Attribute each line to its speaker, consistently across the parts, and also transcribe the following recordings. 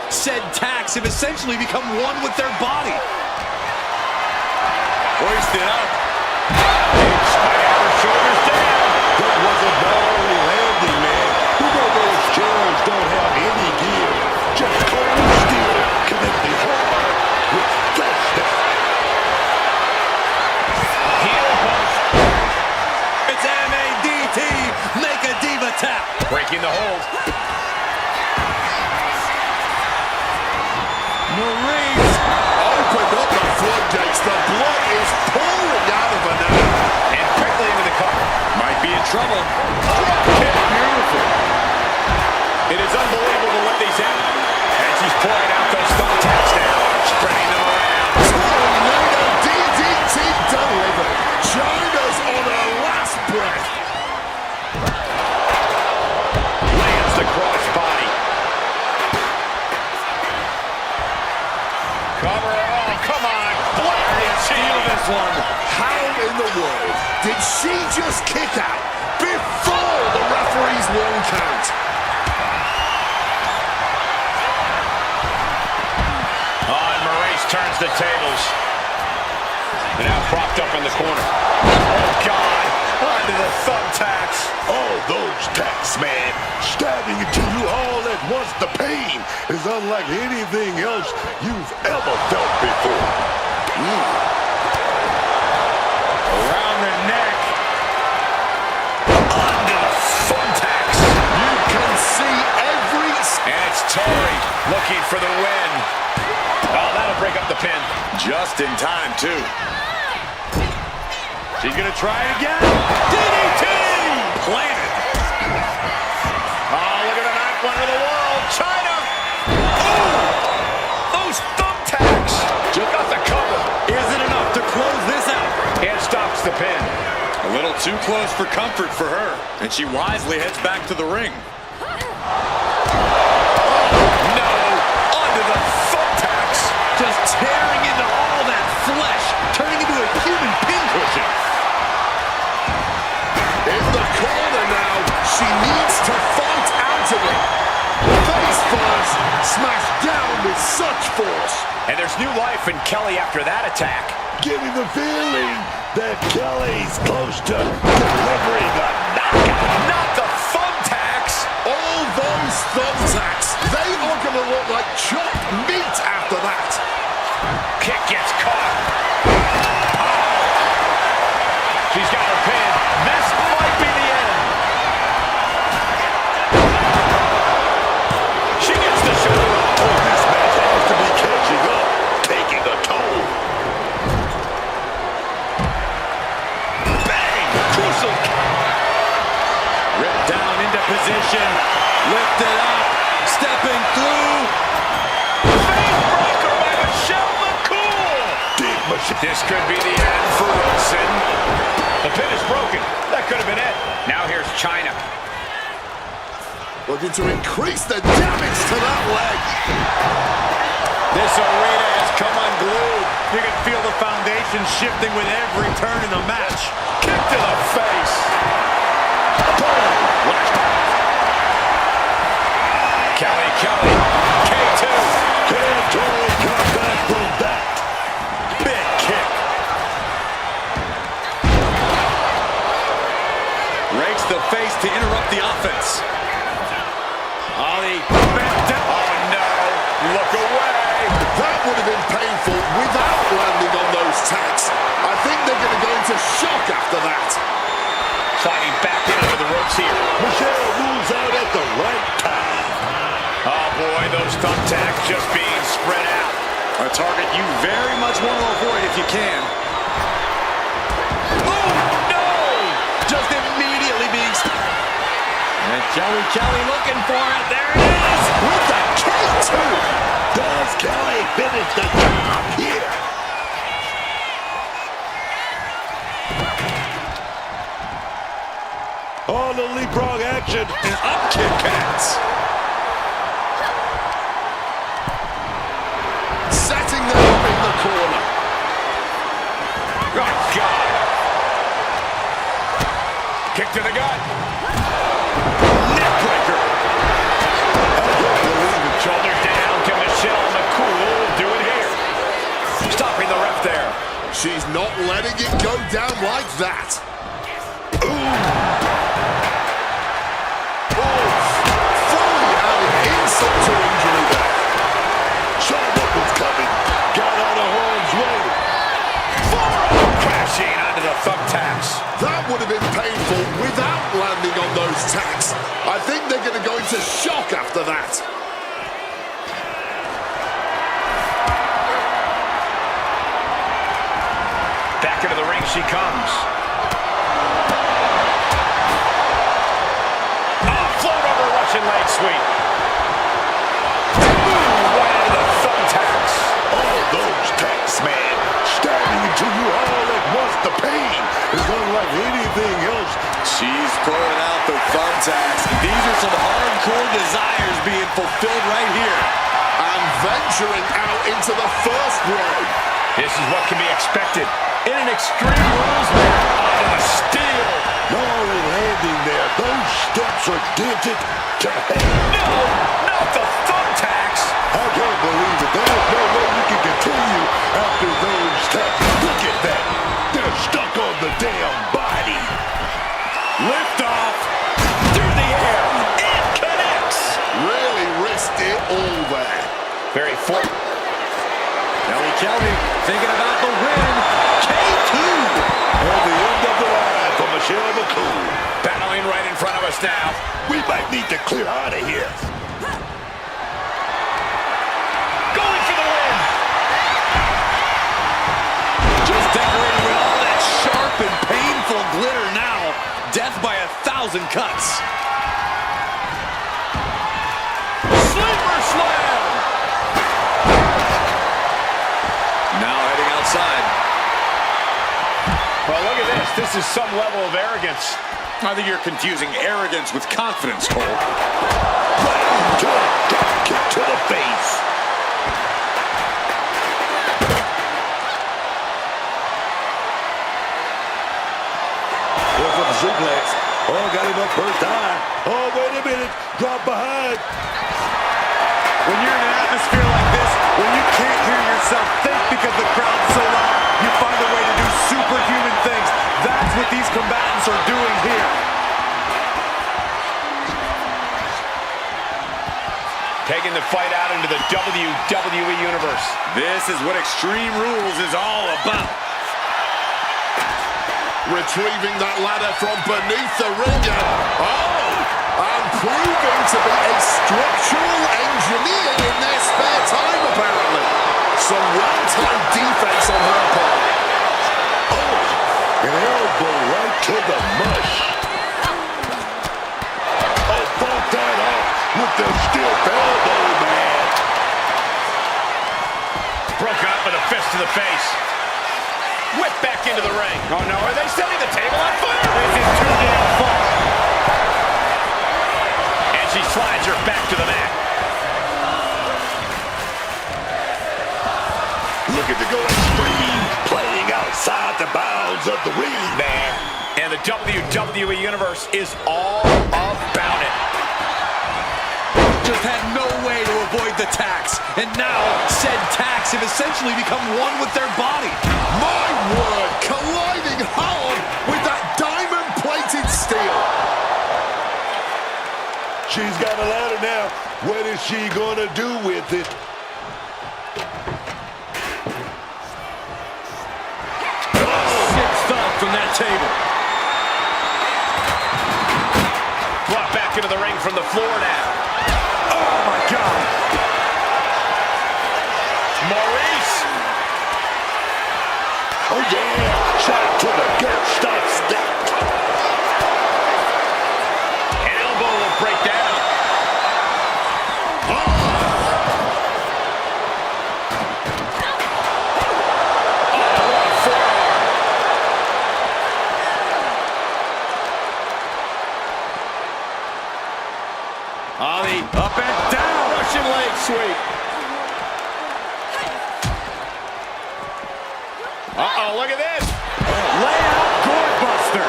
Speaker 1: Said tacks have essentially become one with their body.
Speaker 2: Hoisted up. Shoulders down.
Speaker 3: That wasn't barely landing, man. You know those chairs don't have any gear. Just cold steel connected hard with gusto.
Speaker 2: Heel hook.
Speaker 1: It's MADT. Make a diva tap.
Speaker 2: Breaking the hold.
Speaker 1: Maurice.
Speaker 3: Open up the floodgates. The blood is pouring out of her now.
Speaker 2: And quickly into the cover.
Speaker 1: Might be in trouble.
Speaker 3: Beautiful.
Speaker 2: It is unbelievable to let these out. And she's pouring out those thumbtacks now. Spreading them around.
Speaker 3: Tornado DDT delivered. Chyna's on her last breath.
Speaker 2: Lands the crossbody. Cover. Oh, come on.
Speaker 1: Feel this one.
Speaker 3: How in the world did she just kick out before the referee's one count?
Speaker 2: And Maurice turns the tables. And now propped up in the corner. Oh, God. Onto the thumbtacks.
Speaker 3: Oh, those tacks, man. Stabbing into you all at once. The pain is unlike anything else you've ever felt before.
Speaker 2: Around the neck. Onto the thumbtacks.
Speaker 3: You can see every...
Speaker 2: And it's Tori looking for the win. Oh, that'll break up the pin.
Speaker 1: Just in time, too. She's going to try it again. DDT! Planted.
Speaker 2: Oh, look at the ninth one of the world. Chyna. Oh, those thumbtacks. Just got the cover.
Speaker 1: Is it enough to close this out?
Speaker 2: And stops the pin.
Speaker 1: A little too close for comfort for her. And she wisely heads back to the ring.
Speaker 2: No. Onto the thumbtacks.
Speaker 1: Just tearing into all that flesh. Turning into a human pincushion.
Speaker 3: In the corner now. She needs to fight out of it. Face first. Smashed down with such force.
Speaker 2: And there's new life in Kelly after that attack.
Speaker 3: Giving the feeling that Kelly's close to delivering a knockout.
Speaker 2: Not the thumbtacks.
Speaker 3: All those thumbtacks, they are going to look like chopped meat after that.
Speaker 2: Kick gets caught. She's got her pin. This might be the end. She gets the shoulder.
Speaker 3: Oh, this match has to be catching up, taking a toll.
Speaker 2: Bang! Crucial.
Speaker 1: Ripped down into position. Lifted up. Stepping through.
Speaker 2: Faithbreaker by Michelle McCool.
Speaker 3: Deep machine.
Speaker 2: This could be the end for Wilson. The pin is broken. That could have been it. Now here's Chyna.
Speaker 3: Looking to increase the damage to that leg.
Speaker 1: This arena has come unglued. You can feel the foundation shifting with every turn in the match.
Speaker 2: Kick to the face. Kelly. K2.
Speaker 3: Can Tori come back from that?
Speaker 2: Big kick.
Speaker 1: Rakes the face to interrupt the offense. Ali bent down.
Speaker 2: Oh, no. Look away.
Speaker 3: That would have been painful without landing on those tacks. I think they're going to go into shock after that.
Speaker 2: Sliding back into the ropes here.
Speaker 3: Michelle moves out at the right time.
Speaker 2: Oh, boy, those thumbtacks just being spread out.
Speaker 1: A target you very much want to avoid if you can.
Speaker 2: Oh, no!
Speaker 1: Just immediately being... And Kelly looking for it. There it is!
Speaker 3: With the K2. Does Kelly finish the job here? On the leapfrog action.
Speaker 1: An up kick connects.
Speaker 3: Setting them up in the corner.
Speaker 2: Oh, God. Kick to the gut. Neckbreaker. Shoulders down. Can
Speaker 3: not letting it go down like that. Fully adding insult to injury there. Saw what was coming. Got out of harm's way.
Speaker 2: Crashing onto the thumbtacks.
Speaker 3: That would have been painful without landing on those tacks. I think they're going to go into shock after that.
Speaker 2: Back into the ring she comes. Float over Russian leg sweep. Right into the thumbtacks.
Speaker 3: All those tacks, man. Stabbing into you all at once. The pain is unlike anything else.
Speaker 1: She's pulling out the thumbtacks. These are some hardcore desires being fulfilled right here.
Speaker 3: And venturing out into the first row.
Speaker 2: This is what can be expected in an Extreme Rules match. Onto the steel.
Speaker 3: No landing there. Those steps are dented to hell.
Speaker 2: No, not the thumbtacks.
Speaker 3: I can't believe it. There's no way you can continue after those taps. Look at that. They're stuck on the damn body.
Speaker 2: Lift off through the air. It connects.
Speaker 3: Really risked it all there.
Speaker 2: Very fort.
Speaker 1: Kelly Kelly thinking about the win. K2.
Speaker 3: And the end of the line for Michelle McCool.
Speaker 2: Battling right in front of us now.
Speaker 3: We might need to clear out of here.
Speaker 2: Going for the win.
Speaker 1: Just decorating with all that sharp and painful glitter now. Death by 1,000 cuts.
Speaker 2: Sleeper slam.
Speaker 1: Now heading outside.
Speaker 2: Well, look at this. This is some level of arrogance.
Speaker 1: I think you're confusing arrogance with confidence, Cole.
Speaker 3: Kick to the face. Go for the suplex. Oh, got him up first time. Oh, wait a minute. Drop behind.
Speaker 1: When you're in an atmosphere like this, when you can't hear yourself think because the crowd's so loud, you find a way to do superhuman things. That's what these combatants are doing here.
Speaker 2: Taking the fight out into the WWE Universe.
Speaker 1: This is what Extreme Rules is all about.
Speaker 3: Retrieving that ladder from beneath the ring. And proving to be a structural engineer in their spare time, apparently. Some well-timed defense on her part. Oh, an elbow right to the mush. Oh, fought that off with the stiff elbow, man.
Speaker 2: Broken up with a fist to the face. Whip back into the ring. Oh no, are they setting the table on fire? This is too damn far. And she slides her back to the mat.
Speaker 3: Looking to go extreme, playing outside the bounds of the ring, man.
Speaker 2: And the WWE Universe is all about it.
Speaker 1: Just had no way to avoid the tacks. And now, said tacks have essentially become one with their body.
Speaker 3: My word, colliding hard with that diamond-plated steel. She's got a ladder now. What is she gonna do with it?
Speaker 1: Sick thump from that table.
Speaker 2: Brought back into the ring from the floor now.
Speaker 1: Oh my God.
Speaker 2: Maurice.
Speaker 3: Oh yeah, shot to the gut, stop, stacked.
Speaker 2: An elbow will break down.
Speaker 1: On the up and down. Russian leg sweep.
Speaker 2: Uh-oh, look at this.
Speaker 1: Layout doorbuster.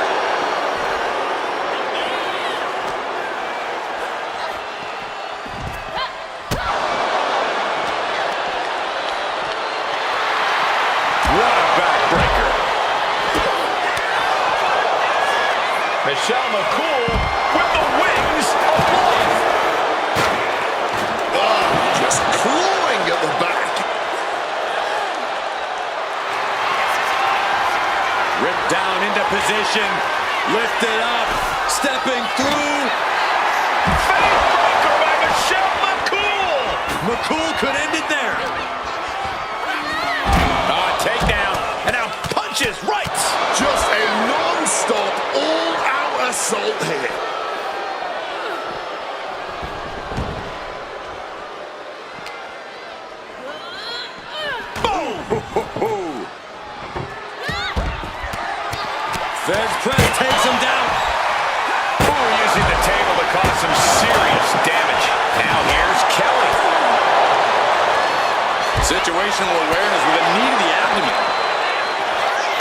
Speaker 1: What a backbreaker. cool could end it there.
Speaker 2: Takedown. And now punches right.
Speaker 3: Just a non-stop, all-out assault here.
Speaker 1: Fez press takes him down.
Speaker 2: Ooh, using the table to cause some serious damage. Now here's Kelly.
Speaker 1: Situational awareness with a knee to the abdomen.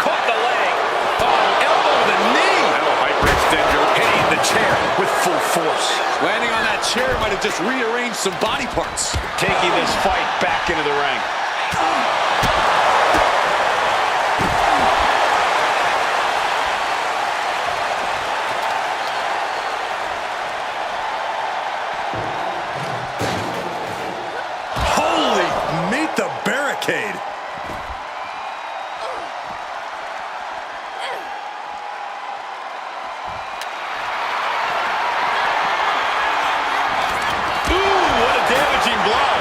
Speaker 2: Caught the leg. Oh, elbow to the knee. Now hyperextender hitting the chair with full force.
Speaker 1: Landing on that chair might have just rearranged some body parts.
Speaker 2: Taking this fight back into the ring.
Speaker 1: Meet the barricade.
Speaker 2: Ooh, what a damaging blow.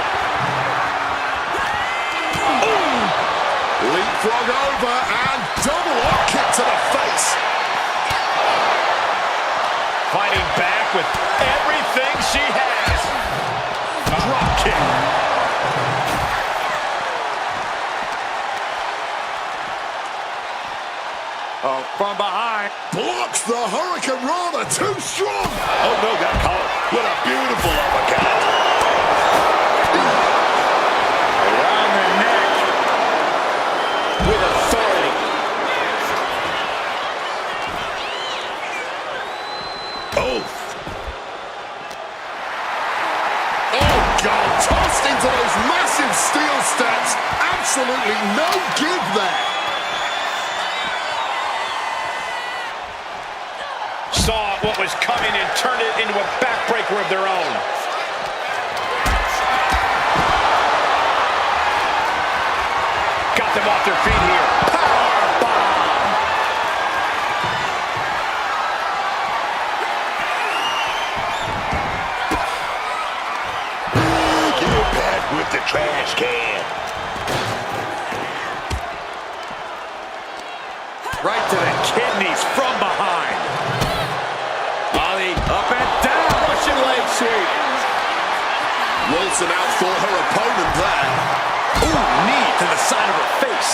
Speaker 3: Leapfrog over and double up kick to the face.
Speaker 2: Fighting back with everything she has.
Speaker 1: Drop kick. Oh, from behind.
Speaker 3: Blocks the Hurricane Rana, too strong.
Speaker 2: Oh, no, got caught. What a beautiful uppercut.
Speaker 1: Around the neck.
Speaker 2: With authority.
Speaker 3: Oh. Oh, God. Tossed into those massive steel steps. Absolutely no give there.
Speaker 2: Saw what was coming and turned it into a backbreaker of their own. Got them off their feet here. Power bomb.
Speaker 3: Big impact with the trash can.
Speaker 1: Right to the kidneys from behind. Up and down. Russian leg sweep.
Speaker 3: Wilson outthought her opponent there.
Speaker 1: Ooh, knee to the side of her face.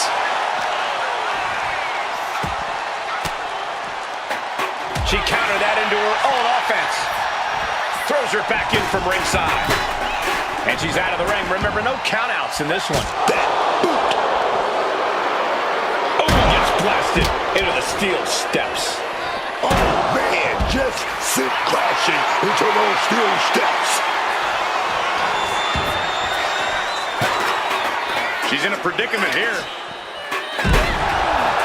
Speaker 2: She countered that into her own offense. Throws her back in from ringside. And she's out of the ring. Remember, no countouts in this one.
Speaker 3: That boot.
Speaker 2: Oh, gets blasted into the steel steps.
Speaker 3: Oh, man, just sit crashing into those steel steps.
Speaker 1: She's in a predicament here.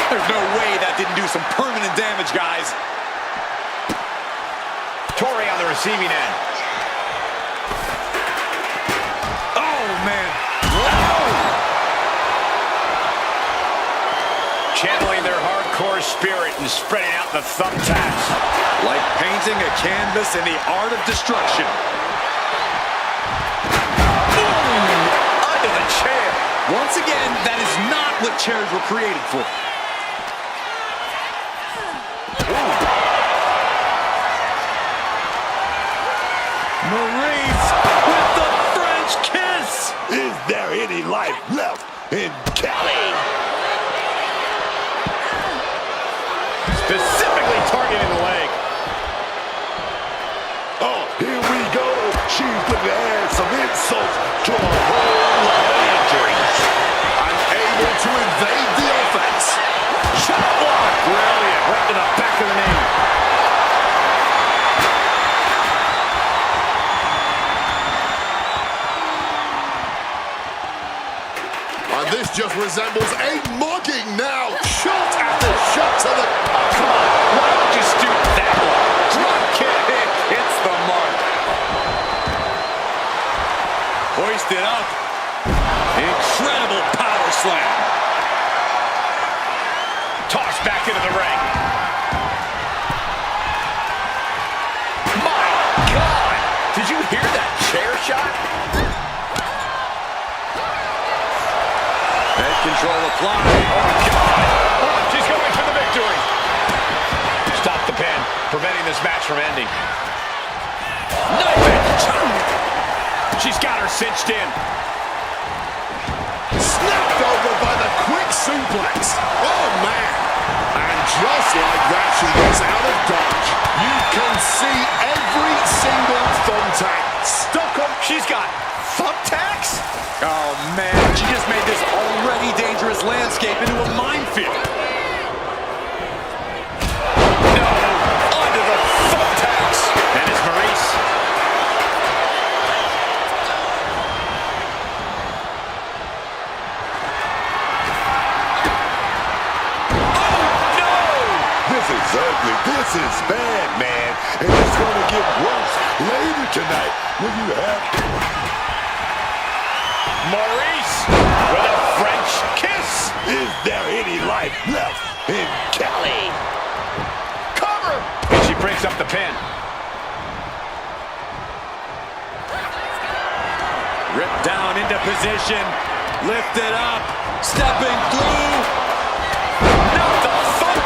Speaker 1: There's no way that didn't do some permanent damage, guys.
Speaker 2: Tori on the receiving end.
Speaker 1: Oh, man.
Speaker 2: Channeling their hardcore spirit and spreading out the thumbtacks.
Speaker 1: Like painting a canvas in the art of destruction.
Speaker 2: Under the chair.
Speaker 1: Once again, that is not what chairs were created for. Maurice with the French kiss.
Speaker 3: Is there any life left in Kelly?
Speaker 2: Specifically targeting the leg.
Speaker 3: Oh, here we go. She's going to add some insults to a whole lot of injuries. Unable to invade the offense.
Speaker 2: Shot block. Brilliant. Right to the back of the knee.
Speaker 3: And this just resembles a mugging now. Shot after shot to the...
Speaker 2: Oh, come on. Why would you stoop that low? Drop kick.
Speaker 1: Hits the mark. Hoisted up. Incredible power slam.
Speaker 2: Tossed back into the ring. My God. Did you hear that chair shot?
Speaker 1: applied.
Speaker 2: Oh, God. Oh, she's going for the victory. Stop the pin, preventing this match from ending. Knife it. She's got her cinched in.
Speaker 3: Snapped over by the quick suplex. Oh, man. And just like that, she gets out of dodge. You can see every single thumbtack stuck on.
Speaker 2: She's got thumbtacks?
Speaker 1: Oh, man. She just made this already dangerous landscape into a minefield.
Speaker 2: No. Onto the thumbtacks. And it's Maryse.
Speaker 4: This is ugly. This is bad, man. And it's going to get worse later tonight when you have
Speaker 2: Maryse with a French kiss.
Speaker 4: Is there any life left in Kelly?
Speaker 2: Cover. And she breaks up the pin.
Speaker 1: Ripped down into position. Lifted up. Stepping through.
Speaker 2: Not the thumb.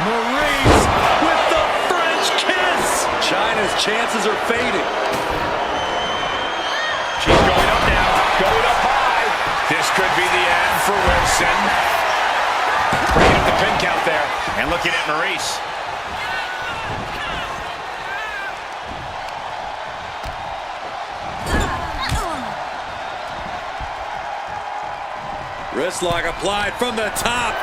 Speaker 1: Maryse with the French kiss. Chyna's chances are fading.
Speaker 2: She's going up now, going up high. This could be the end for Wilson. Bringing up the pin count there, and looking at Maryse.
Speaker 1: Wrist lock applied from the top.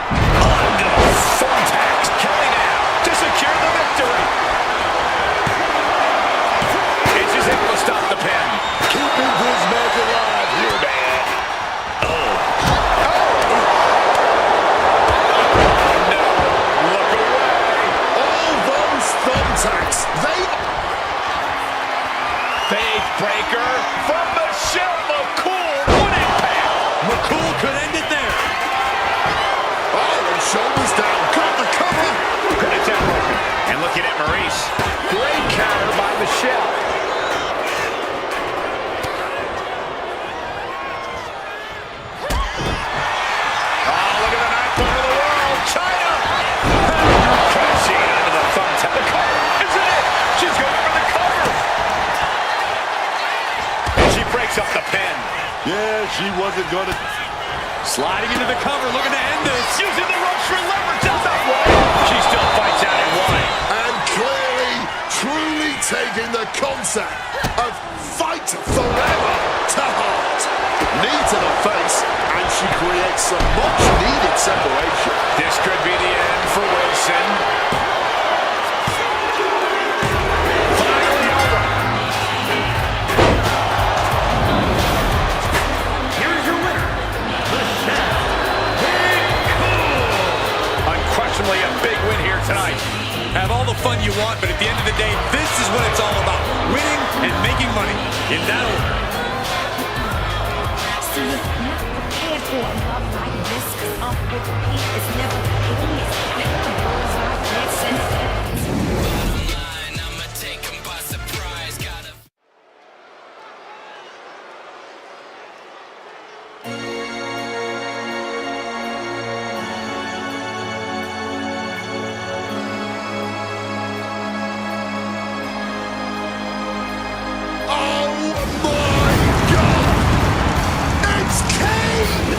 Speaker 2: Under the thumbtacks. Kelly now to secure the victory. And she's able to stop the pin.
Speaker 4: Keeping this match alive here, man.
Speaker 2: No, look away.
Speaker 3: All those thumbtacks, they...
Speaker 2: Faith breaker from Michelle McCool. What impact.
Speaker 1: McCool could end it there.
Speaker 3: Oh, and shoulders down. Got the cover.
Speaker 2: Credit that broken. And looking at Maryse. Great counter by Michelle. Oh, look at the ninth one of the world. Chyna. Crashing onto the thumbtack. The cover. Isn't it? She's going for the cover. And she breaks up the pin.
Speaker 4: Yeah, she wasn't going to...
Speaker 1: Sliding into the cover, looking to end this.
Speaker 2: Using the ropes for leverage. That's not right. She still fights out in one.
Speaker 3: And clearly, truly taking the concept of fight forever to heart. Knee to the face, and she creates some much-needed separation.
Speaker 2: This could be the end for Wilson. Finally over.
Speaker 5: Here's your winner, Michelle McCool.
Speaker 2: Unquestionably a big win here tonight.
Speaker 1: Have all the fun you want, but at the end of the day, this is what it's all about. Winning and making money. In that order.
Speaker 6: See, you're not prepared for a love like this, 'cause off with the heat is never ending. It's like the bullseye, that's it.
Speaker 3: Oh my God! It's Kane!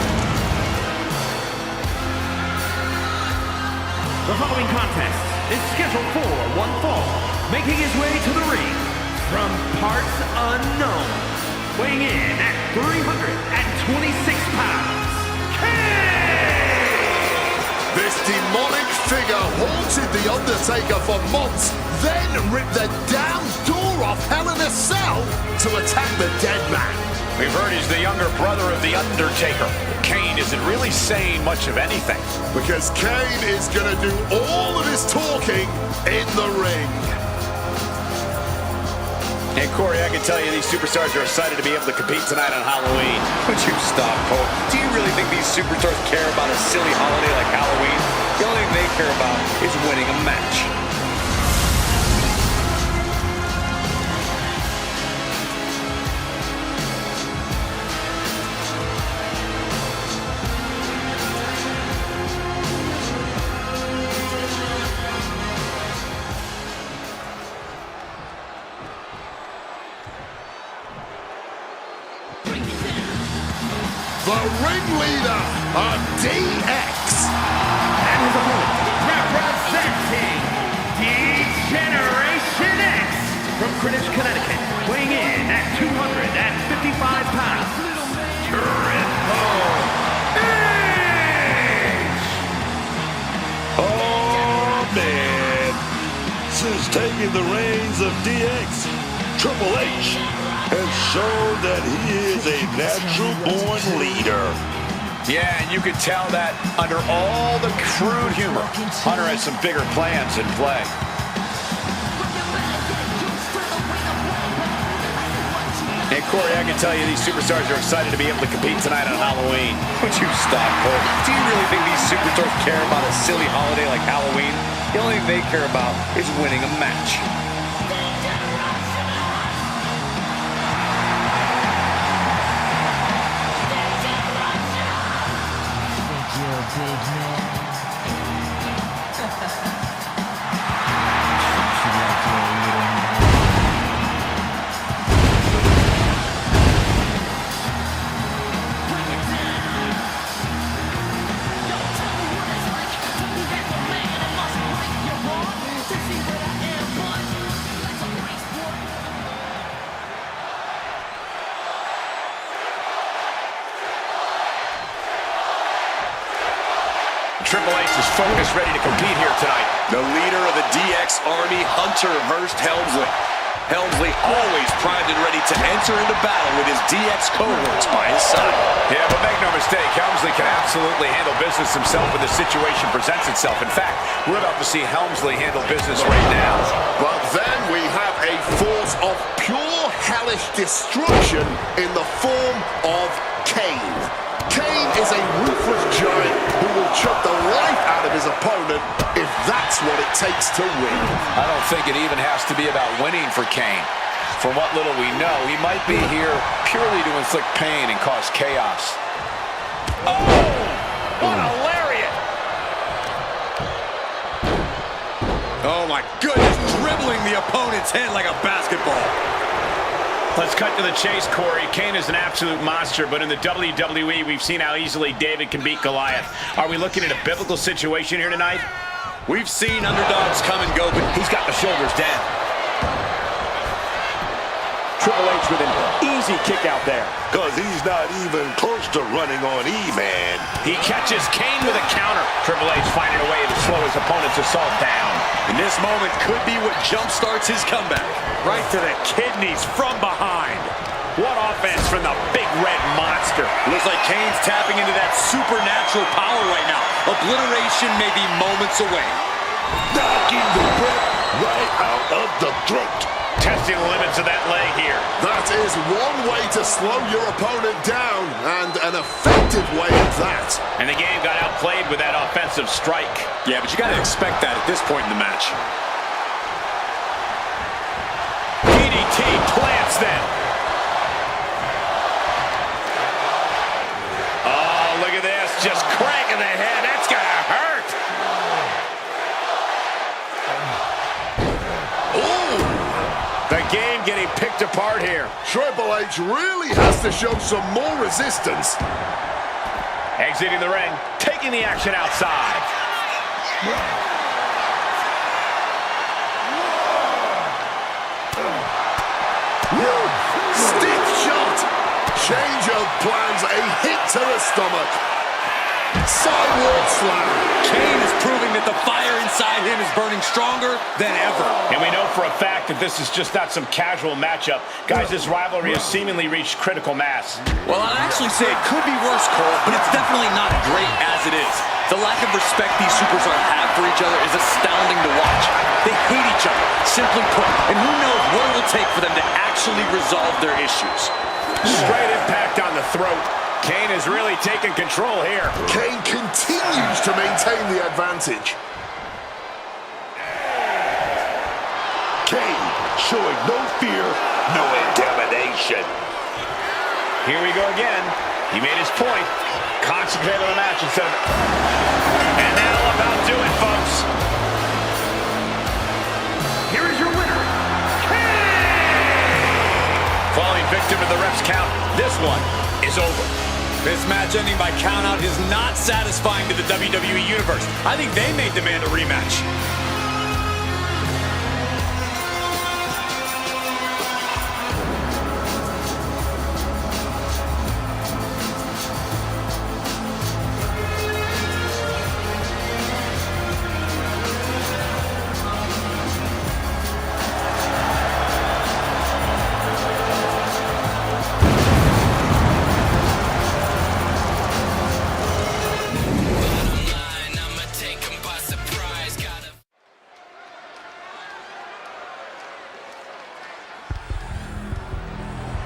Speaker 5: The following contest is scheduled for one fall. Making his way to the ring from parts unknown, weighing in at 326 pounds, Kane!
Speaker 3: This demonic figure haunted The Undertaker for months, then ripped the damn door off Hell in a Cell to attack the dead man.
Speaker 2: We've heard he's the younger brother of The Undertaker. Kane isn't really saying much of anything.
Speaker 3: Because Kane is going to do all of his talking in the ring.
Speaker 2: And Corey, I can tell you these superstars are excited to be able to compete tonight on Halloween.
Speaker 1: Would you stop, Cole? Do you really think these superstars care about a silly holiday like Halloween? The only thing they care about is winning a match.
Speaker 3: the ringleader of DX.
Speaker 5: And his opponent, representing D-Generation X from Greenwich, Connecticut, weighing in at 255 pounds, Triple H!
Speaker 4: Oh, man. Since taking the reins of DX, Triple H has shown that he is a natural-born leader.
Speaker 2: Yeah, and you can tell that under all the crude humor, Hunter has some bigger plans in play. And Corey, I can tell you these superstars are excited to be able to compete tonight on Halloween. Would you stop, Cole? Do you really think these superstars care about a silly holiday like Halloween? The only thing they care about is winning a match. Triple H is focused, ready to compete here tonight.
Speaker 1: The leader of the DX Army, Hunter Hearst Helmsley. Helmsley always primed and ready to enter into battle with his DX cohorts by his side.
Speaker 2: Yeah, but make no mistake, Helmsley can absolutely handle business himself when the situation presents itself. In fact, we're about to see Helmsley handle business right now.
Speaker 3: But then we have a force of pure hellish destruction in the form of Kane. Kane is a ruthless giant who will choke the life out of his opponent if that's what it takes to win.
Speaker 2: I don't think it even has to be about winning for Kane. From what little we know, he might be here purely to inflict pain and cause chaos. Oh! What a lariat!
Speaker 1: Oh my goodness, dribbling the opponent's head like a basketball.
Speaker 2: Let's cut to the chase, Corey. Kane is an absolute monster, but in the WWE, we've seen how easily David can beat Goliath. Are we looking at a biblical situation here tonight?
Speaker 1: We've seen underdogs come and go, but
Speaker 2: He's got the shoulders down. Triple H with an easy kick out there.
Speaker 4: Because he's not even close to running on E-Man.
Speaker 2: He catches Kane with a counter. Triple H finding a way to slow his opponent's assault down.
Speaker 1: and this moment could be what jumpstarts his comeback.
Speaker 2: Right to the kidneys from behind. What offense from the big red monster.
Speaker 1: Looks like Kane's tapping into that supernatural power right now. Obliteration may be moments away.
Speaker 4: Knocking the breath right out of the throat.
Speaker 2: Testing the limits of that leg here.
Speaker 3: That is one way to slow your opponent down, and an effective way at that.
Speaker 2: And the game got outplayed with that offensive strike.
Speaker 1: Yeah, but you got to expect that at this point in the match.
Speaker 2: DDT plants them. Oh, look at this. Just cranking the head. That's going to hurt. The game getting picked apart here.
Speaker 3: Triple H really has to show some more resistance.
Speaker 2: Exiting the ring, taking the action outside.
Speaker 3: Stiff shot. Change of plans, a hit to the stomach. Sidewalk slam.
Speaker 1: Kane is proving that the fire inside him is burning stronger than ever.
Speaker 2: And we know for a fact that this is just not some casual matchup. Guys, this rivalry has seemingly reached critical mass.
Speaker 1: Well, I'd actually say it could be worse, Cole, but it's definitely not great as it is. The lack of respect these superstars have for each other is astounding to watch. They hate each other, simply put, and who knows what it will take for them to actually resolve their issues.
Speaker 2: Straight impact on the throat. Kane is really taking control here.
Speaker 3: Kane continues to maintain the advantage.
Speaker 4: Kane showing no fear, no intimidation.
Speaker 2: Here we go again. He made his point. Concentrate on the match instead of... And that'll about do it, folks.
Speaker 5: Here is your winner, Kane!
Speaker 2: Falling victim to the ref's count. This one is over. This match ending by countout is not satisfying to the WWE Universe. I think they may demand a rematch.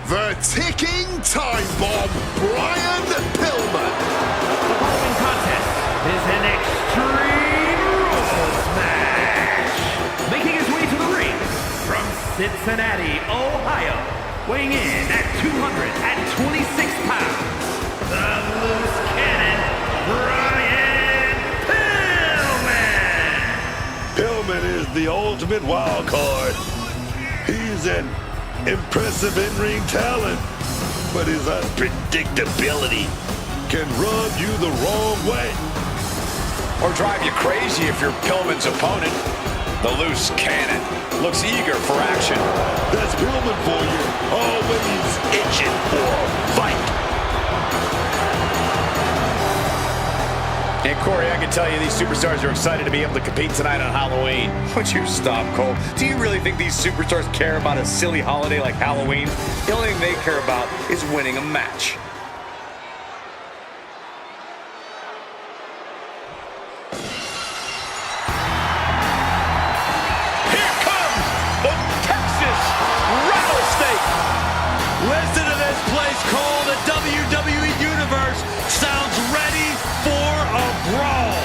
Speaker 3: The ticking time bomb, Brian Pillman.
Speaker 5: The following contest is an Extreme Rules match. Making his way to the ring from Cincinnati, Ohio, weighing in at 226 pounds, the loose cannon, Brian Pillman.
Speaker 4: Pillman is the ultimate wild card. He's an impressive in-ring talent, but his unpredictability can rub you the wrong way.
Speaker 2: Or drive you crazy if you're Pillman's opponent. The loose cannon looks eager for action.
Speaker 4: That's Pillman for you, always itching for a fight.
Speaker 2: And Corey, I can tell you these superstars are excited to be able to compete tonight on Halloween. Would you stop, Cole? Do you really think these superstars care about a silly holiday like Halloween? The only thing they care about is winning a match. Here comes the Texas Rattlesnake.
Speaker 7: Listen to this place, Cole. The WWE Universe sounds ready for a brawl.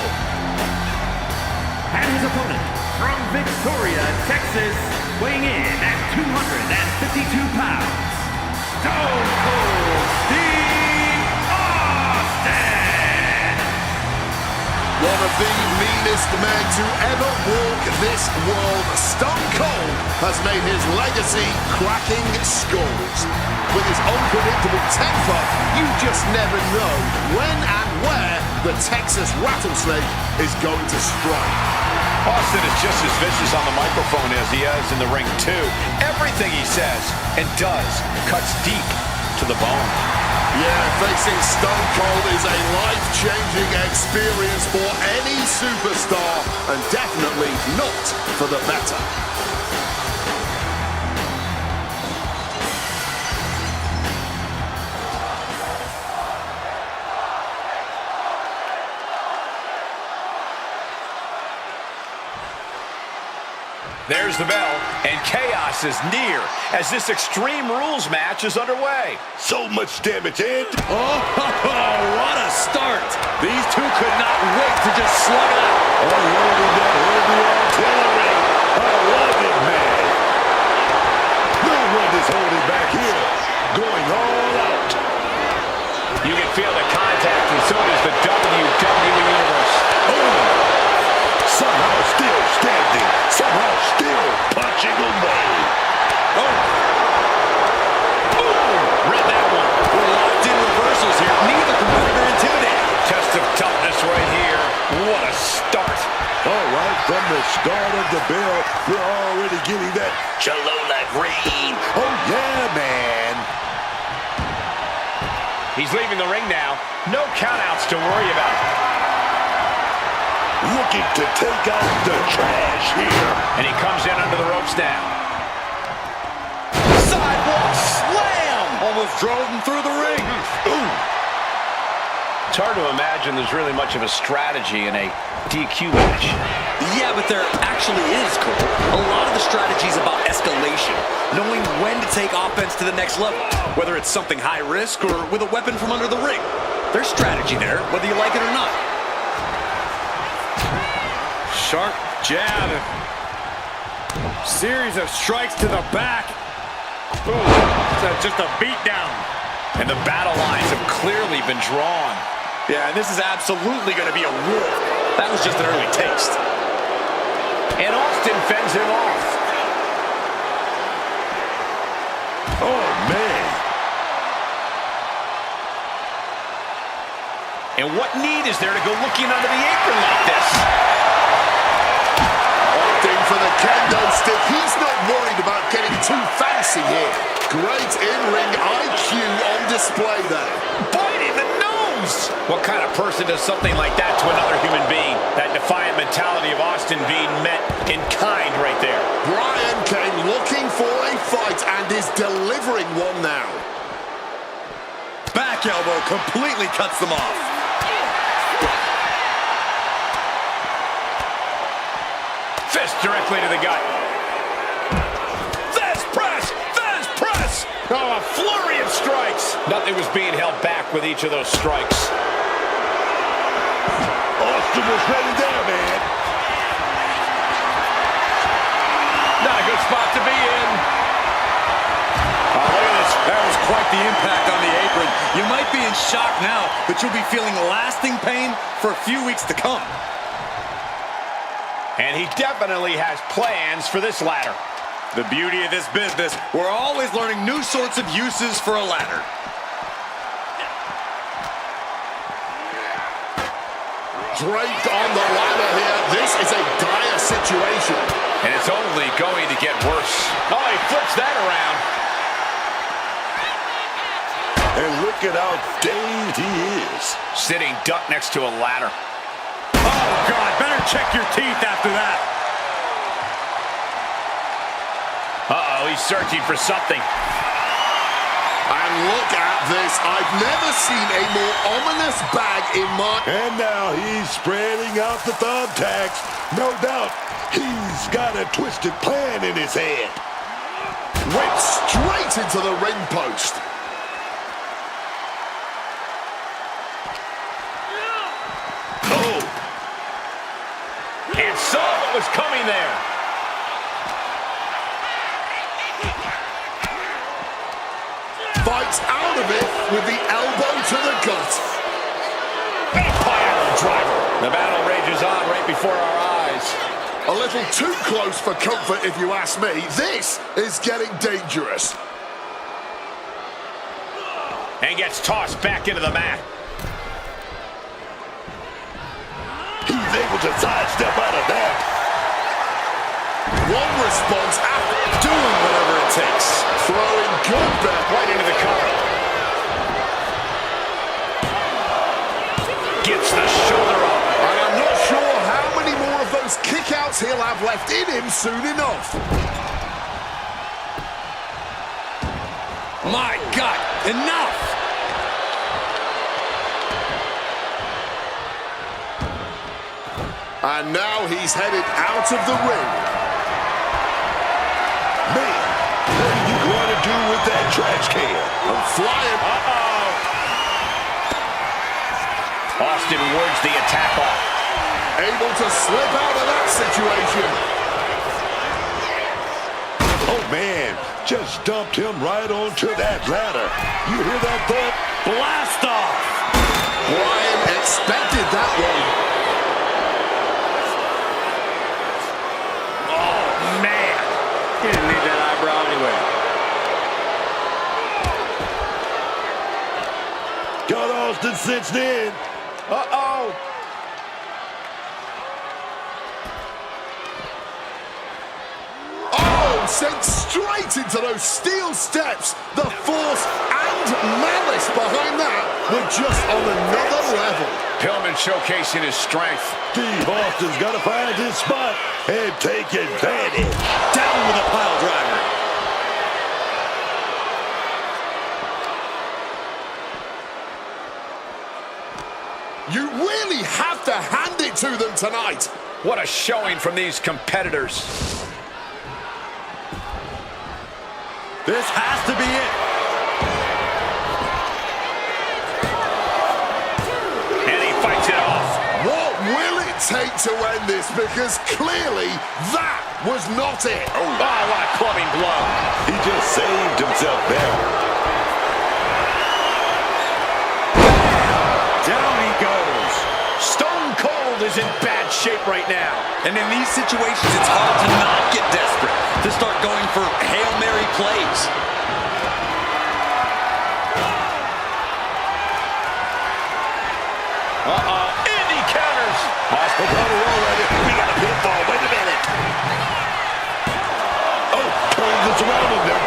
Speaker 5: And his opponent from Victoria, Texas, weighing in at 252 pounds, Stone Cold Steve Austin.
Speaker 3: One of the meanest men to ever walk this world, Stone Cold has made his legacy cracking skulls. With his unpredictable temper, you just never know when and where the Texas Rattlesnake is going to strike.
Speaker 2: Austin is just as vicious on the microphone as he is in the ring, too. Everything he says and does cuts deep to the bone.
Speaker 3: Yeah, facing Stone Cold is a life-changing experience for any superstar, and definitely not for the better.
Speaker 2: There's the bell, and chaos is near as this Extreme Rules match is underway.
Speaker 4: So much damage, and
Speaker 7: Oh, what a start. These two could not wait to just slug it out.
Speaker 4: unloading that heavy artillery. I love it, man. No one is holding back here. Going all out.
Speaker 2: You can feel the contact, and so does the WWE Universe.
Speaker 4: Somehow still standing. Somehow still punching away.
Speaker 2: Read that one.
Speaker 7: We're locked in reversals here. Neither competitor intimidated.
Speaker 2: Test of toughness right here. What a start.
Speaker 4: All right, from the start of the bell, we're already getting that Chalola green. Oh, yeah, man.
Speaker 2: He's leaving the ring now. No countouts to worry about.
Speaker 4: Looking to take out the trash here.
Speaker 2: And he comes in under the ropes now. Sidewalk slam!
Speaker 7: Almost drove him through the ring.
Speaker 4: Ooh.
Speaker 2: It's hard to imagine there's really much of a strategy in a DQ match.
Speaker 7: Yeah, but there actually is, Cole. A lot of the strategy is about escalation, knowing when to take offense to the next level, whether it's something high risk or with a weapon from under the ring. There's strategy there, whether you like it or not. Sharp jab. Series of strikes to the back.
Speaker 2: Ooh, just a beatdown. And the battle lines have clearly been drawn.
Speaker 7: Yeah, and this is absolutely going to be a war. That was just an early taste.
Speaker 2: And Austin fends him off.
Speaker 4: Oh, man.
Speaker 2: And what need is there to go looking under the apron like this?
Speaker 3: Opting for the kendo stick. He's not worried about getting too fancy here. Great in-ring IQ on display there.
Speaker 2: Biting the nose! What kind of person does something like that to another human being? That defiant mentality of Austin being met in kind right there.
Speaker 3: Bryan came looking for a fight and is delivering one now.
Speaker 1: Back elbow completely cuts them off.
Speaker 2: Fist directly to the gut. Fist press! Fist press! Oh, a flurry of strikes. Nothing was being held back with each of those strikes.
Speaker 4: Austin was ready there, man.
Speaker 2: Not a good spot to be in.
Speaker 1: Oh, look at this. That was quite the impact on the apron. You might be in shock now, but you'll be feeling lasting pain for a few weeks to come.
Speaker 2: And he definitely has plans for this ladder.
Speaker 1: The beauty of this business, we're always learning new sorts of uses for a ladder.
Speaker 3: Draped on the ladder here. This is a dire situation.
Speaker 2: And it's only going to get worse. Oh, he flips that around.
Speaker 4: And look at how dazed he is.
Speaker 2: Sitting duck next to a ladder.
Speaker 1: Oh, God, better check your teeth after that.
Speaker 2: Uh-oh, he's searching for something.
Speaker 3: And look at this. I've never seen a more ominous bag in my...
Speaker 4: And now he's spreading out the thumbtacks. No doubt he's got a twisted plan in his head.
Speaker 3: Went straight into the ring post.
Speaker 4: Oh,
Speaker 2: And saw what was coming there.
Speaker 3: Fights out of it with the elbow to the gut.
Speaker 2: Pile driver. The battle rages on right before our eyes.
Speaker 3: A little too close for comfort, if you ask me. This is getting dangerous.
Speaker 2: And gets tossed back into the mat.
Speaker 4: he's able to sidestep out of that.
Speaker 3: One response after
Speaker 2: Doing whatever it takes.
Speaker 3: throwing good back.
Speaker 2: Right into the cover. Gets the shoulder up.
Speaker 3: And I'm not sure how many more of those kickouts he'll have left in him soon enough.
Speaker 1: My God, enough!
Speaker 3: And now he's headed out of the ring.
Speaker 4: Man, what are you going to do with that trash can?
Speaker 3: I'm flying.
Speaker 2: Austin wards the attack off.
Speaker 3: Able to slip out of that situation.
Speaker 4: Oh, man, just dumped him right onto that ladder. You hear that thud?
Speaker 1: Blast off!
Speaker 3: Bryan expected that one.
Speaker 2: Man, he didn't need that eyebrow anyway.
Speaker 4: Got Austin cinched in.
Speaker 2: Uh-oh.
Speaker 3: Oh, sent straight into those steel steps. The force and malice behind that were just on another level.
Speaker 2: Pillman showcasing his strength.
Speaker 4: Steve Austin's got to find his spot and take advantage.
Speaker 1: Down with a pile driver.
Speaker 3: You really have to hand it to them tonight.
Speaker 2: What a showing from these competitors.
Speaker 1: This has to be it.
Speaker 2: And he fights it off.
Speaker 3: What will it take to end this? Because clearly that was not it.
Speaker 2: Oh, what a clubbing blow.
Speaker 4: He just saved himself there.
Speaker 1: Down he goes.
Speaker 2: Stone Cold is in bad shape right now.
Speaker 1: And in these situations, it's hard to not get desperate, to start going for Hail Mary plays.
Speaker 4: are surrounding them.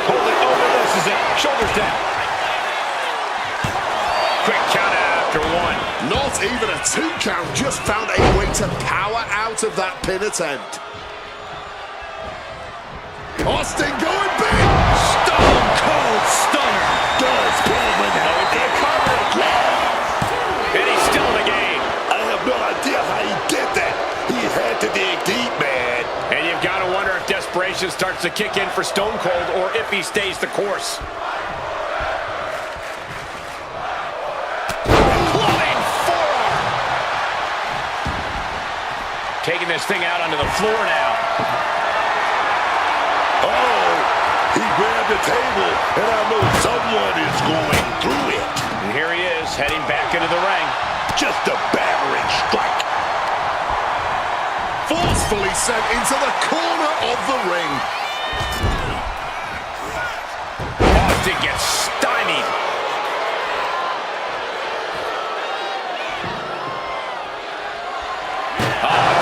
Speaker 2: Holding over, this is it. Shoulders down. Quick count after one.
Speaker 3: Not even a 2 count, just found a way to power out of that pin attempt. Austin going big.
Speaker 2: Stone Cold Stunner.
Speaker 4: Does Pillman have the cover?
Speaker 2: And he's still in the game.
Speaker 4: I have no idea how he did that. He had to dig deep, man.
Speaker 2: And you've got to wonder if desperation starts to kick in for Stone Cold or if he stays the course. Clubbing forearm. Taking this thing out onto the floor now.
Speaker 4: Oh, he grabbed the table, and I know someone is going through it.
Speaker 2: And here he is, heading back into the ring.
Speaker 4: Just a battering strike.
Speaker 3: Forcefully sent into the corner of the ring.
Speaker 2: Austin gets stymied.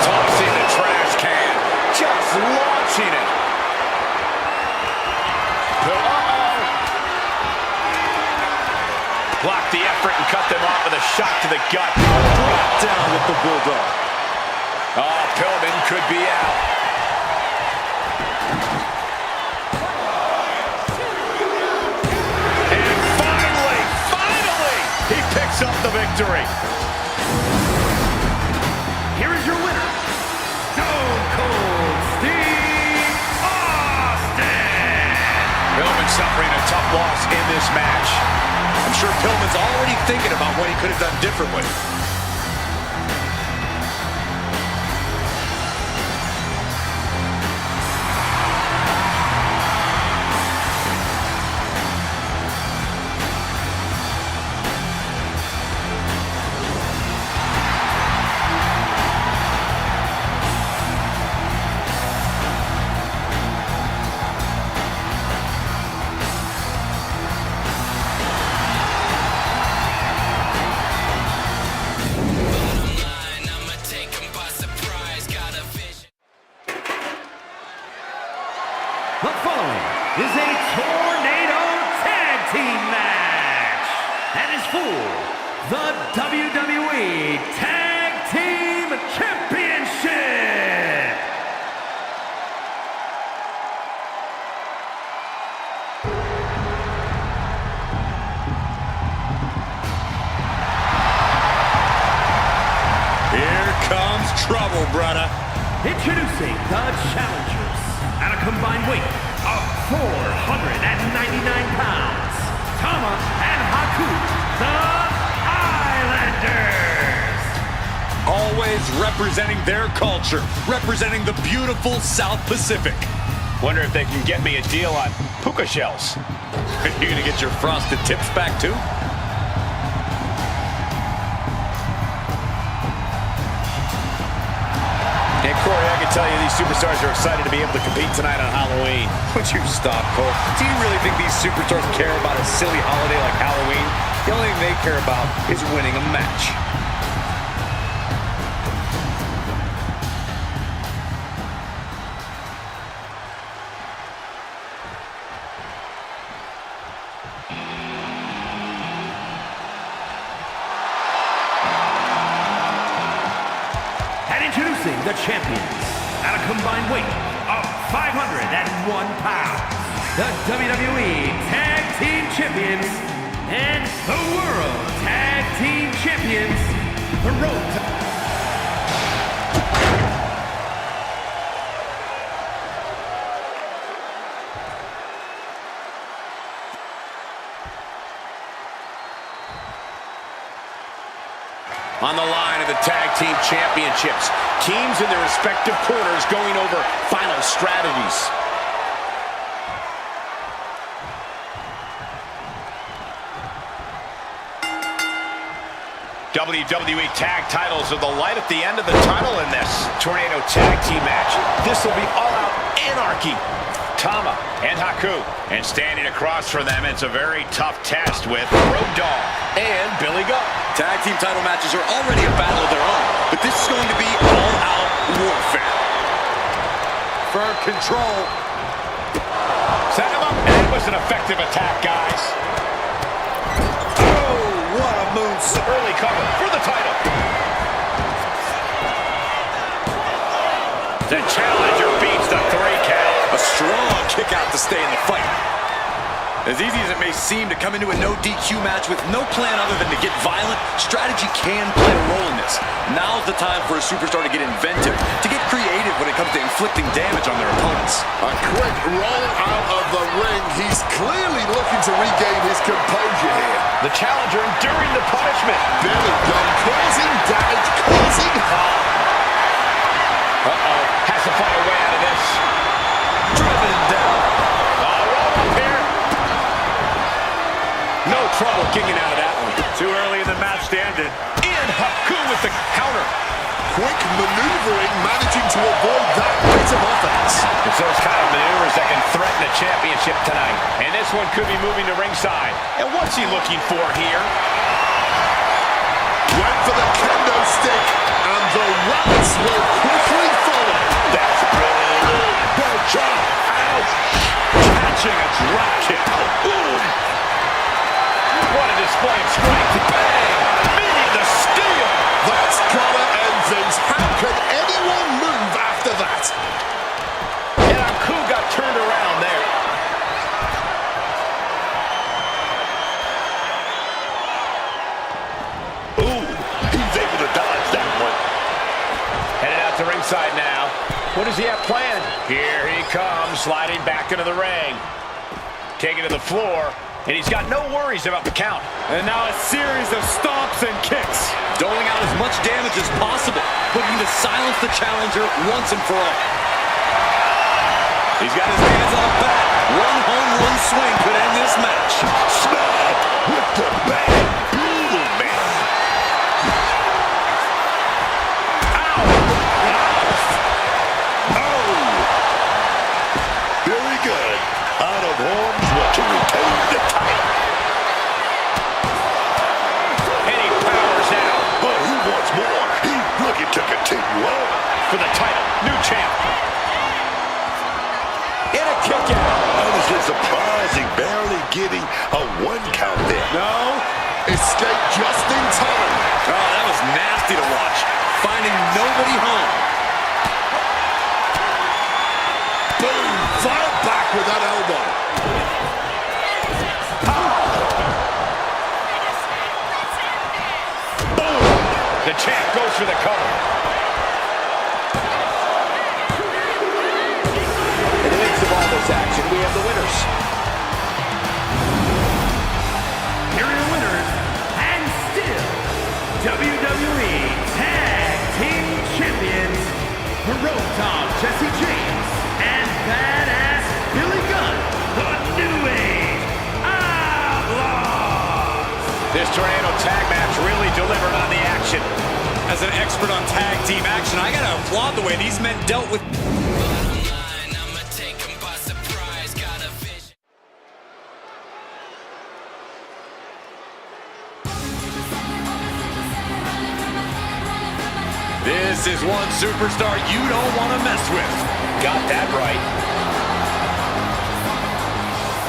Speaker 2: Tossing the trash can. Just launching it. Block the effort and cut them off with a shot to the gut.
Speaker 1: Drop down with the Bulldog.
Speaker 2: Oh, Pillman could be out. And finally, he picks up the victory.
Speaker 5: Here is your winner, Stone Cold Steve Austin.
Speaker 2: Pillman suffering a tough loss in this match.
Speaker 7: I'm sure Pillman's already thinking about what he could have done differently.
Speaker 5: The following is a Tornado Tag Team match and is for the WWE Tag Team Championship.
Speaker 2: Here comes trouble, brother.
Speaker 5: Introducing the challengers at a combined weight of 499 pounds, Tama and Haku, the Islanders.
Speaker 7: Always representing their culture, representing the beautiful South Pacific.
Speaker 2: Wonder if they can get me a deal on puka shells.
Speaker 7: Are you gonna get your frosted tips back too?
Speaker 2: And Corey, I can tell you these superstars are excited to be able to compete tonight on Halloween.
Speaker 7: Would you stop, Cole? Do you really think these superstars care about a silly holiday like Halloween? The only thing they care about is winning a match.
Speaker 5: And introducing the champions at a combined weight of 501 pounds, the WWE Tag Team Champions and the World Tag Team Champions, the Road to...
Speaker 2: On the line of the Tag Team Championships, teams in their respective corners going over final strategies. WWE Tag titles are the light at the end of the tunnel in this Tornado Tag Team match. This will be all-out anarchy. Tama and Haku. And standing across from them, it's a very tough test with Road Dogg and Billy Gunn.
Speaker 7: Tag team title matches are already a battle of their own, but this is going to be all-out warfare.
Speaker 1: control.
Speaker 2: Set him up. And it was an effective attack, guys.
Speaker 1: Oh, what a moonsault.
Speaker 2: Early cover for the title. The challenger beats the 3 count.
Speaker 7: A strong kick out to stay in the fight. As easy as it may seem to come into a no DQ match with no plan other than to get violent, strategy can play a role in this. Now's the time for a superstar to get inventive, to get creative when it comes to inflicting damage on their opponents.
Speaker 3: A quick roll out of the ring. He's clearly looking to regain his composure here.
Speaker 2: The challenger enduring the punishment.
Speaker 3: Billy Gunn causing damage, causing harm.
Speaker 2: Uh-oh. Has to find a way out of this.
Speaker 7: Driven down.
Speaker 2: Roll up here.
Speaker 7: No trouble kicking out of that one.
Speaker 1: Too early in the match to end it.
Speaker 2: And Haku with the counter.
Speaker 3: Quick maneuvering, managing to avoid that bit of offense.
Speaker 2: It's those kind of maneuvers that can threaten a championship tonight. And this one could be moving to ringside. And what's he looking for here?
Speaker 3: Went for the kendo stick, and the rats will quickly follow.
Speaker 2: That's brilliant. Good job. Ouch. Catching a drop kick. Boom. What a display of strength. Bang. Meeting the steel.
Speaker 3: That's gotta end things. How can anyone move after that?
Speaker 2: And Haku got turned around there.
Speaker 4: Ooh, he's able to dodge that one.
Speaker 2: Headed out to ringside now. What does he have planned? Here he comes, sliding back into the ring. Taking to the floor, and he's got no worries about the count.
Speaker 1: And now a series of stomps and kicks.
Speaker 7: Doling out as much damage as possible, looking to silence the challenger once and for all. He's got his hands on a bat. One home run swing could end this match.
Speaker 4: Smack with the back. Brutal, man. Oh. Very good. Out of harm's way to retain the title.
Speaker 2: And he powers out
Speaker 4: But who wants more? He's looking to continue on.
Speaker 2: for the title. New champ.
Speaker 7: And a kick out.
Speaker 4: Honestly surprising, barely getting a 1 count there.
Speaker 1: No.
Speaker 3: Escape just in time.
Speaker 7: Oh, that was nasty to watch. Finding nobody home.
Speaker 3: Boom. Fire back with that elbow.
Speaker 2: The champ goes for the cover.
Speaker 1: In the midst of all this action, we have the winners.
Speaker 5: Here are your winners, and still WWE Tag Team Champions, the Road Dogg Jesse James and Badass Billy Gunn, the New Age Outlaws.
Speaker 2: This Tornado tag match really delivered on the action.
Speaker 7: As an expert on tag team action, I gotta applaud the way these men dealt with. This is one superstar you don't want to mess with.
Speaker 2: Got that right.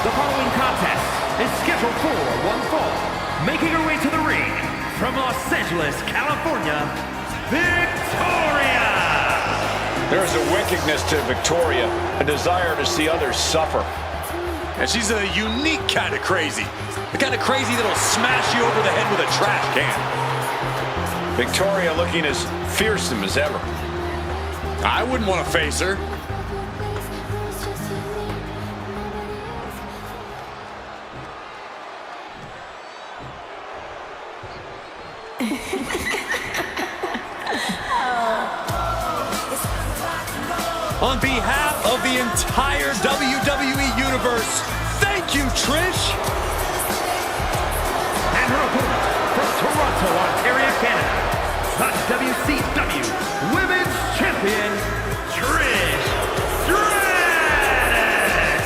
Speaker 5: The following contest is scheduled for one fall. Making her way to the ring from Los Angeles, California, Victoria!
Speaker 2: There's a wickedness to Victoria, a desire to see others suffer.
Speaker 7: And she's a unique kind of crazy. The kind of crazy that'll smash you over the head with a trash can.
Speaker 2: Victoria looking as fearsome as ever.
Speaker 7: I wouldn't want to face her. On behalf of the entire WWE Universe, thank you, Trish.
Speaker 5: And her opponent from Toronto, Ontario, Canada, the WCW Women's Champion, Trish Stratus.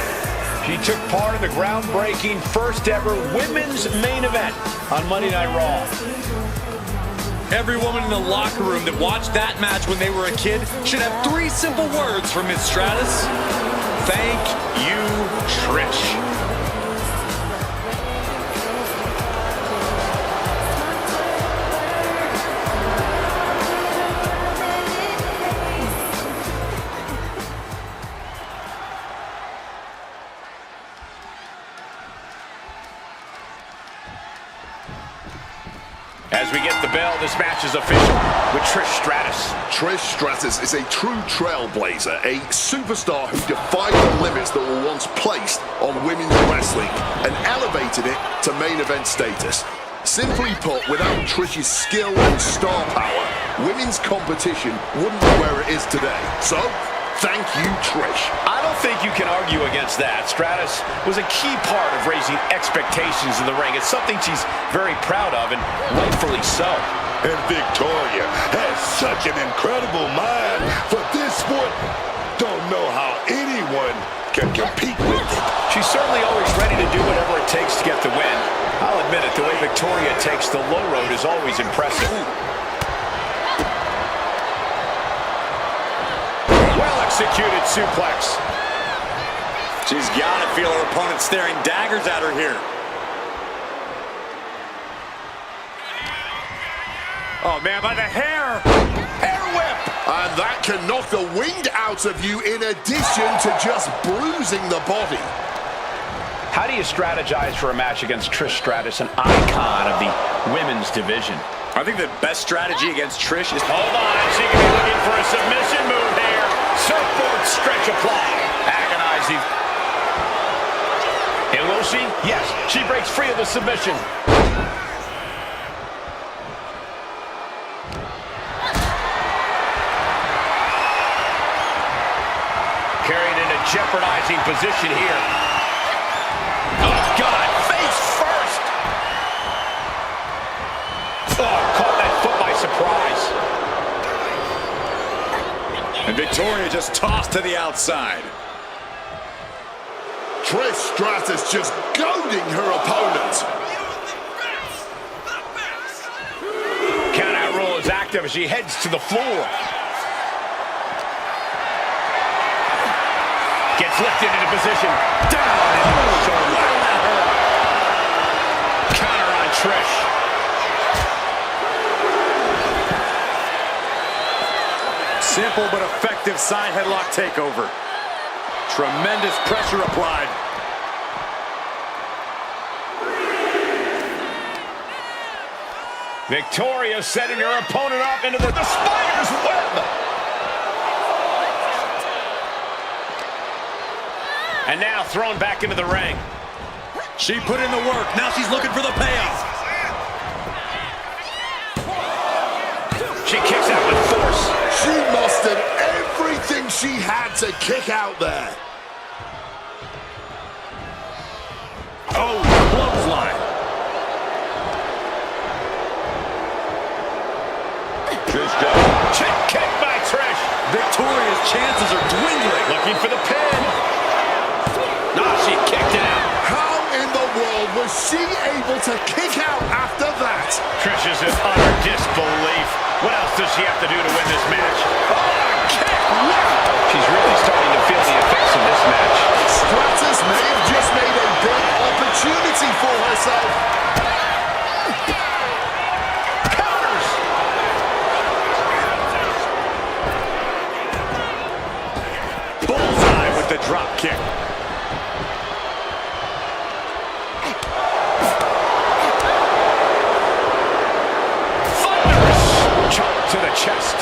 Speaker 2: She took part in the groundbreaking first ever women's main event on Monday Night Raw.
Speaker 7: Every woman in the locker room that watched that match when they were a kid should have 3 simple words from Miss Stratus. Thank you, Trish.
Speaker 2: As we get the bell, this match is official with Trish Stratus.
Speaker 3: Trish Stratus is a true trailblazer, a superstar who defied the limits that were once placed on women's wrestling and elevated it to main event status. Simply put, without Trish's skill and star power, women's competition wouldn't be where it is today. So, thank you, Trish.
Speaker 2: I don't think you can argue against that. Stratus was a key part of raising expectations in the ring. It's something she's very proud of, and rightfully so.
Speaker 4: And Victoria has such an incredible mind for this sport. Don't know how anyone can compete with it.
Speaker 2: She's certainly always ready to do whatever it takes to get the win. I'll admit it, the way Victoria takes the low road is always impressive. Well-executed suplex.
Speaker 7: She's got to feel her opponent staring daggers at her here.
Speaker 2: Oh, man, by the hair. Hair whip.
Speaker 3: And that can knock the wind out of you in addition to just bruising the body.
Speaker 2: How do you strategize for a match against Trish Stratus, an icon of the women's division?
Speaker 7: I think the best strategy against Trish is...
Speaker 2: Hold on, she could be looking for a submission move here. Surfboard stretch apply. Agonizing. And will she? Yes, she breaks free of the submission. Carried in a jeopardizing position here. Oh, God, face first. Oh, caught that foot by surprise.
Speaker 7: And Victoria just tossed to the outside.
Speaker 3: Trish Stratus just goading her opponent.
Speaker 2: Count out rule is active as she heads to the floor. Gets lifted into position. Down into the shoulder. Counter on Trish.
Speaker 1: Simple but effective side headlock takeover. Tremendous pressure applied.
Speaker 2: Victoria setting her opponent up into the spider's web. And now thrown back into the ring.
Speaker 7: She put in the work. Now she's looking for the payoff.
Speaker 2: She kicks out with force.
Speaker 3: She mustered everything she had to kick out there.
Speaker 7: Oh, clothesline.
Speaker 4: Trish down.
Speaker 2: Check kick by Trish.
Speaker 7: Victoria's chances are dwindling.
Speaker 2: Looking for the pin. No, she kicked it out.
Speaker 3: How in the world was she able to kick out after that?
Speaker 2: Trish is in utter disbelief. What else does she have to do to win this match? Oh, kick! She's really starting to feel the effects of this match.
Speaker 3: Stratus may have just made a big opportunity for herself.
Speaker 2: Counters!
Speaker 1: Bullseye with the drop kick.
Speaker 2: Thunderous chop to the chest.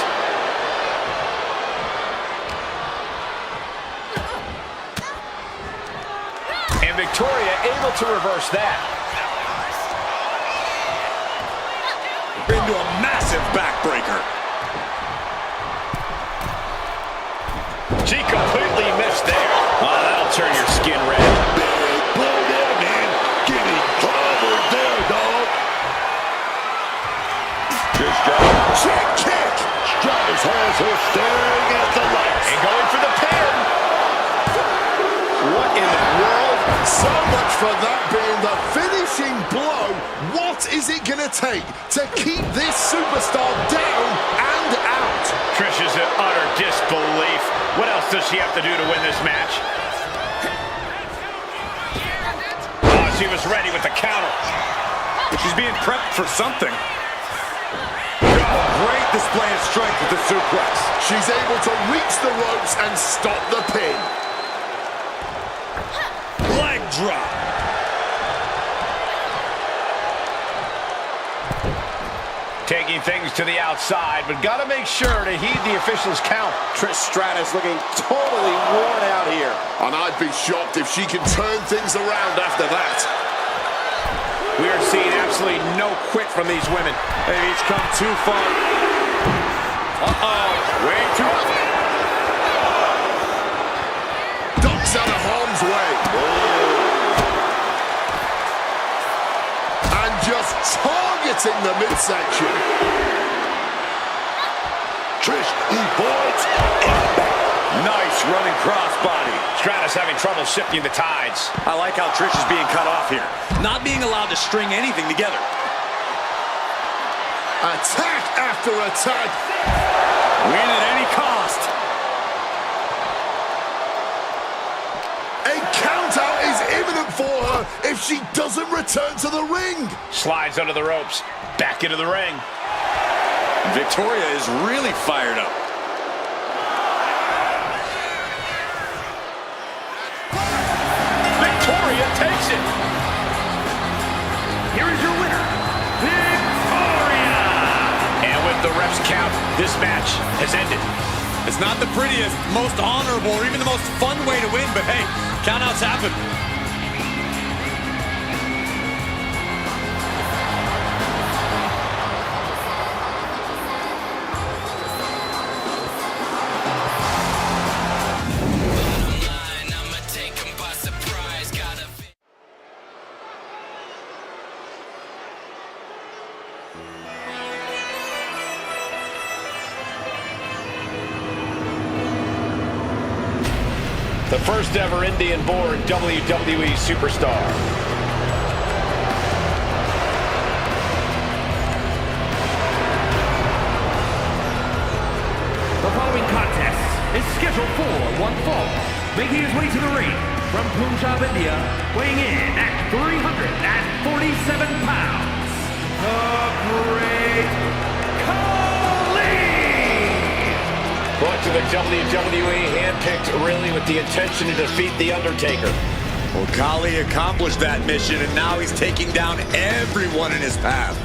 Speaker 2: And Victoria able to reverse that.
Speaker 7: Into a massive backbreaker.
Speaker 2: She completely missed there. Oh, that'll turn your skin red.
Speaker 4: Big pull there, man. Getting clobbered there, dog. Trish down.
Speaker 3: Check kick.
Speaker 4: Stratus has her staring at the lights.
Speaker 2: And going for the pin. What in the world?
Speaker 3: So much for that being the finishing blow. What is it going to to take to keep this superstar down and out?
Speaker 8: Trish is in utter disbelief. What else does she have to do to win this match? Oh, she was ready with the counter.
Speaker 1: She's being prepped for something. Great display of strength with the suplex.
Speaker 3: She's able to reach the ropes and stop the pin.
Speaker 1: Leg drop.
Speaker 8: Taking things to the outside, but got to make sure to heed the official's count.
Speaker 2: Trish Stratus looking totally worn out here.
Speaker 3: And I'd be shocked if she can turn things around after that.
Speaker 8: We are seeing absolutely no quit from these women.
Speaker 1: They've each come too far.
Speaker 8: Way too...
Speaker 3: Ducks out of harm's way. And just targeting the midsection.
Speaker 4: Trish avoids impact.
Speaker 1: Nice running crossbody.
Speaker 8: Stratus having trouble shifting the tides.
Speaker 7: I like how Trish is being cut off here. Not being allowed to string anything together.
Speaker 3: Attack after attack.
Speaker 7: Win at any cost.
Speaker 3: A count out is imminent for her if she doesn't return to the ring.
Speaker 8: Slides under the ropes. Back into the ring.
Speaker 7: Victoria is really fired up.
Speaker 8: Victoria takes it.
Speaker 5: Here is your winner, Victoria!
Speaker 8: And with the ref's count, this match has ended.
Speaker 7: It's not the prettiest, most honorable, or even the most fun way to win, but hey, countouts happen.
Speaker 8: The first ever Indian-born WWE superstar.
Speaker 5: The following contest is scheduled for one fall. Making his way to the ring from Punjab, India, weighing in at 347 pounds, the Great Khali!
Speaker 8: Brought to the WWE, handpicked really with the intention to defeat The Undertaker.
Speaker 7: Well, Khali accomplished that mission, and now he's taking down everyone in his path.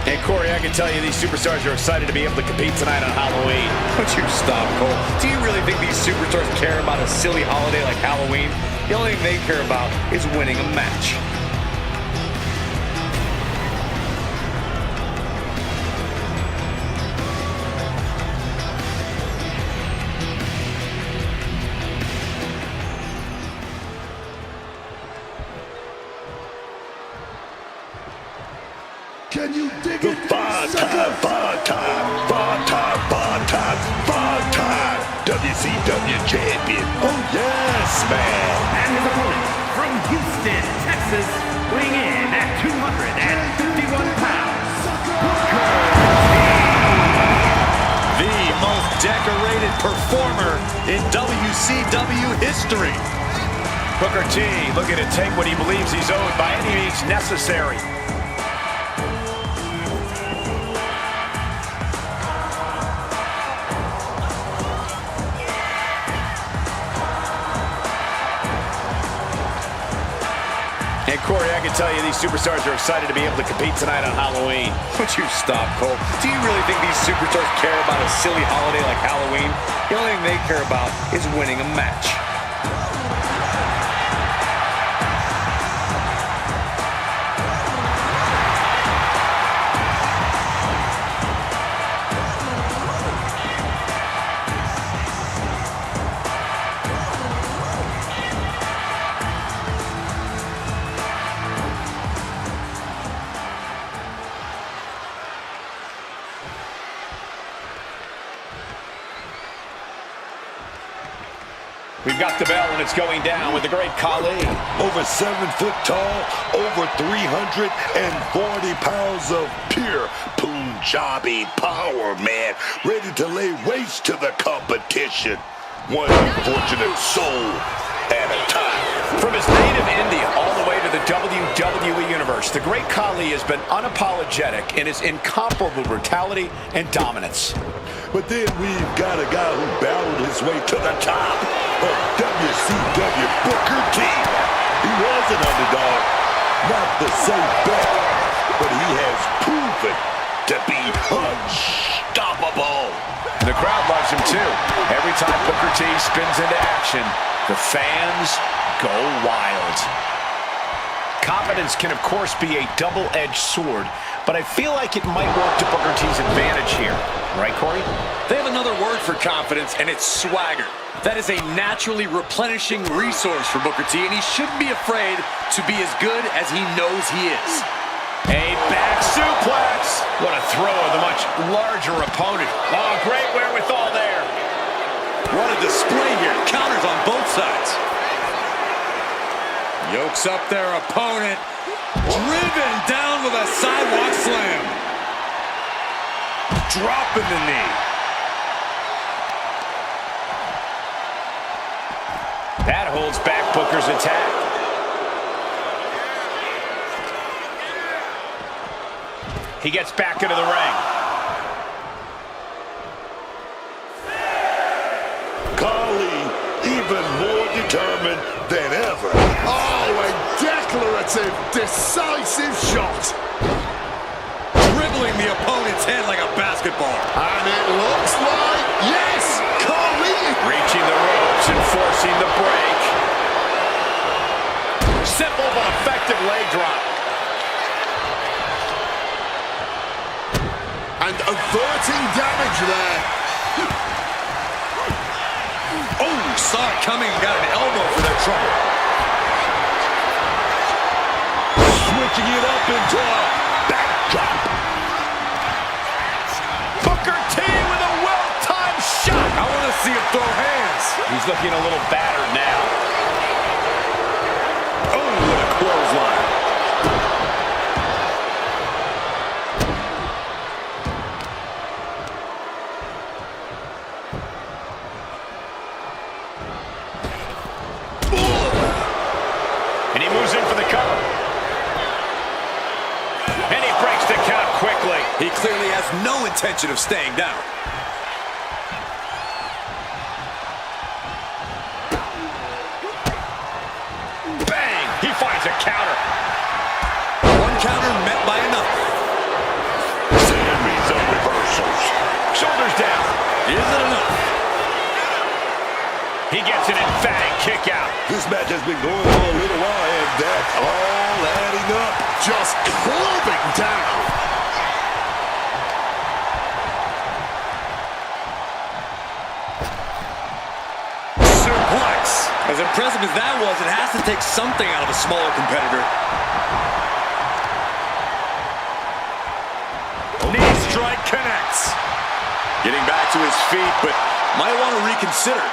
Speaker 2: And Corey, I can tell you these superstars are excited to be able to compete tonight on Halloween.
Speaker 7: Would you stop, Cole? Do you really think these superstars care about a silly holiday like Halloween? The only thing they care about is winning a match.
Speaker 3: Can you dig
Speaker 4: The
Speaker 3: it?
Speaker 4: five-time WCW champion. Oh, yes, man.
Speaker 5: And his opponent from Houston, Texas, weighing in at 251 pounds, Booker T.
Speaker 7: The most decorated performer in WCW history.
Speaker 8: Booker T looking to take what he believes he's owed by any means necessary. And Corey, I can tell you these superstars are excited to be able to compete tonight on Halloween.
Speaker 7: Would you stop, Cole? Do you really think these superstars care about a silly holiday like Halloween? The only thing they care about is winning a match.
Speaker 8: We've got the bell, and it's going down with the great Khali.
Speaker 4: Over 7 foot tall, over 340 pounds of pure Punjabi power, man. Ready to lay waste to the competition. One unfortunate soul at a time.
Speaker 8: From his native India all the way to the WWE Universe, the great Khali has been unapologetic in his incomparable brutality and dominance.
Speaker 4: But then we've got a guy who battled his way to the top of WCW, Booker T. He was an underdog, not the safe bet, but he has proven to be unstoppable.
Speaker 8: The crowd loves him too. Every time Booker T spins into action, the fans go wild. Confidence can, of course, be a double-edged sword, but I feel like it might work to Booker T's advantage here. Right, Corey?
Speaker 7: They have another word for confidence, and it's swagger. That is a naturally replenishing resource for Booker T, and he shouldn't be afraid to be as good as he knows he is.
Speaker 8: A back suplex. What a throw of the much larger opponent. Oh, great wherewithal there.
Speaker 7: What a display here. Counters on both sides. Yokes up their opponent. Driven down with a sidewalk slam. Dropping the knee.
Speaker 8: That holds back Booker's attack. He gets back into the ring.
Speaker 4: Khali, even more determined than ever.
Speaker 3: Oh, a declarative, decisive shot.
Speaker 7: Dribbling the opponent's head like a basketball.
Speaker 3: And it looks like, yes, Khali.
Speaker 8: Reaching the ropes and forcing the break. Simple but effective leg drop.
Speaker 3: And averting damage there.
Speaker 7: Oh, saw it coming and got an elbow for that trouble.
Speaker 4: Switching it up into a backdrop.
Speaker 8: Booker T with a well-timed shot.
Speaker 7: I want to see him throw hands.
Speaker 8: He's looking a little battered now.
Speaker 7: Oh, what a clothesline.
Speaker 8: And he moves in for the cover. And he breaks the count quickly.
Speaker 7: He clearly has no intention of staying down.
Speaker 8: Bang! He finds a counter.
Speaker 7: One counter met by another.
Speaker 4: Series of reversals.
Speaker 8: Shoulders down.
Speaker 7: Is it enough?
Speaker 8: He gets an emphatic kick out.
Speaker 4: This match has been going on a little while, and that's all adding up.
Speaker 3: Just clubbing down.
Speaker 7: Suplex. As impressive as that was, it has to take something out of a smaller competitor.
Speaker 1: Knee strike connects.
Speaker 7: Getting back to his feet, but might want to reconsider.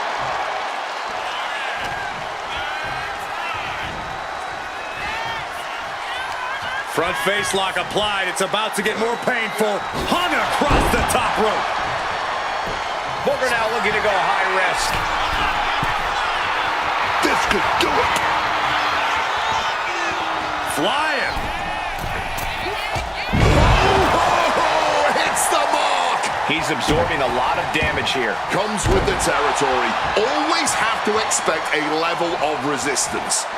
Speaker 1: Front face lock applied. It's about to get more painful. Hung across the top rope.
Speaker 8: Booker now looking to go high risk.
Speaker 4: This could do it.
Speaker 1: Flying.
Speaker 3: Oh, hits the mark.
Speaker 8: He's absorbing a lot of damage here.
Speaker 3: Comes with the territory. Always have to expect a level of resistance.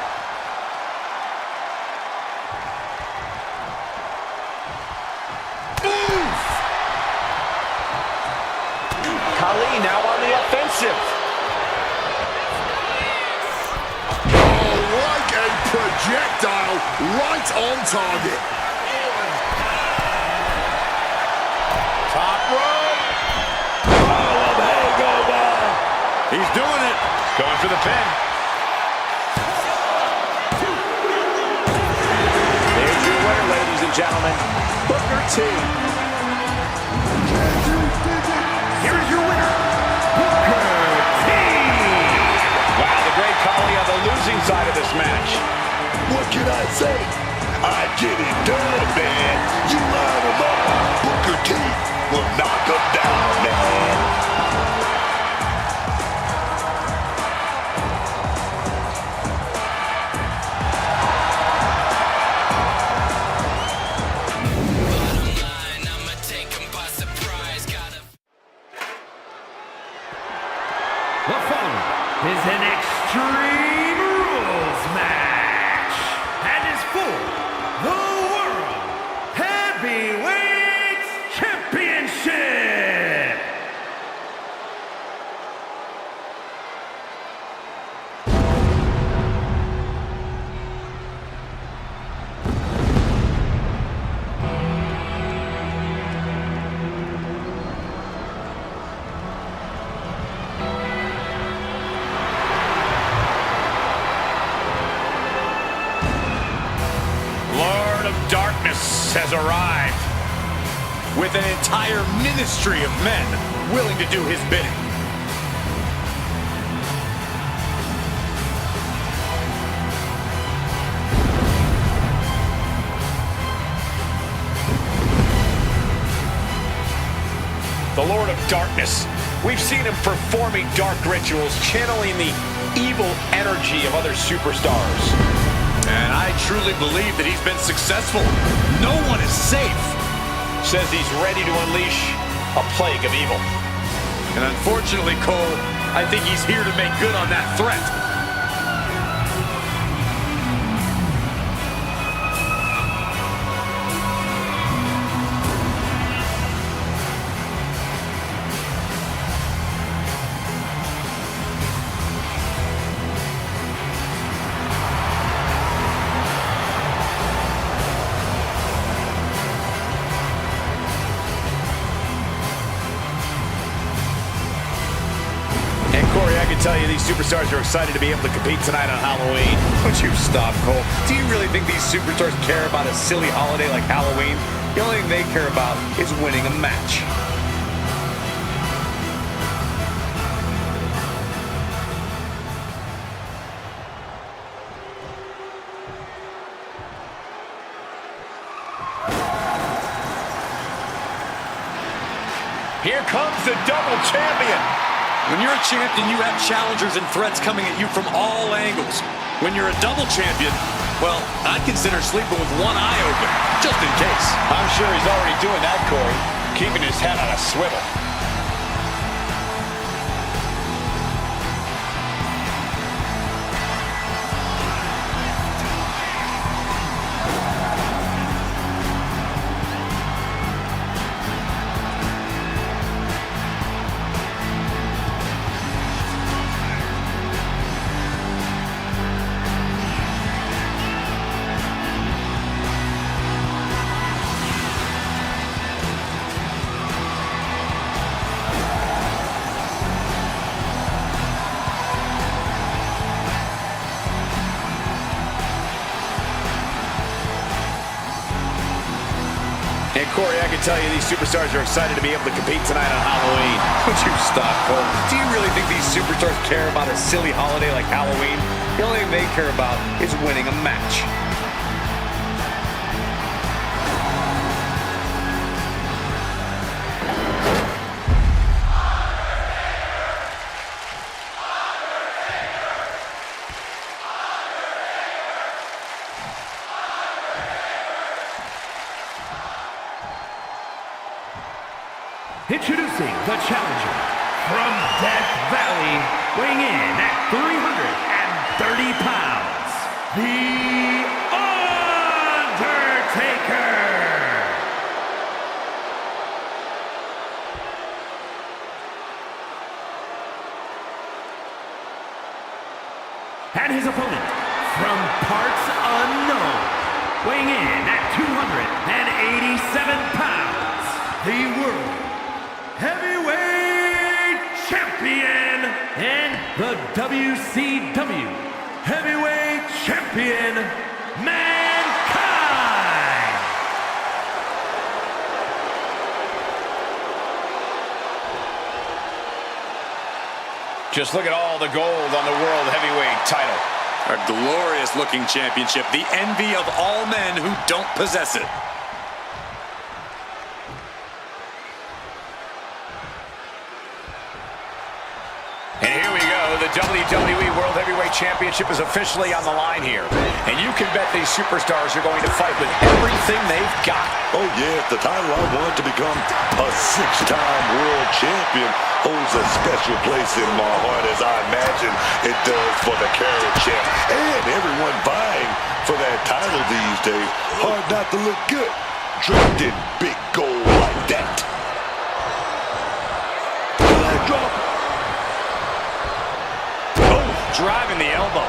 Speaker 8: Khali now on the offensive.
Speaker 3: Oh, like a projectile, right on target.
Speaker 8: Top rope.
Speaker 1: He's doing it.
Speaker 8: Going for the pin. There's your winner, ladies and gentlemen, Booker T.
Speaker 5: Here is your winner, Booker T.
Speaker 8: Wow,
Speaker 5: is an Extreme Rules match and is for the World Heavyweight Championship.
Speaker 8: Lord of Darkness has arrived with an entire ministry of men willing to do his bidding. The Lord of Darkness. We've seen him performing dark rituals, channeling the evil energy of other superstars.
Speaker 7: And I truly believe that he's been successful. No one is safe.
Speaker 8: Says he's ready to unleash a plague of evil.
Speaker 7: And unfortunately, Cole, I think he's here to make good on that threat.
Speaker 2: Corey, I can tell you these superstars are excited to be able to compete tonight on Halloween. Would you stop, Cole? Do you really think these superstars care about a silly holiday like Halloween? The only thing they care about is winning a match.
Speaker 8: Here comes the double champion.
Speaker 7: When you're a champion, you have challengers and threats coming at you from all angles. When you're a double champion, well, I'd consider sleeping with one eye open, just in case.
Speaker 8: I'm sure he's already doing that, Corey, keeping his head on a swivel.
Speaker 2: And Corey, I can tell you these superstars are excited to be able to compete tonight on Halloween. Would you stop, Cole? Do you really think these superstars care about a silly holiday like Halloween? The only thing they care about is winning a match.
Speaker 5: Introducing the challenger from Death Valley, weighing in at 330 pounds, The Undertaker. And his opponent from parts unknown, weighing in at 287 pounds, the World Heavyweight Champion and the WCW Heavyweight Champion, Mankind.
Speaker 8: Just look at all the gold on the World Heavyweight title.
Speaker 7: A glorious looking championship, the envy of all men who don't possess it.
Speaker 8: And here we go, the WWE World Heavyweight Championship is officially on the line here. And you can bet these superstars are going to fight with everything they've got.
Speaker 4: Oh, yeah, the title I won to become a 6-time world champion holds a special place in my heart, as I imagine it does for the current champ. And everyone vying for that title these days. Hard not to look good, draped in big gold like that. Drop.
Speaker 8: Driving the elbow.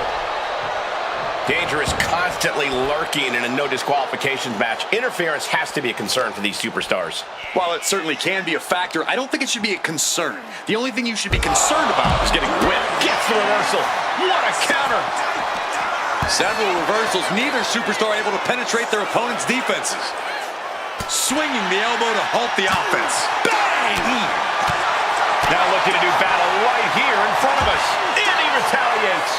Speaker 8: Danger is constantly lurking in a no disqualifications match. Interference has to be a concern for these superstars.
Speaker 7: While it certainly can be a factor, I don't think it should be a concern. The only thing you should be concerned about is getting whipped.
Speaker 8: Gets the reversal. What a counter.
Speaker 7: Several reversals, neither superstar able to penetrate their opponent's defenses. Swinging the elbow to halt the offense.
Speaker 8: Bang! Now looking to do battle right here in front of us. And he retaliates.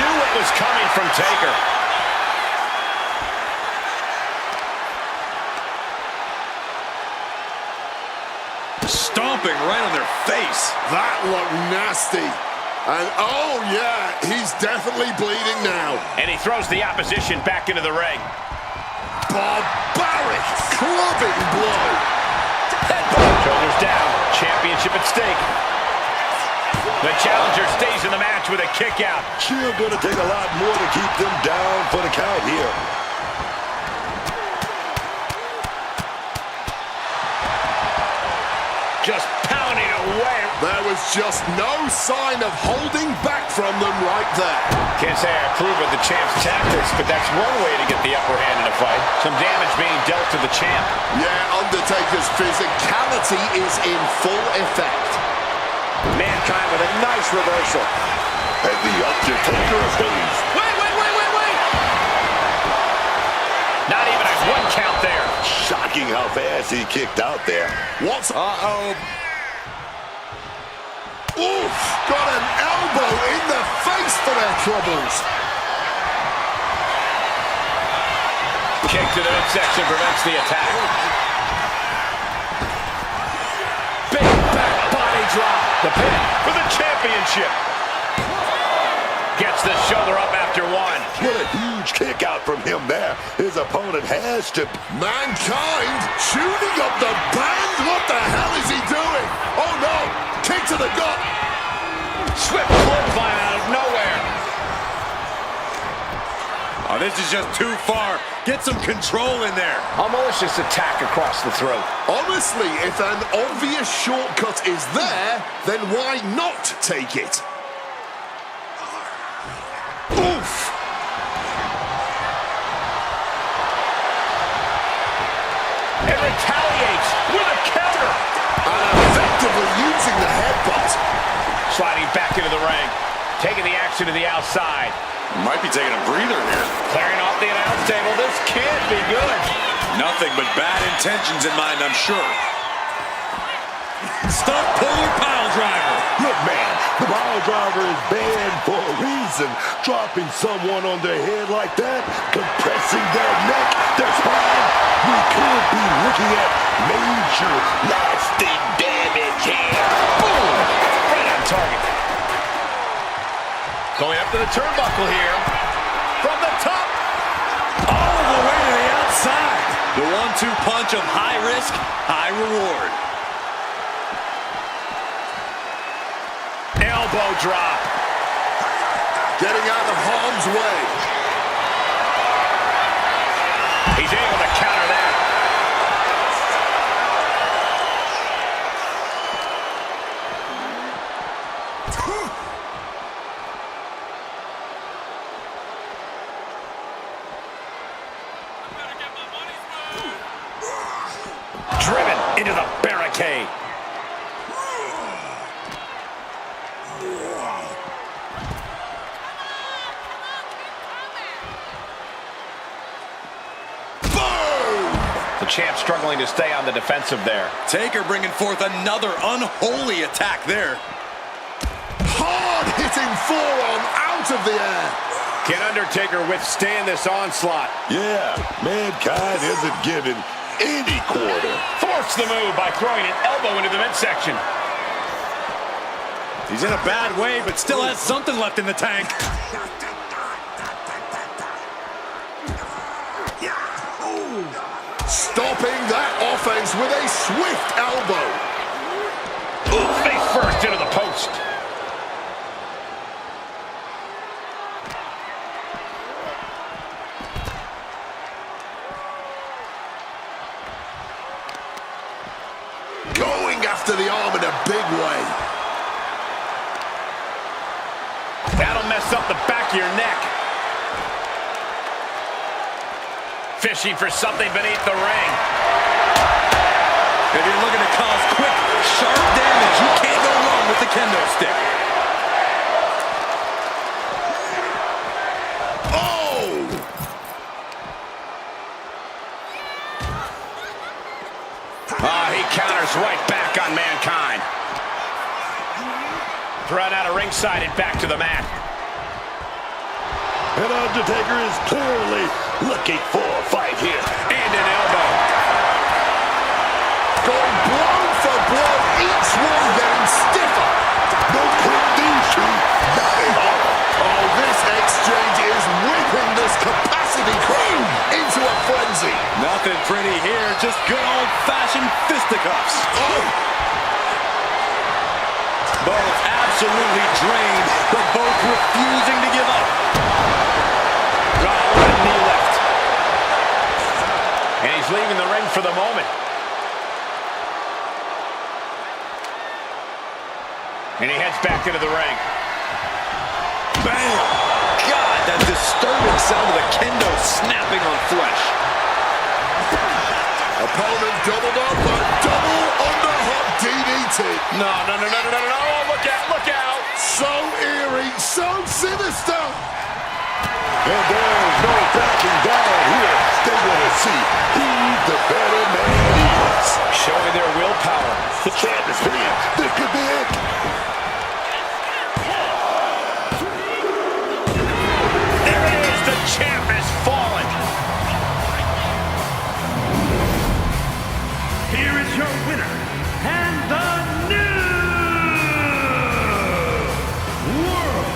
Speaker 8: Knew it was coming from Taker.
Speaker 7: Stomping right on their face.
Speaker 3: That looked nasty. And oh yeah, he's definitely bleeding now.
Speaker 8: And he throws the opposition back into the ring.
Speaker 3: Barbaric clubbing blow.
Speaker 8: Shoulders down. Championship at stake. The challenger stays in the match with a kick out.
Speaker 4: Still gonna take a lot more to keep them down for the count here.
Speaker 8: Just pounding away.
Speaker 3: There was just no sign of holding back from them right there.
Speaker 8: Can't say I approve of the champ's tactics, but that's one way to get the upper hand in a fight. Some damage being dealt to the champ.
Speaker 3: Yeah, Undertaker's physicality is in full effect.
Speaker 2: Mankind with a nice reversal.
Speaker 4: And the Undertaker stays.
Speaker 8: Wait. Not even a 1 count there.
Speaker 4: Shocking how fast he kicked out there.
Speaker 3: What's...
Speaker 7: Uh-oh.
Speaker 3: Oof! Got an elbow in the face for their troubles.
Speaker 8: Kick to the midsection prevents the attack. Big back body drop. The pin for the championship. Gets the shoulder up after 1.
Speaker 4: What a huge kick out from him there. His opponent has to...
Speaker 3: Mankind shooting up the band. What the hell is he doing? Oh no! Kick to the gut.
Speaker 8: Swift clothesline out of nowhere.
Speaker 7: Oh, this is just too far. Get some control in there.
Speaker 8: A malicious attack across the throat.
Speaker 3: Honestly, if an obvious shortcut is there, then why not take it? Oof!
Speaker 8: And retaliates with a counter.
Speaker 3: And effectively using the headbutt.
Speaker 8: Sliding back into the ring. Taking the action to the outside.
Speaker 2: Might be taking a breather here.
Speaker 8: Clearing off the announce table. This can't be good.
Speaker 2: Nothing but bad intentions in mind, I'm sure.
Speaker 7: Stump puller pile driver.
Speaker 4: Look, man, the pile driver is banned for a reason. Dropping someone on their head like that, compressing their neck, their spine. We could be looking at major lasting damage here.
Speaker 8: Boom! Right on target. Going up to the turnbuckle here. From the top.
Speaker 7: All the way to the outside. The 1-2 punch of high risk, high reward.
Speaker 8: Elbow drop.
Speaker 3: Getting out of harm's way.
Speaker 8: He's able to counter that. Driven into the barricade. The champ struggling to stay on the defensive there.
Speaker 7: Taker bringing forth another unholy attack there.
Speaker 3: Hard-hitting forearm out of the air.
Speaker 8: Can Undertaker withstand this onslaught?
Speaker 4: Yeah, Mankind isn't given any quarter.
Speaker 8: Force the move by throwing an elbow into the midsection.
Speaker 7: He's in a bad way, but still has something left in the tank.
Speaker 3: Stopping that offense with a swift elbow.
Speaker 8: Ooh, face first into the post.
Speaker 3: Going after the arm in a big way.
Speaker 8: That'll mess up the back of your neck. Fishing for something beneath the ring.
Speaker 7: If you're looking to cause quick, sharp damage, you can't go wrong with the kendo stick.
Speaker 3: Oh!
Speaker 8: He counters right back on Mankind. Thrown out of ringside and back to the mat.
Speaker 4: And Undertaker is clearly looking for a fight here.
Speaker 8: And an elbow.
Speaker 3: Going blow for blow, each one getting stiffer.
Speaker 4: No quick these two.
Speaker 3: Oh, this exchange is whipping this capacity crowd into a frenzy.
Speaker 7: Nothing pretty here, just good old-fashioned fisticuffs.
Speaker 3: Oh,
Speaker 7: Both absolutely drained, but both refusing to give up.
Speaker 8: Oh, what a knee lift. And he's leaving the ring for the moment. And he heads back into the ring.
Speaker 7: Bam! God, that disturbing sound of the kendo snapping on flesh.
Speaker 3: opponent doubled up, a double underhook DDT.
Speaker 8: No. Oh, look out.
Speaker 3: So eerie, so sinister.
Speaker 4: And there's no backing down here. They want to see who the better man is.
Speaker 8: Showing their willpower.
Speaker 4: The champ is pinned. This could be it.
Speaker 8: There it is. The champ has fallen.
Speaker 5: Here is your winner, and the new World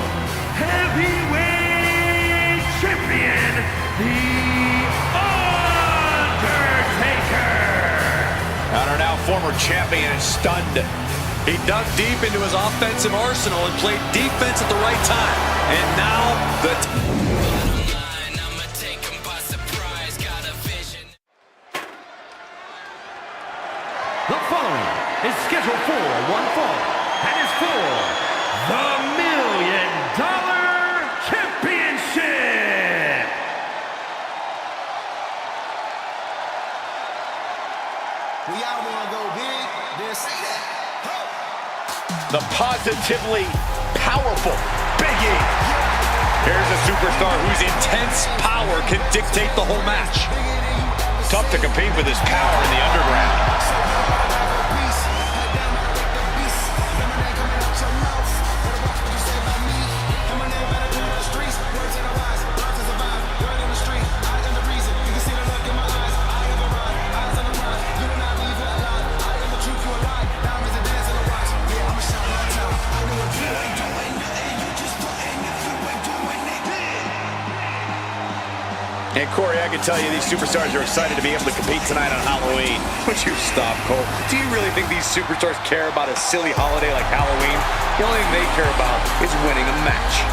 Speaker 5: Heavyweight Champion, The Undertaker.
Speaker 8: And our now former champion is stunned.
Speaker 7: He dug deep into his offensive arsenal and played defense at the right time. And now
Speaker 5: The following is scheduled for one fall and is for the $1 Million Championship.
Speaker 9: We all wanna go big, then say that.
Speaker 8: The positively powerful Big E. Here's a superstar whose intense power can dictate the whole match. Tough to compete with his power in the underground. And Corey, I can tell you these superstars are excited to be able to compete tonight on Halloween.
Speaker 2: Would you stop, Cole? Do you really think these superstars care about a silly holiday like Halloween? The only thing they care about is winning a match.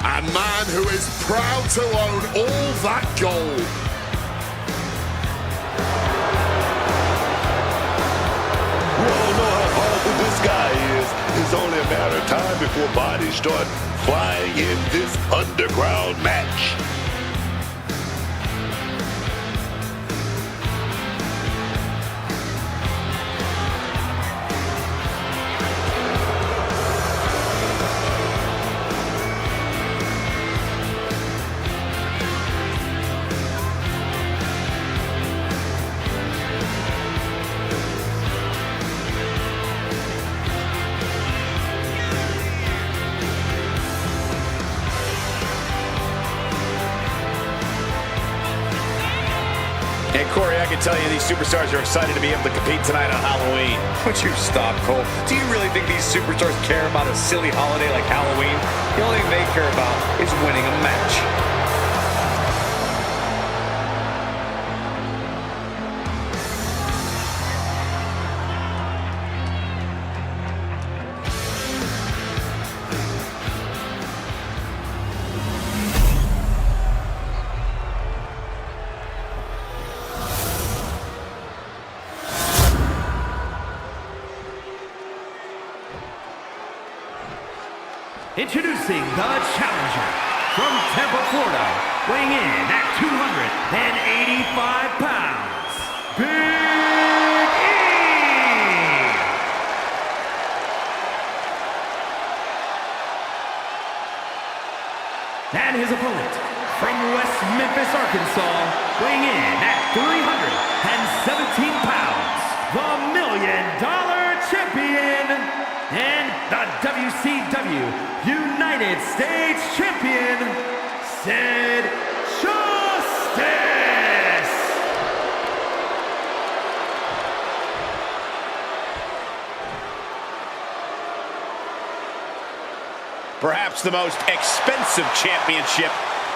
Speaker 3: A man who is proud to own all that gold.
Speaker 4: We all know how powerful this guy is. It's only a matter of time before bodies start flying in this underground match.
Speaker 2: tell you, these superstars are excited to be able to compete tonight on Halloween. Would you stop, Cole? Do you really think these superstars care about a silly holiday like Halloween? The only thing they care about is winning a match.
Speaker 5: Introducing the challenger from Tampa, Florida, weighing in at 285 pounds, Big E! And his opponent from West Memphis, Arkansas, weighing in at 317 pounds, the $1 Million Champion, and the WCW United States Champion, Sid Justice!
Speaker 8: Perhaps the most expensive championship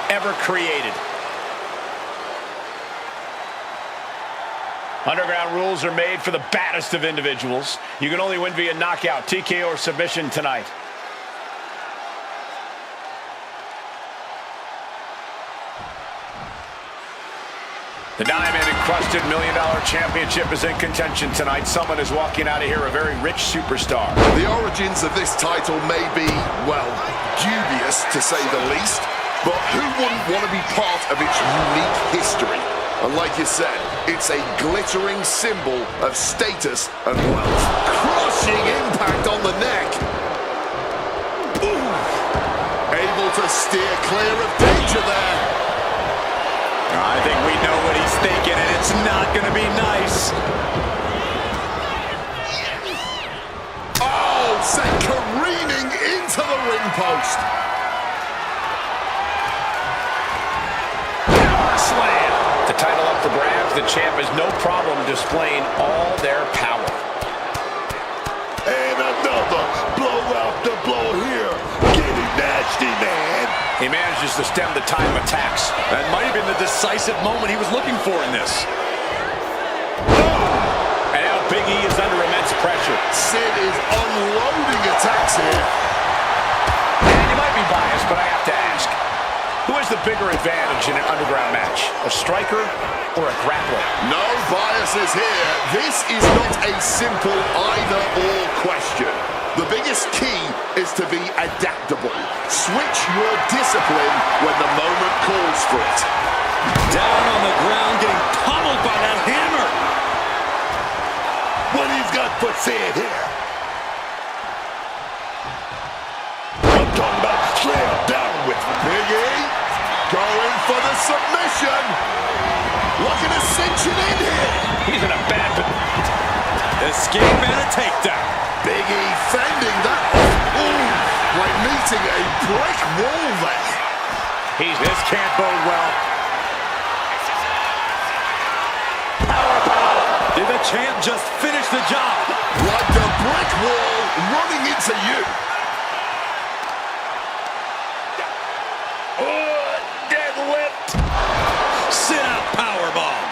Speaker 8: ever created. Underground rules are made for the baddest of individuals. You can only win via knockout, TKO, or submission tonight. The diamond-encrusted $1 Million Championship is in contention tonight. Someone is walking out of here a very rich superstar.
Speaker 3: The origins of this title may be, well, dubious to say the least, but who wouldn't want to be part of its unique history? And like you said, it's a glittering symbol of status and wealth. Crushing impact on the neck. Ooh. Able to steer clear of danger there.
Speaker 2: I think we know what he's thinking, and it's not going to be nice.
Speaker 3: Oh, sent careening into the ring post.
Speaker 8: Slam. The title up for grabs. The champ has no problem displaying all their power.
Speaker 4: And another blow after blow here. Getting nasty, man.
Speaker 8: He manages to stem the tide of attacks.
Speaker 7: That might have been the decisive moment he was looking for in this.
Speaker 8: And now Big E is under immense pressure.
Speaker 3: Sid is unloading attacks here.
Speaker 8: And you might be biased, but I have to ask. Who has the bigger advantage in an underground match? A striker or a grappler?
Speaker 3: No biases here. This is not a simple either-or question. The biggest key is to be adaptable. Switch your discipline when the moment calls for it.
Speaker 7: Down on the ground, getting pummeled by that hammer.
Speaker 4: What he's got for said here. I'm talking about slam down with
Speaker 3: Big E going for the submission. Looking to cinch it in here.
Speaker 8: He's in a bad
Speaker 7: Escape and a takedown.
Speaker 3: Big E fending that off. Ooh, like meeting a brick wall there.
Speaker 8: This can't bode well.
Speaker 7: Did the champ just finish the job?
Speaker 3: Like the brick wall running into you.
Speaker 8: Deadlift.
Speaker 7: Sit-out powerbomb.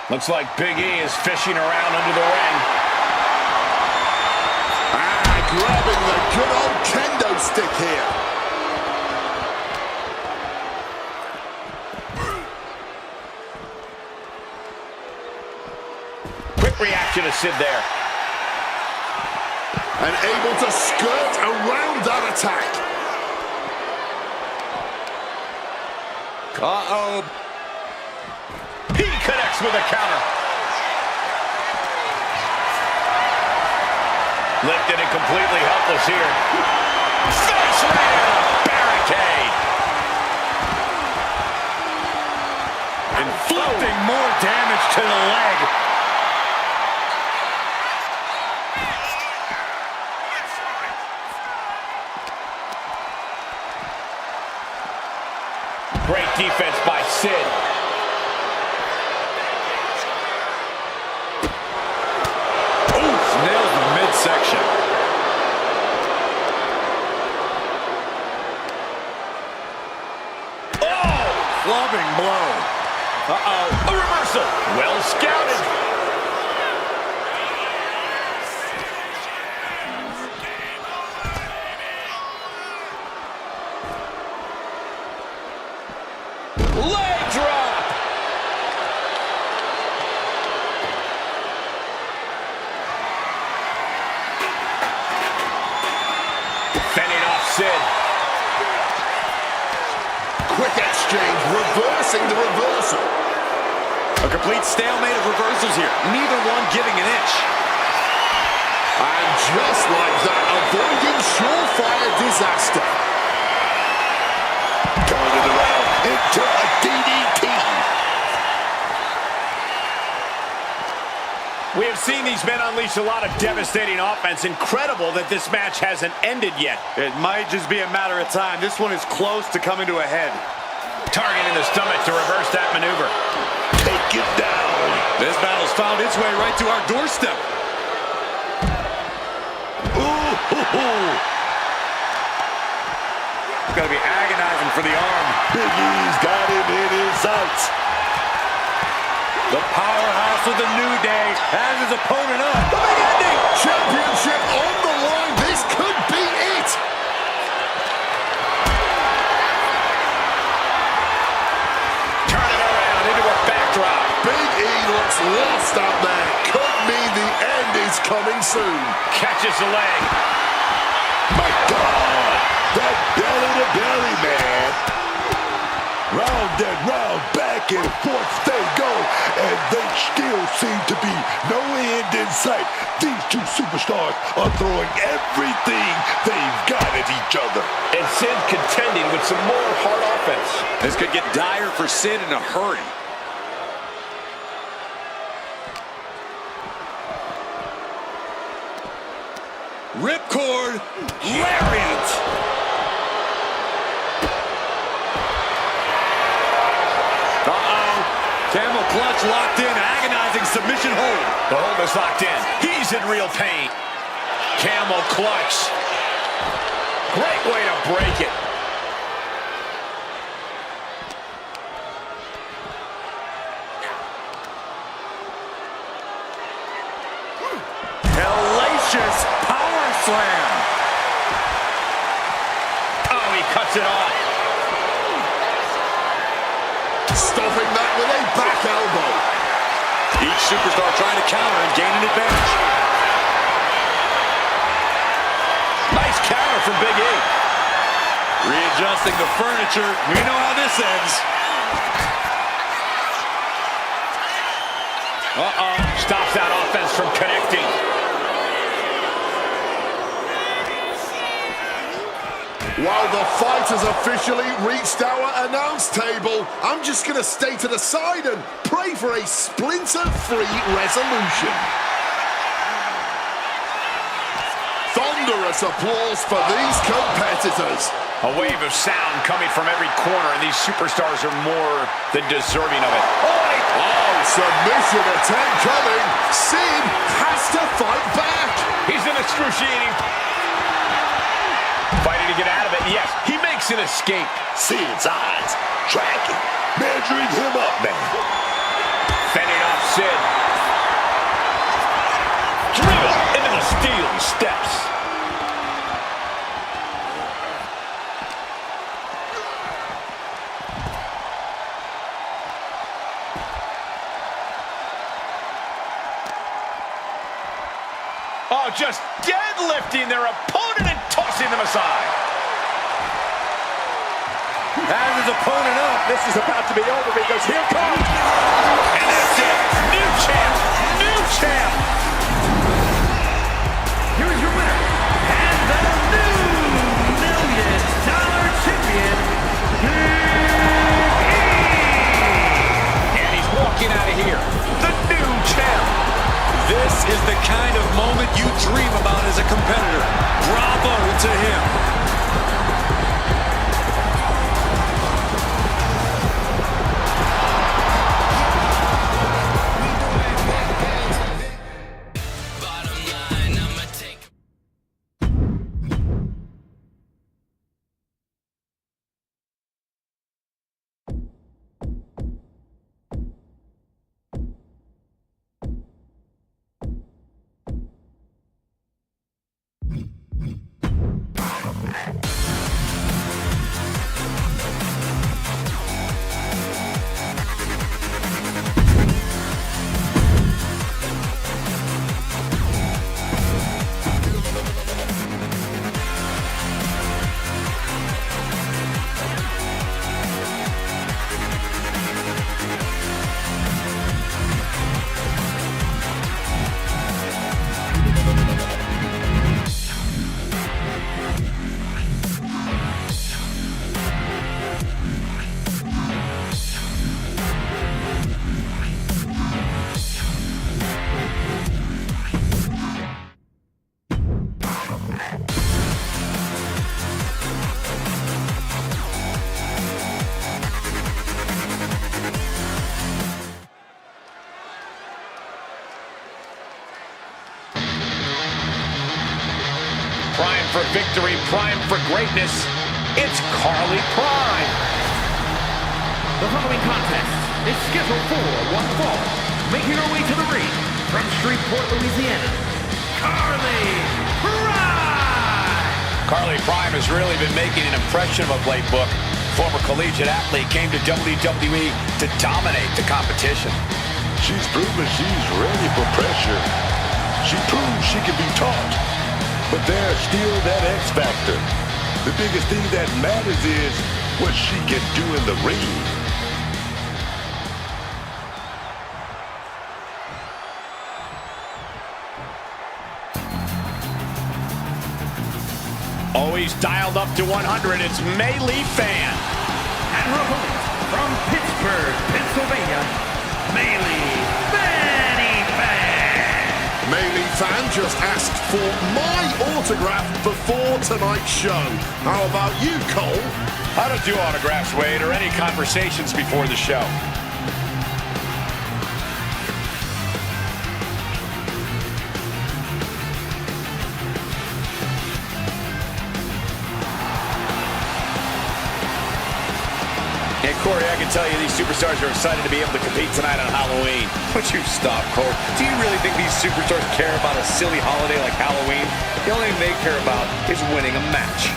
Speaker 8: Looks like Big E is fishing around under the ring.
Speaker 3: Grabbing the good old kendo stick here.
Speaker 8: Quick reaction to Sid there.
Speaker 3: And able to skirt around that attack.
Speaker 7: Uh-oh.
Speaker 8: He connects with a counter. Lifted and completely helpless here. Face slam! Barricade!
Speaker 7: Inflicting more damage to the leg.
Speaker 8: Great defense by Sid.
Speaker 2: Oof, nails the midsection.
Speaker 8: Oh, clubbing blow. Uh-oh, a reversal. Well scouted. Leg drop. Fending off Sid.
Speaker 3: Quick exchange, reversing the reversal.
Speaker 2: A complete stalemate of reversals here. Neither one giving an inch.
Speaker 3: And just like that, avoiding surefire disaster.
Speaker 4: Turning around into a DDT.
Speaker 8: We have seen these men unleash a lot of devastating offense. Incredible that this match hasn't ended yet.
Speaker 2: It might just be a matter of time. This one is close to coming to a head.
Speaker 8: Targeting the stomach to reverse that maneuver.
Speaker 4: Take it down.
Speaker 2: This battle's found its way right to our doorstep. It's going to be agonizing for the arm.
Speaker 4: Big E's got him in his sights.
Speaker 2: The powerhouse of the New Day has his opponent up. The big ending!
Speaker 3: Championship on the line. This could be it.
Speaker 8: Turn it around into a backdrop.
Speaker 3: Big E looks lost out there. Could mean the end is coming soon.
Speaker 8: Catches the leg.
Speaker 4: My God, that belly-to-belly, man. Round and round, back and forth they go, and they still seem to be no end in sight. These two superstars are throwing everything they've got at each other.
Speaker 8: And Sid contending with some more hard offense.
Speaker 2: This could get dire for Sid in a hurry. Ripcord, lariat. Uh-oh. Camel clutch locked in, agonizing submission hold.
Speaker 8: The hold is locked in. He's in real pain. Camel clutch. Great way to break it.
Speaker 2: Hellacious power slam.
Speaker 8: Oh, he cuts it off.
Speaker 3: Stopping that with a back elbow.
Speaker 2: Each superstar trying to counter and gain an advantage.
Speaker 8: Nice counter from Big E.
Speaker 2: Readjusting the furniture. We know how this ends.
Speaker 8: Uh-oh. Stops that offense from connecting.
Speaker 3: While the fight has officially reached our announce table, I'm just going to stay to the side and pray for a splinter-free resolution. Thunderous applause for these competitors.
Speaker 8: A wave of sound coming from every corner, and these superstars are more than deserving of it.
Speaker 3: Oh, submission attempt coming. Sid has to fight back.
Speaker 8: He's in excruciating. Fighting to get out of it. Yes, he makes an escape.
Speaker 4: Sid's eyes tracking, measuring him up, man.
Speaker 8: Fending off Sid. Driven into the steel steps. Oh, just deadlifting their opponent and tossing them aside.
Speaker 2: Has his opponent up. This is about to be over because here comes.
Speaker 8: And that's it. New champ. New champ.
Speaker 5: Here's your winner, and the new $1 million champion, Big E!
Speaker 8: And he's walking out of here. The new champ.
Speaker 2: This is the kind of moment you dream about as a competitor. Bravo to him.
Speaker 8: victory, primed for greatness. It's Carly Prime.
Speaker 5: The following contest is scheduled for one fall. Making her way to the ring from Shreveport, Louisiana, Carly Prime!
Speaker 8: Carly Prime has really been making an impression of late, Book. Former collegiate athlete came to WWE to dominate the competition.
Speaker 4: She's proven she's ready for pressure. She proves she can be taught. But there's still that X factor. The biggest thing that matters is what she can do in the ring.
Speaker 8: Always dialed up to 100, it's Mei Lee Fan.
Speaker 5: And her opponent from Pittsburgh, Pennsylvania, Mei Lee Fanny Fan.
Speaker 3: Mei Lee Fan just asked for my autograph before tonight's show. How about you, Cole?
Speaker 8: I don't do autographs, Wade, or any conversations before the show.
Speaker 2: And Corey, I can tell you these superstars are excited to be able to compete tonight on Halloween. Would you stop, Cole? Do you really think these superstars care about a silly holiday like Halloween? The only thing they care about is winning a match.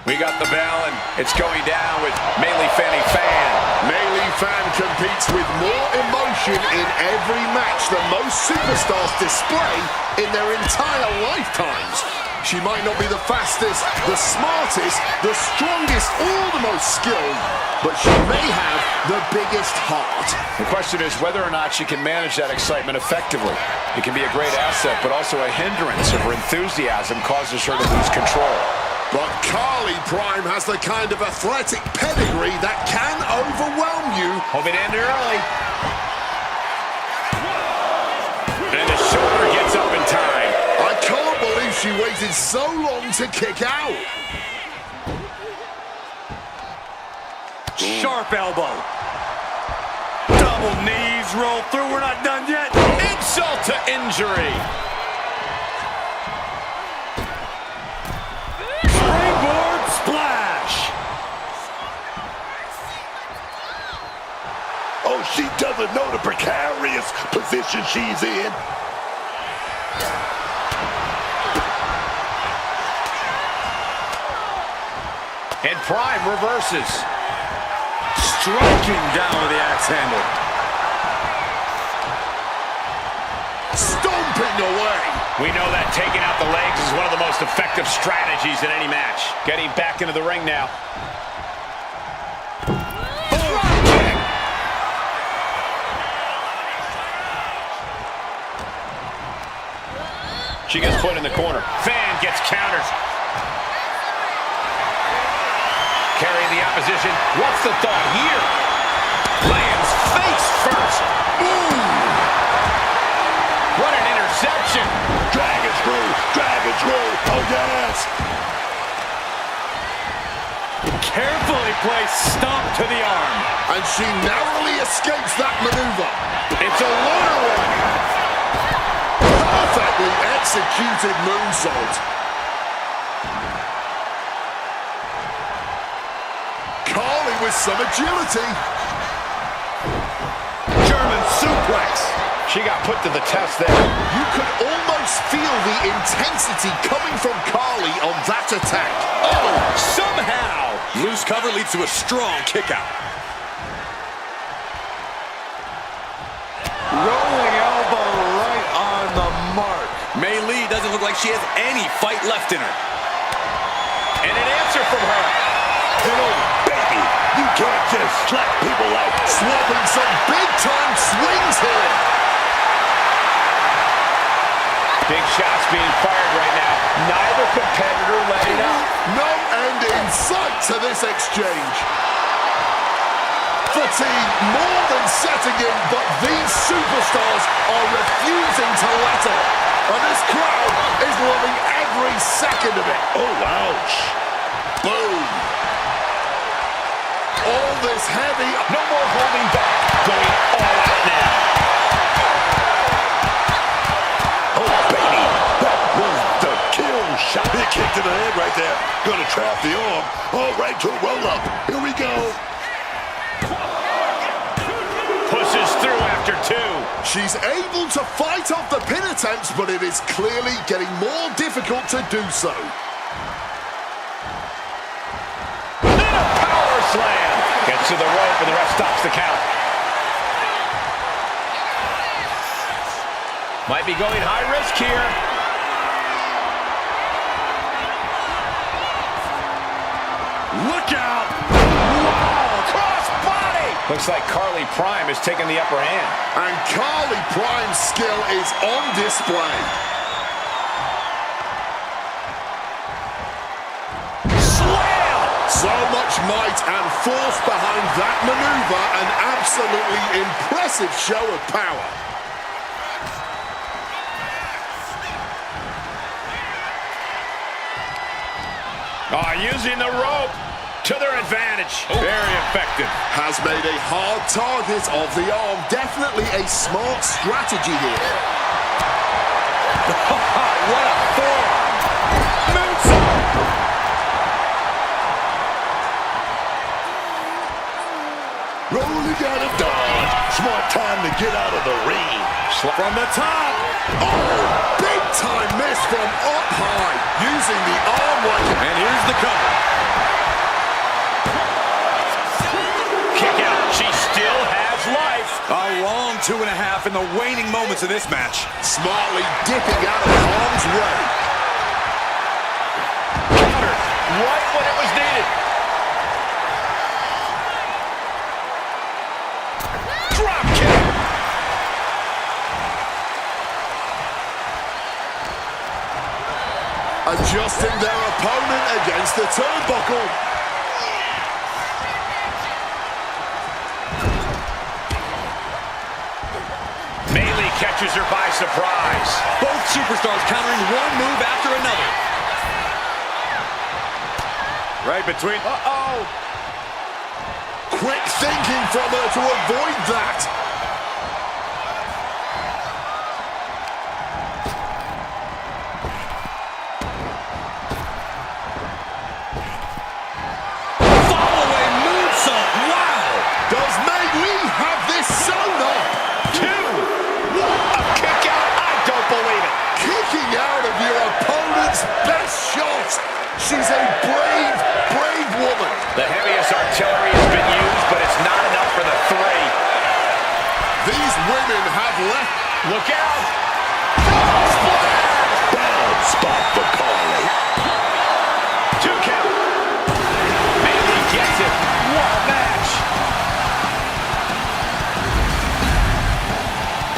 Speaker 8: We got the bell, and it's going down with Mei Lee Fanny Fan.
Speaker 3: Mei Lee Fan competes with more emotion in every match than most superstars display in their entire lifetimes. She might not be the fastest, the smartest, the strongest, or the most skilled, but she may have the biggest heart.
Speaker 8: The question is whether or not she can manage that excitement effectively. It can be a great asset, but also a hindrance if her enthusiasm causes her to lose control.
Speaker 3: But Carly Prime has the kind of athletic pedigree that can overwhelm you.
Speaker 8: Hope it ended early. And the shoulder gets up in time.
Speaker 3: I can't believe she waited so long to kick out.
Speaker 1: Sharp elbow. Double knees roll through. We're not done yet.
Speaker 8: Insult to injury.
Speaker 1: Springboard splash.
Speaker 4: Oh, she doesn't know the precarious position she's in.
Speaker 8: And Prime reverses.
Speaker 1: Striking down with the axe handle.
Speaker 3: Stomping away.
Speaker 8: We know that taking out the legs is one of the most effective strategies in any match. Getting back into the ring now. She gets put in the corner. Fan gets countered. Carrying the opposition. What's the thought here? Lands face first. Ooh! What an interception.
Speaker 4: Dragon screw, dragon screw. Oh, yes.
Speaker 1: Carefully placed stomp to the arm.
Speaker 3: And she narrowly escapes that maneuver.
Speaker 8: It's a lunar one.
Speaker 3: Perfectly executed moonsault. Carly with some agility.
Speaker 1: German suplex.
Speaker 8: She got put to the test there.
Speaker 3: You could almost feel the intensity coming from Carly on that attack.
Speaker 1: Oh, somehow. Loose cover leads to a strong kick out. Rolling elbow right on the mark. Mei Lee doesn't look like she has any fight left in her.
Speaker 8: And an answer from her.
Speaker 4: Baby, you can't just slap people out.
Speaker 3: Swapping some big-time swings here.
Speaker 8: Big shots being fired right now. Neither competitor letting up.
Speaker 3: No end in sight to this exchange. Fatigue more than setting in, but these superstars are refusing to let up. And this crowd is loving every second of it.
Speaker 4: Oh, ouch.
Speaker 3: Boom. All this heavy.
Speaker 8: No more holding back. Going all out now.
Speaker 4: Oh, baby. That was the kill shot. Big kick to the head right there. Gonna trap the arm. All right, to a roll-up. Here we go.
Speaker 8: Pushes through after 2.
Speaker 3: She's able to fight off the pin attempts, but it is clearly getting more difficult to do so.
Speaker 8: And a power slam. Gets to the rope and the ref stops the count. Might be going high risk here.
Speaker 1: Look out! Wow!
Speaker 8: Cross body. Looks like Carly Prime has taken the upper hand.
Speaker 3: And Carly Prime's skill is on display.
Speaker 8: Slam!
Speaker 3: So much might and force behind that maneuver. An absolutely impressive show of power.
Speaker 8: Using the rope to their advantage. Very effective.
Speaker 3: Has made a hard target of the arm. Definitely a smart strategy here.
Speaker 7: What a forearm! Moonsault!
Speaker 4: Rolling out of dodge. Smart time to get out of the ring.
Speaker 1: From the top!
Speaker 3: Oh, big time miss from up high. Using the arm like...
Speaker 1: And here's the cover.
Speaker 8: Kick out. She still has life.
Speaker 1: A long 2.5 in the waning moments of this match.
Speaker 3: Smartly dipping out of harm's way.
Speaker 8: Counter. Right when it was needed. Drop kick.
Speaker 3: Adjusting their opponent against the turnbuckle.
Speaker 8: Bayley catches her by surprise.
Speaker 7: Both superstars countering one move after another.
Speaker 1: Right between... Uh-oh!
Speaker 3: Quick thinking from her to avoid that.
Speaker 7: Follow-away moonsault. Wow!
Speaker 3: Does May Lee have this sewn up?
Speaker 8: 2. A kick out. I don't believe it.
Speaker 3: Kicking out of your opponent's best shot. She's a brave, brave woman.
Speaker 8: The heaviest artillery has been used, but it's not enough for the 3.
Speaker 3: These women have left.
Speaker 8: Look out!
Speaker 4: Bad spot for Carly.
Speaker 8: 2 count. Bayley gets it. What a match!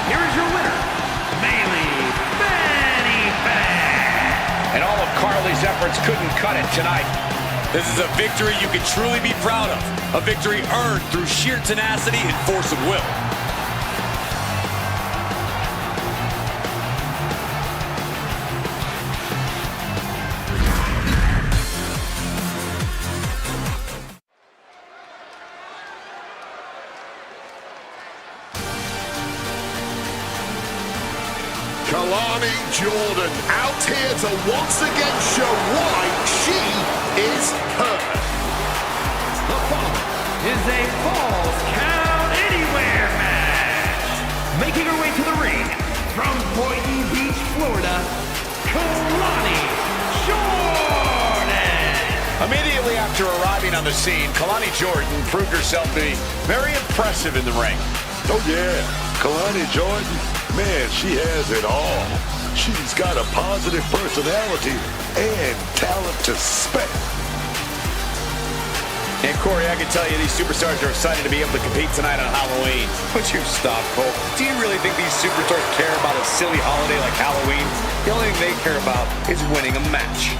Speaker 5: Here is your winner, Bayley Fanny Fan.
Speaker 8: And all of Carly's efforts couldn't cut it tonight.
Speaker 7: This is a victory you can truly be proud of. A victory earned through sheer tenacity and force of will.
Speaker 3: Kalani Jordan out here to once again show why she is her.
Speaker 5: The following is a Falls Count Anywhere match. Making her way to the ring from Boynton Beach, Florida, Kalani Jordan.
Speaker 8: Immediately after arriving on the scene, Kalani Jordan proved herself to be very impressive in the ring.
Speaker 4: Oh, yeah. Kalani Jordan, man, she has it all. She's got a positive personality and talent to spare.
Speaker 2: And Corey, I can tell you these superstars are excited to be able to compete tonight on Halloween. Would you stop, Cole? Do you really think these superstars care about a silly holiday like Halloween? The only thing they care about is winning a match.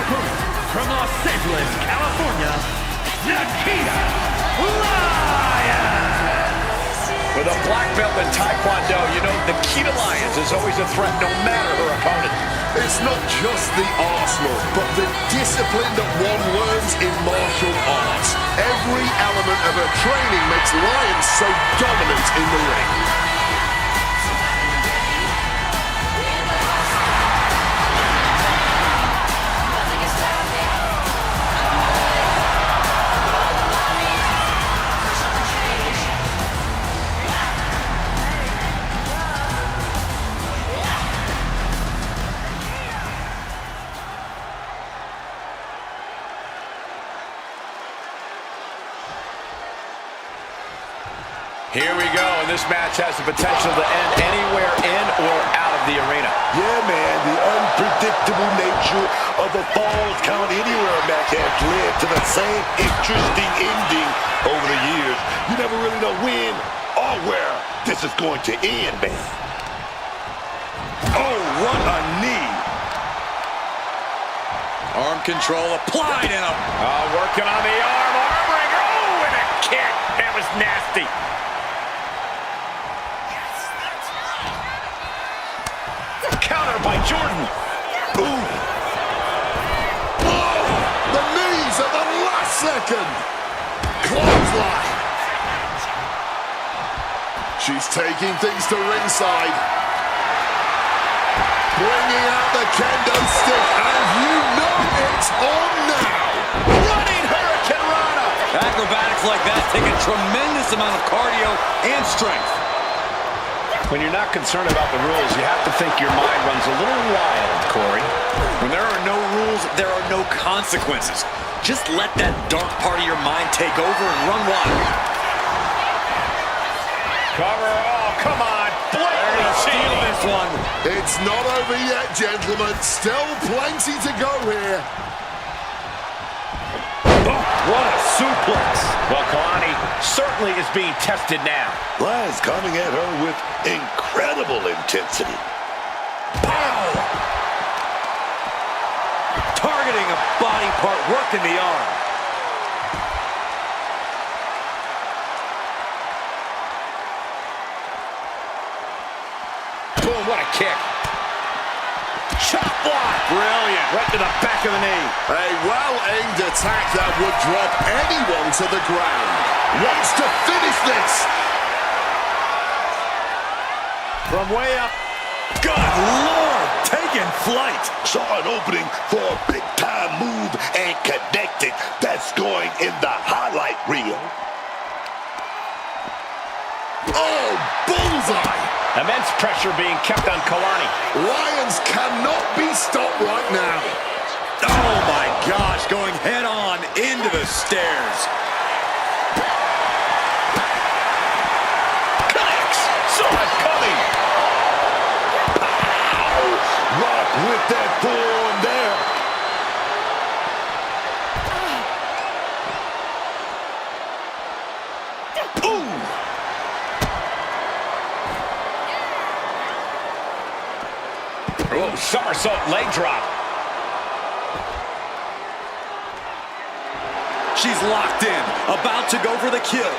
Speaker 5: opponent, from Los Angeles, California, Nikita Lyons!
Speaker 8: With a black belt in Taekwondo, you know Nikita Lyons is always a threat no matter her opponent.
Speaker 3: It's not just the arsenal, but the discipline that one learns in martial arts. Every element of her training makes Lyons so dominant in the ring.
Speaker 8: Here we go, and this match has the potential to end anywhere in or out of the arena.
Speaker 4: Yeah, man, the unpredictable nature of a Falls Count Anywhere match has led to the same interesting ending over the years. You never really know when or where this is going to end, man. Oh, what a knee.
Speaker 7: Arm control applied and
Speaker 8: Working on the arm wringer. Oh, and a kick. That was nasty. Counter by Jordan.
Speaker 3: Ooh. Oh, the knees at the last second. Clothesline. She's taking things to ringside. Bringing out the kendo stick, and you know it's on now.
Speaker 8: Running Hurricane Rana.
Speaker 7: acrobatics like that take a tremendous amount of cardio and strength.
Speaker 8: When you're not concerned about the rules, you have to think your mind runs a little wild, Corey.
Speaker 7: When there are no rules, there are no consequences. Just let that dark part of your mind take over and run wild.
Speaker 8: Cover, oh, come on.
Speaker 7: Blatant steal this one.
Speaker 3: It's not over yet, gentlemen. Still plenty to go here.
Speaker 8: Oh, what a suplex. Well, Kalani certainly is being tested now.
Speaker 4: Lyons coming at her with incredible intensity.
Speaker 8: Pow!
Speaker 7: Targeting a body part, working the arm.
Speaker 8: Boom, what a kick. Chop block. Brilliant. Right to the back of the knee.
Speaker 3: A well-aimed attack that would drop anyone to the ground. Wants to finish this.
Speaker 8: From way up. Good Lord, taking flight.
Speaker 4: Saw an opening for a big-time move and connected. That's going in the highlight reel.
Speaker 3: Oh, bullseye.
Speaker 8: Immense pressure being kept on Kalani.
Speaker 3: Lyons cannot be stopped right now.
Speaker 7: Oh my gosh, going head on into the stairs.
Speaker 8: Connects. Saw it coming.
Speaker 4: Pow! Rock with that forearm there.
Speaker 8: Oh, somersault leg drop.
Speaker 7: She's locked in, about to go for the kill.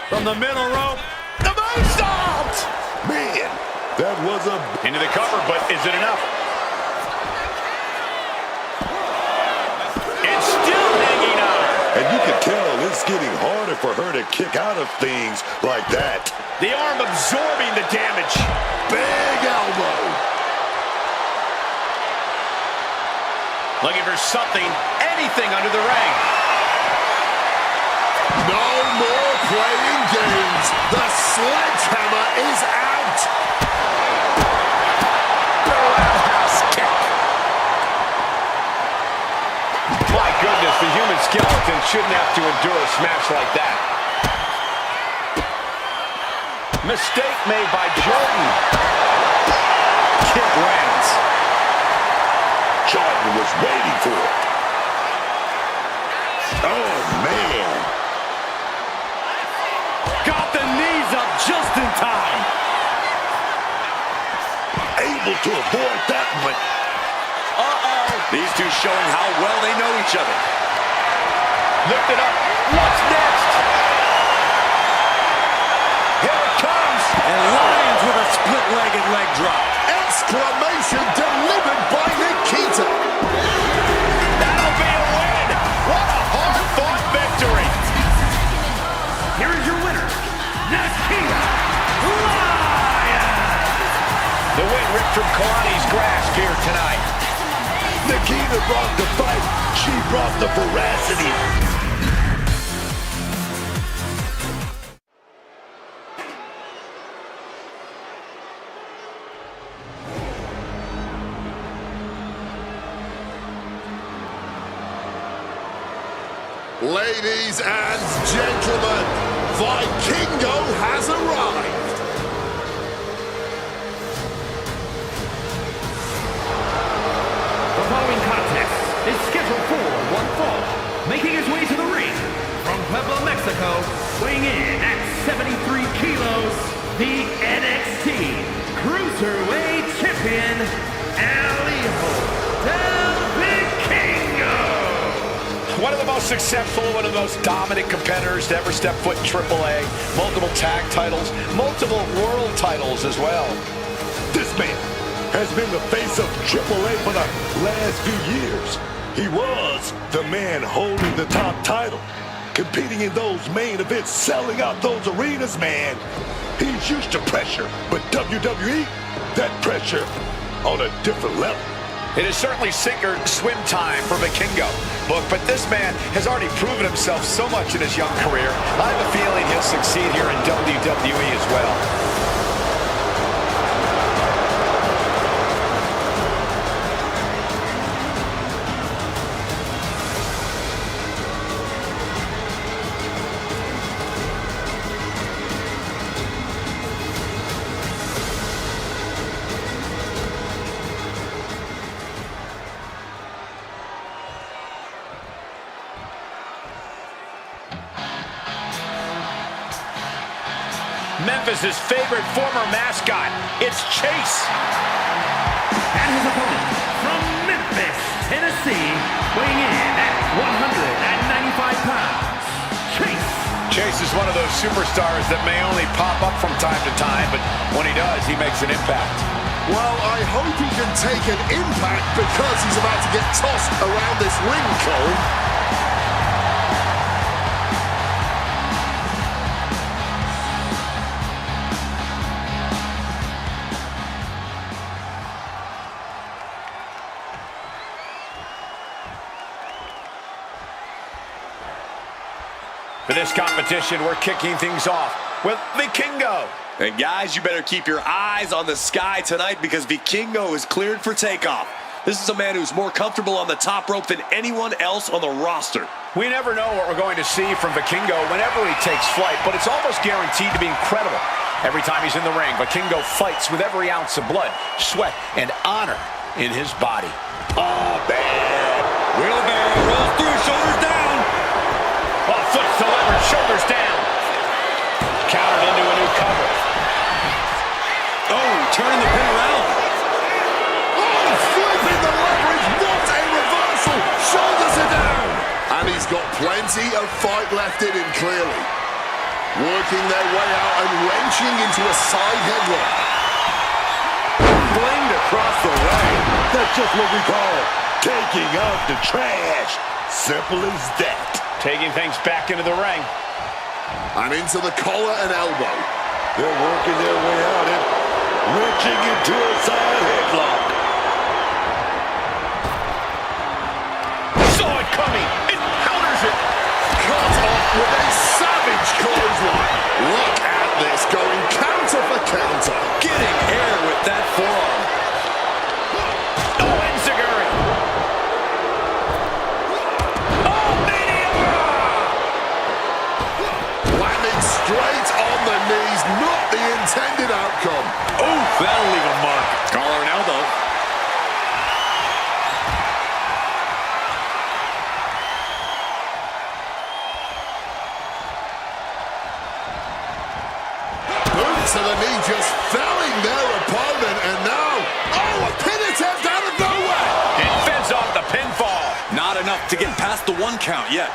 Speaker 8: From the middle rope. The moonsault!
Speaker 4: Man, that was a...
Speaker 8: Into the cover, but is it enough? It's still hanging on.
Speaker 4: And you can tell it's getting harder for her to kick out of things like that.
Speaker 8: The arm absorbing the damage.
Speaker 3: Big elbow.
Speaker 8: Looking for something, anything under the ring.
Speaker 3: No more playing games. The sledgehammer is out.
Speaker 8: Roundhouse kick. My goodness, the human skeleton shouldn't have to endure a smash like that. Mistake made by Jordan. Kick lands.
Speaker 4: Jordan was waiting for it. Oh, man.
Speaker 7: Got the knees up just in time.
Speaker 4: Able to avoid that one.
Speaker 7: Uh-oh. These two showing how well they know each other.
Speaker 8: Lift it up. What's next? Here it comes.
Speaker 7: And Lyons with a split-legged leg drop.
Speaker 3: Exclamation delivered by Nikita.
Speaker 8: That'll be a win. What a hard-fought victory.
Speaker 5: Here is your winner, Nikita Lyons.
Speaker 8: The win ripped from Kalani's grasp here tonight.
Speaker 4: Nikita brought the fight. She brought the veracity.
Speaker 3: Ladies and gentlemen, Vikingo has arrived.
Speaker 5: The following contest is scheduled for one fall. Making his way to the ring from Puebla, Mexico, weighing in at 73 kilos, the NXT Cruiserweight Champion, Alejo Del Vikingo.
Speaker 8: One of the most successful, one of the most dominant competitors to ever step foot in AAA. Multiple tag titles, multiple world titles as well.
Speaker 4: This man has been the face of AAA for the last few years. He was the man holding the top title, competing in those main events, selling out those arenas, man. He's used to pressure, but WWE, that pressure on a different level.
Speaker 8: It is certainly sink or swim time for Vikingo. But this man has already proven himself so much in his young career. I have a feeling he'll succeed here in WWE as well. Memphis' favorite former mascot, it's Chase.
Speaker 5: And his opponent from Memphis, Tennessee, weighing in at 195 pounds, Chase.
Speaker 8: Chase is one of those superstars that may only pop up from time to time, but when he does, he makes an impact.
Speaker 3: Well, I hope he can take an impact because he's about to get tossed around this ring, Cole.
Speaker 8: For this competition, we're kicking things off with Vikingo.
Speaker 7: And guys, you better keep your eyes on the sky tonight because Vikingo is cleared for takeoff. This is a man who's more comfortable on the top rope than anyone else on the roster.
Speaker 8: We never know what we're going to see from Vikingo whenever he takes flight, but it's almost guaranteed to be incredible. Every time he's in the ring, Vikingo fights with every ounce of blood, sweat, and honor in his body. Oh, bad.
Speaker 7: Wheelbarrow rolls through, shoulders down.
Speaker 8: Oh, foot's delivered, shoulders down. Countered into a new cover.
Speaker 7: Oh, turning the pin around.
Speaker 3: Oh, flipping the leverage. What a reversal. Shoulders are down. And he's got plenty of fight left in him, clearly. Working their way out and wrenching into a side headlock.
Speaker 4: Flinged across the ring. That's just what we call taking out the trash. Simple as that.
Speaker 8: Taking things back into the ring.
Speaker 3: And into the collar and elbow.
Speaker 4: They're working their way out and wrenching into a side headlock.
Speaker 8: Saw it coming. It counters it.
Speaker 3: Cut off with a savage clothesline. Look at this, going counter for counter.
Speaker 7: Getting air with that forearm.
Speaker 8: Oh, enziguri. Oh, mania!
Speaker 3: Landing straight on the knees, not the intended outcome.
Speaker 7: Oh, that'll leave a mark. to get past the 1 count yet.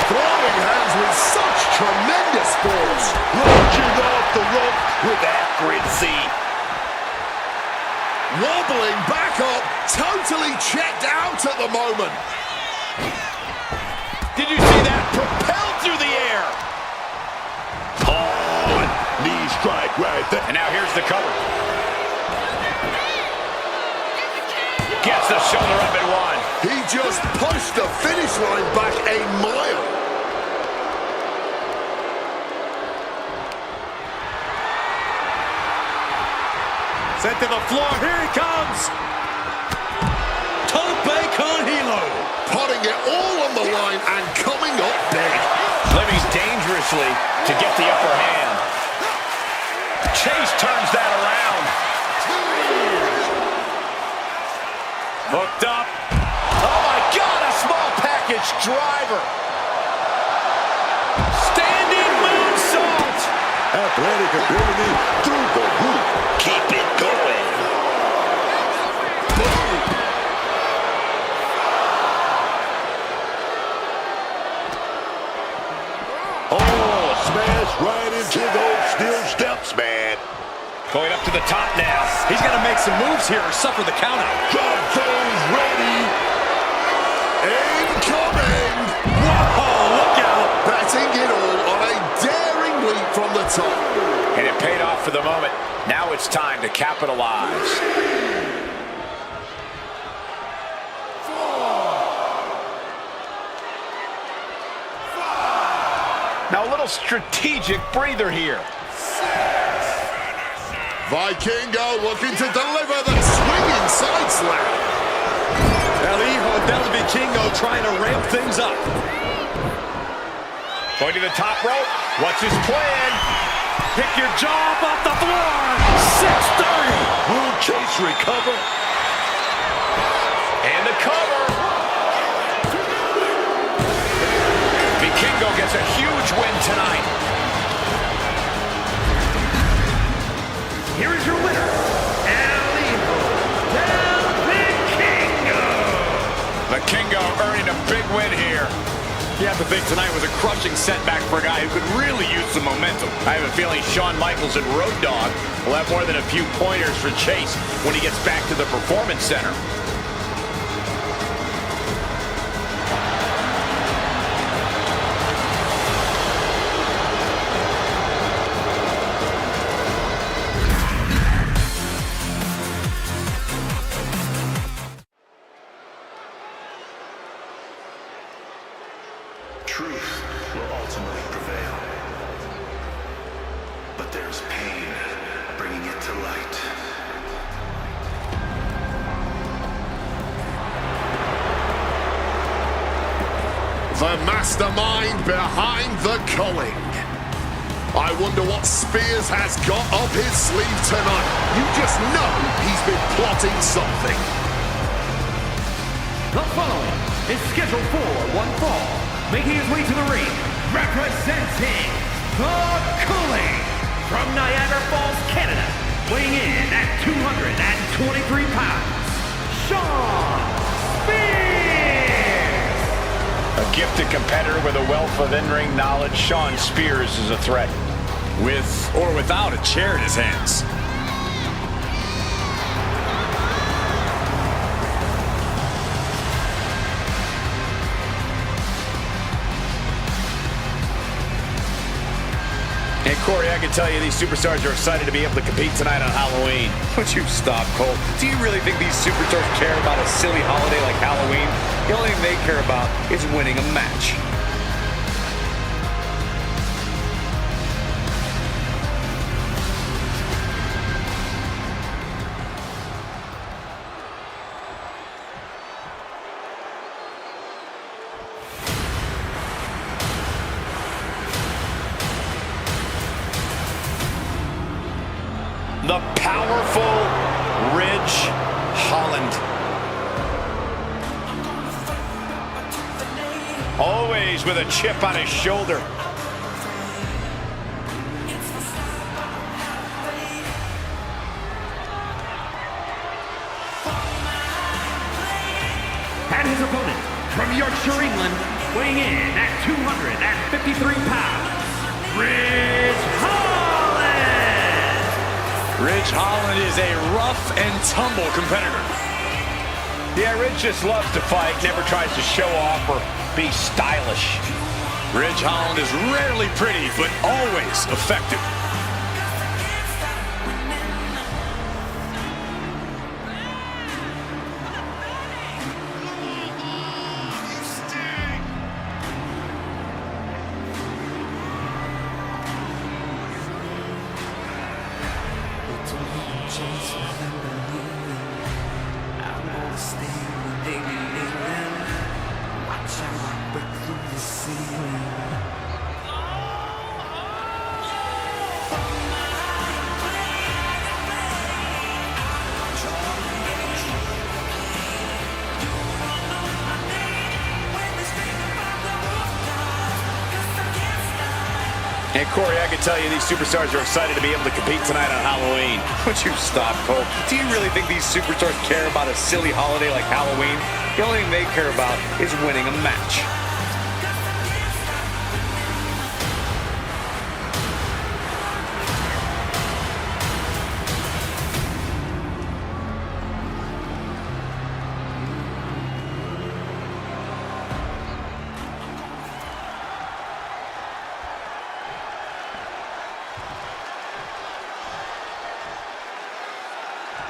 Speaker 3: Throwing hands with such tremendous force.
Speaker 4: Launching off the rope with accuracy.
Speaker 3: Wobbling back up, totally checked out at the moment.
Speaker 2: Did you see that? Propelled through the air.
Speaker 4: Oh, knee strike right there.
Speaker 8: And now here's the cover. Gets the shoulder up and one.
Speaker 3: He just pushed the finish line back a mile.
Speaker 1: Sent to the floor. Here he comes.
Speaker 7: Tope con hilo.
Speaker 3: Putting it all on the line and coming up big.
Speaker 8: Living dangerously to get the upper hand. Chase turns that around.
Speaker 2: Hooked up. Oh my God, a small package driver. Standing moonsault.
Speaker 4: Athletic ability through the roof. Keep it going. Boom. Oh, smash right into those steel steps, man.
Speaker 8: Going up to the top now.
Speaker 7: He's got to make some moves here or suffer the count out.
Speaker 4: Drop those ready.
Speaker 3: Incoming!
Speaker 7: Whoa, look out.
Speaker 3: Betting it all on a daring leap from the top.
Speaker 8: And it paid off for the moment. Now it's time to capitalize. Now a little strategic breather here.
Speaker 3: Vikingo looking to deliver the swinging side slap.
Speaker 1: El Hijo del Vikingo trying to ramp things up.
Speaker 8: Going to the top rope. What's his plan?
Speaker 1: Pick your jaw up off the floor. 630.
Speaker 4: Will Chase recover?
Speaker 8: And the cover. Vikingo gets a huge win tonight.
Speaker 5: Here is your winner, El Hijo del Vikingo.
Speaker 8: Vikingo earning a big win here.
Speaker 7: You have to think tonight was a crushing setback for a guy who could really use some momentum.
Speaker 8: I have a feeling Shawn Michaels and Road Dogg will have more than a few pointers for Chase when he gets back to the Performance Center.
Speaker 10: Truth will ultimately prevail. But there's pain bringing it to light.
Speaker 3: The mastermind behind the culling. I wonder what Spears has got up his sleeve tonight. You just know he's been plotting something.
Speaker 5: The following is scheduled for one fall. Making his way to the ring, representing the Culling from Niagara Falls, Canada, weighing in at 223 pounds, Shawn Spears!
Speaker 8: A gifted competitor with a wealth of in-ring knowledge, Shawn Spears is a threat.
Speaker 7: With or without a chair in his hands.
Speaker 2: And Corey, I can tell you these superstars are excited to be able to compete tonight on Halloween.
Speaker 7: Would you stop, Cole? Do you really think these superstars care about a silly holiday like Halloween? The only thing they care about is winning a match.
Speaker 8: The powerful Ridge Holland. Always with a chip on his shoulder.
Speaker 5: Yorkshire, England, weighing in at 253 pounds, Ridge Holland!
Speaker 7: Ridge Holland is a rough and tumble competitor.
Speaker 8: Yeah, Ridge just loves to fight, never tries to show off or be stylish.
Speaker 7: Ridge Holland is rarely pretty, but always effective.
Speaker 2: And Corey, I can tell you these superstars are excited to be able to compete tonight on Halloween. Would you stop, Cole? Do you really think these superstars care about a silly holiday like Halloween? The only thing they care about is winning a match.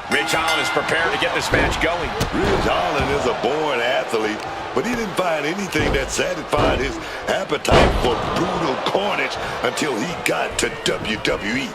Speaker 8: Ridge Holland is prepared to get this match going.
Speaker 4: Ridge Holland is a born athlete, but he didn't find anything that satisfied his appetite for brutal carnage until he got to WWE.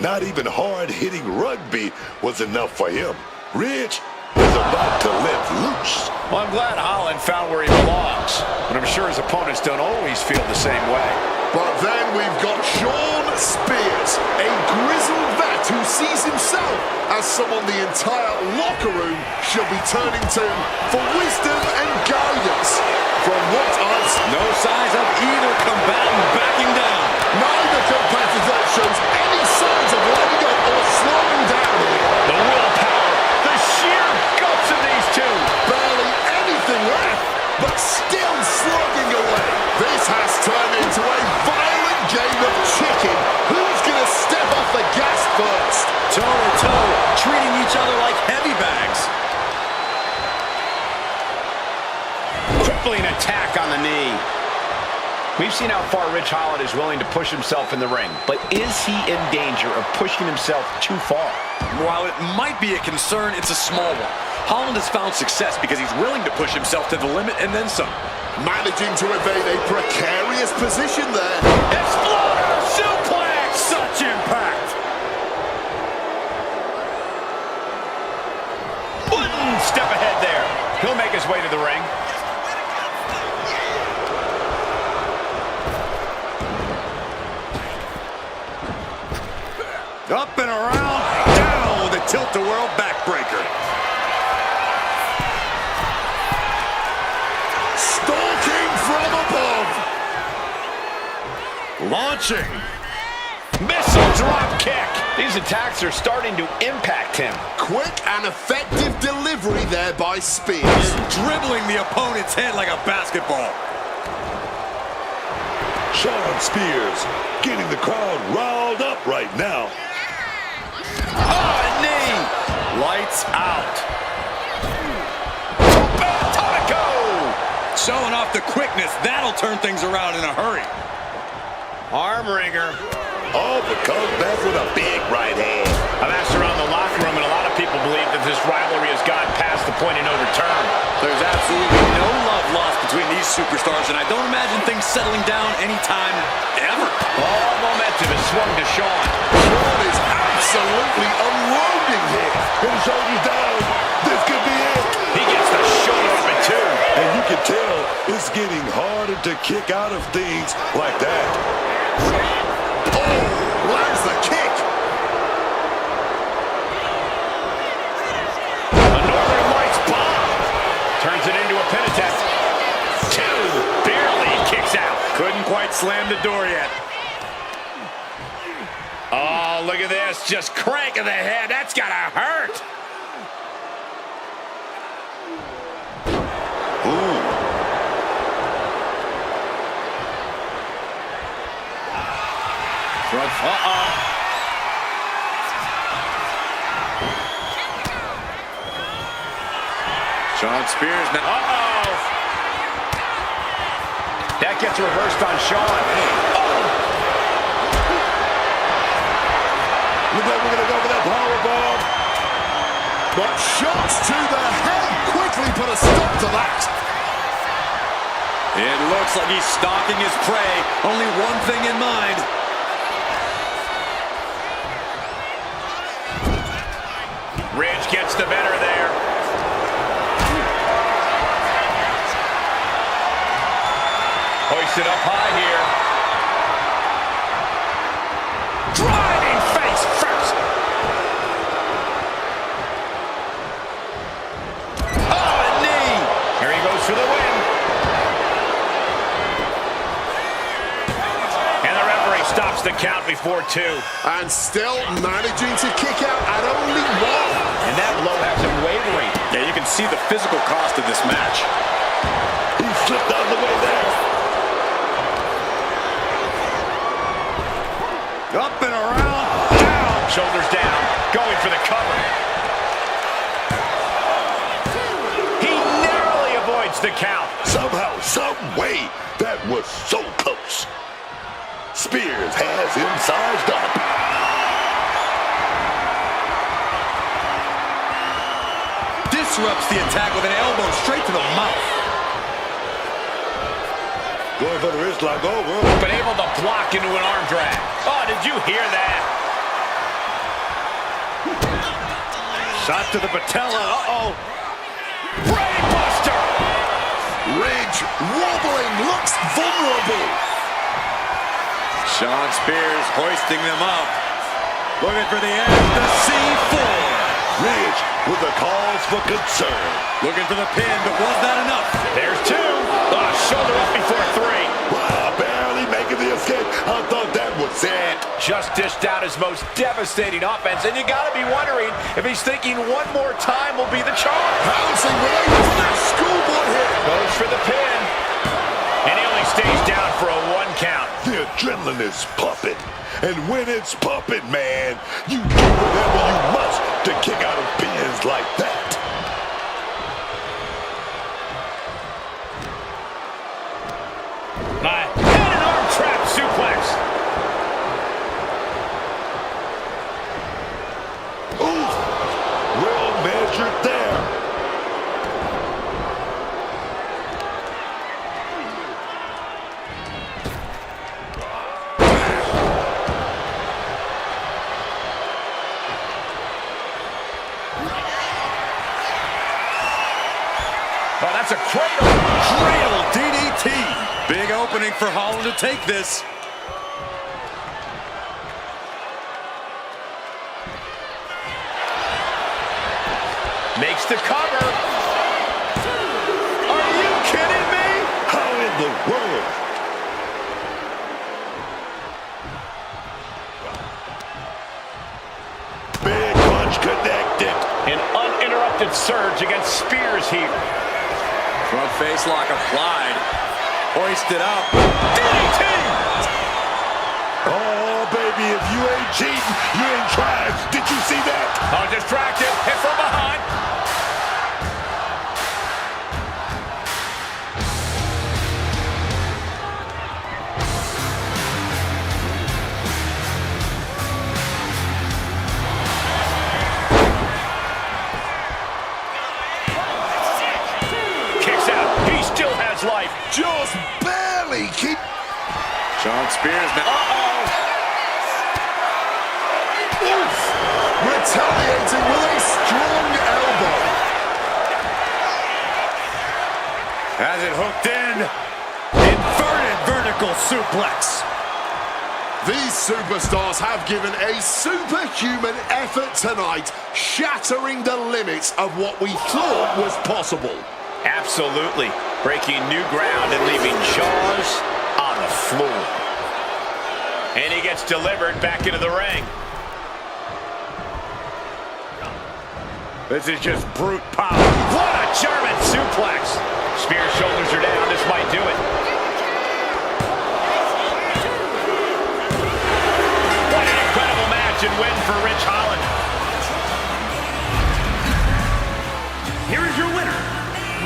Speaker 4: Not even hard-hitting rugby was enough for him. Ridge is about to let loose.
Speaker 8: Well, I'm glad Holland found where he belongs, but I'm sure his opponents don't always feel the same way.
Speaker 3: But then we've got Shawn Spears, a grizzled vet who sees himself as someone the entire locker room should be turning to for wisdom and guidance. From what I've seen,
Speaker 7: No signs of either combatant backing down.
Speaker 3: neither competitor shows any signs of letting up or slowing down here.
Speaker 8: The willpower, the sheer guts of these two.
Speaker 3: Barely anything left, but still slugging away. This has turned into a violent game of chicken. Who's going to step off the gas first?
Speaker 7: Toe-to-toe, treating each other like heavy bags.
Speaker 8: Crippling attack on the knee. We've seen how far Ridge Holland is willing to push himself in the ring, but is he in danger of pushing himself too far?
Speaker 7: While it might be a concern, it's a small one. Holland has found success because he's willing to push himself to the limit and then some.
Speaker 3: Managing to evade a precarious position there.
Speaker 8: Exploder suplex!
Speaker 7: Such impact!
Speaker 8: One step ahead there. He'll make his way to the ring.
Speaker 1: Up and around, down with a tilt-the-world backbreaker.
Speaker 3: Stalking from above.
Speaker 1: Launching.
Speaker 8: Missile drop kick. These attacks are starting to impact him.
Speaker 3: Quick and effective delivery there by Spears.
Speaker 7: Dribbling the opponent's head like a basketball.
Speaker 4: Shawn Spears getting the crowd riled up right now.
Speaker 7: Oh, a knee! Lights out.
Speaker 8: Atomico!
Speaker 7: Showing off the quickness. That'll turn things around in a hurry.
Speaker 8: Arm wringer.
Speaker 4: Oh, but comes back with a big right hand.
Speaker 8: I've asked around the locker room, and a lot of people believe that this rivalry has gotten past the point of no return.
Speaker 7: There's absolutely no love lost between these superstars, and I don't imagine things settling down anytime ever.
Speaker 8: All momentum is swung to Shawn.
Speaker 3: Shawn is absolutely unloading here.
Speaker 4: And the shoulders down. This could be it.
Speaker 8: He gets the shoulder up in two.
Speaker 4: And you can tell it's getting harder to kick out of things like that.
Speaker 3: Oh, lands the kick.
Speaker 8: A Northern Lights bomb. Turns it into a pin attempt. Two. Barely kicks out.
Speaker 1: Couldn't quite slam the door yet.
Speaker 8: Oh, look at this. Just cranking the head. That's gotta hurt.
Speaker 2: Shawn Spears now.
Speaker 8: That gets reversed on Shawn.
Speaker 3: Look like we're going to go for that powerbomb. But shots to the head quickly put a stop to that.
Speaker 7: It looks like he's stalking his prey. Only one thing in mind.
Speaker 8: Ridge gets the better there. Hoisted up high here. Driving face first.
Speaker 7: Oh, a knee.
Speaker 8: Here he goes for the win. And the referee stops the count before 2.
Speaker 3: And still managing to kick out at only 1.
Speaker 8: And that blow has him wavering.
Speaker 7: Yeah, you can see the physical cost of this match.
Speaker 4: He slipped out of the way there.
Speaker 2: Up and around, down.
Speaker 8: Shoulders down, going for the cover. He narrowly avoids the count.
Speaker 4: Somehow, some way, that was so close. Spears has him sized up.
Speaker 7: Disrupts the attack with an elbow straight to the mouth.
Speaker 4: Going for the wrist lock over.
Speaker 8: But able to block into an arm drag. Oh, did you hear that?
Speaker 2: Shot to the patella.
Speaker 8: Brain buster!
Speaker 3: Ridge wobbling, looks vulnerable.
Speaker 7: Shawn Spears hoisting them up. Looking for the end. The C4.
Speaker 4: Ridge with the cause for concern.
Speaker 7: Looking for the pin, but was that enough?
Speaker 8: There's 2. Shoulder up before 3.
Speaker 4: Wow, barely making the escape. I thought that was it.
Speaker 8: Just dished out his most devastating offense, and you gotta be wondering if he's thinking one more time will be the charge.
Speaker 3: Bouncing right for that schoolboy hit.
Speaker 8: Goes for the pin. And he only stays down for a 1 count.
Speaker 4: The adrenaline is pumping. And when it's pumping, man, you do whatever you must to kick out of pins like that.
Speaker 8: And an arm trap suplex.
Speaker 4: Oof. Well measured there.
Speaker 8: Oh, that's a cradle.
Speaker 7: Cradle DDT. Big opening for Holland to take this.
Speaker 8: Makes the cover. Are you kidding me?
Speaker 4: How in the world? Big punch connected.
Speaker 8: An uninterrupted surge against Spears here.
Speaker 7: Front face lock applied. Hoisted up.
Speaker 8: DDT!
Speaker 4: Oh, baby, if you ain't cheating, you ain't trying. Did you see that?
Speaker 8: Oh, distracted. Hit from behind. Kicks out. He still has life.
Speaker 3: Just barely keep.
Speaker 7: Shawn Spears now.
Speaker 3: Retaliating with a strong elbow.
Speaker 2: Has it hooked in. Inverted vertical suplex.
Speaker 3: These superstars have given a superhuman effort tonight, shattering the limits of what we thought was possible.
Speaker 8: Absolutely. Breaking new ground and leaving jaws on the floor. And he gets delivered back into the ring.
Speaker 2: This is just brute power.
Speaker 8: What a German suplex. Spears' shoulders are down. This might do it. decision win for Ridge Holland.
Speaker 5: Here is your winner,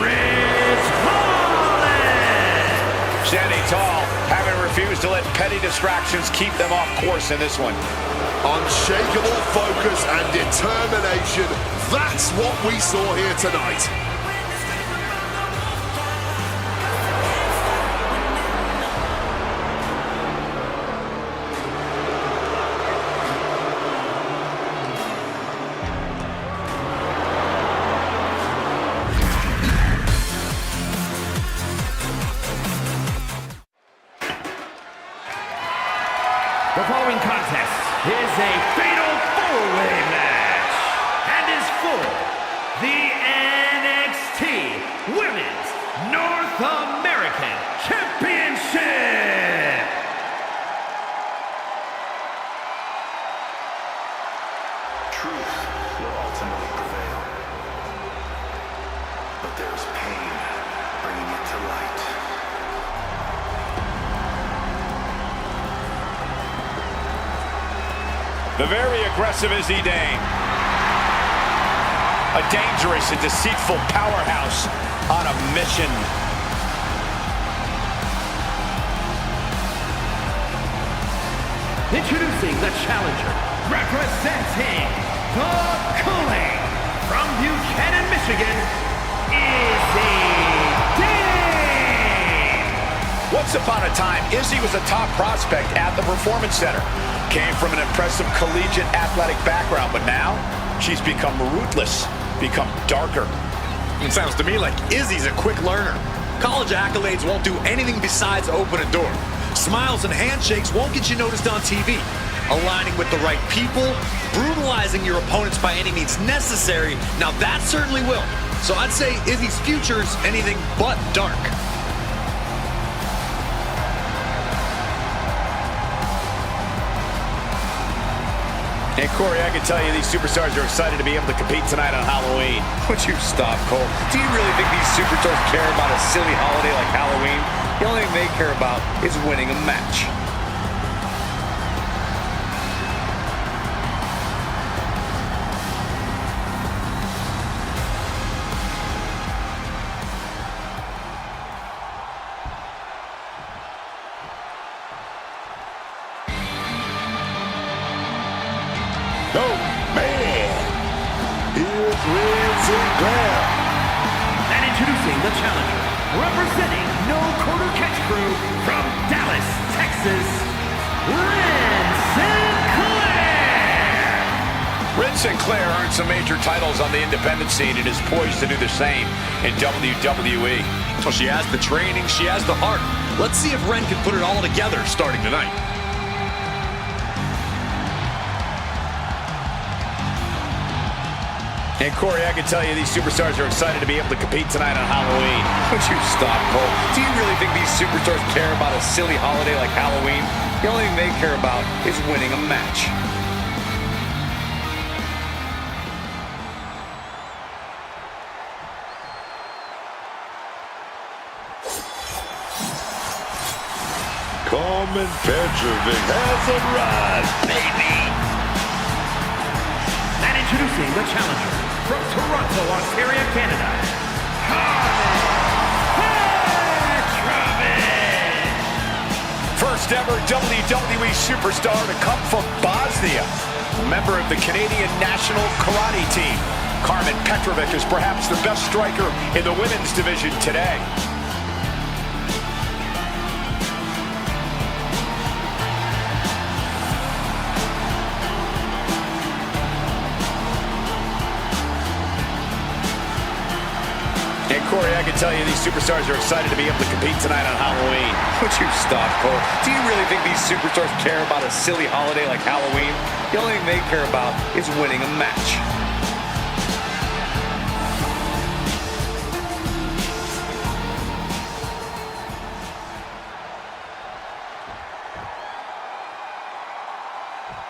Speaker 5: Ridge Holland!
Speaker 8: Standing tall, having refused to let petty distractions keep them off course in this one.
Speaker 3: Unshakable focus and determination. That's what we saw here tonight.
Speaker 5: The following contest is a fatal four-way match and is for the NXT Women's North American Championship.
Speaker 10: Truth will ultimately prevail. But there's pain bringing it to light.
Speaker 8: The very aggressive Izzy Dane. A dangerous and deceitful powerhouse on a mission.
Speaker 5: Introducing the challenger, representing the Culling from Buchanan, Michigan, Izzy Dane.
Speaker 8: Once upon a time, Izzy was a top prospect at the Performance Center. Came from an impressive collegiate athletic background, but now she's become ruthless, become darker.
Speaker 7: It sounds to me like Izzy's a quick learner. College accolades won't do anything besides open a door. Smiles and handshakes won't get you noticed on TV. Aligning with the right people, brutalizing your opponents by any means necessary, now that certainly will. So I'd say Izzy's future's anything but dark.
Speaker 8: And Corey, I can tell you these superstars are excited to be able to compete tonight on Halloween.
Speaker 2: Would you stop, Cole? Do you really think these superstars care about a silly holiday like Halloween? The only thing they care about is winning a match.
Speaker 4: Oh, man. Here's Red Sinclair.
Speaker 5: And introducing the challenger, representing No Quarter Catch Crew from Dallas, Texas, Ren Sinclair!
Speaker 8: Ren Sinclair earned some major titles on the independent scene and is poised to do the same in WWE.
Speaker 7: Well, she has the training, she has the heart. Let's see if Ren can put it all together starting tonight.
Speaker 8: And Corey, I can tell you these superstars are excited to be able to compete tonight on Halloween.
Speaker 2: Would you stop, Cole? Do you really think these superstars care about a silly holiday like Halloween? The only thing they care about is winning a match.
Speaker 4: Carmen Petrovic has arrived, baby.
Speaker 5: And introducing the challenger, from Toronto, Ontario, Canada, Carmen Petrovic!
Speaker 8: First ever WWE superstar to come from Bosnia, a member of the Canadian national karate team. Carmen Petrovic is perhaps the best striker in the women's division today. And Corey, I can tell you these superstars are excited to be able to compete tonight on Halloween.
Speaker 2: Would you stop, Cole? Do you really think these superstars care about a silly holiday like Halloween? The only thing they care about is winning a match.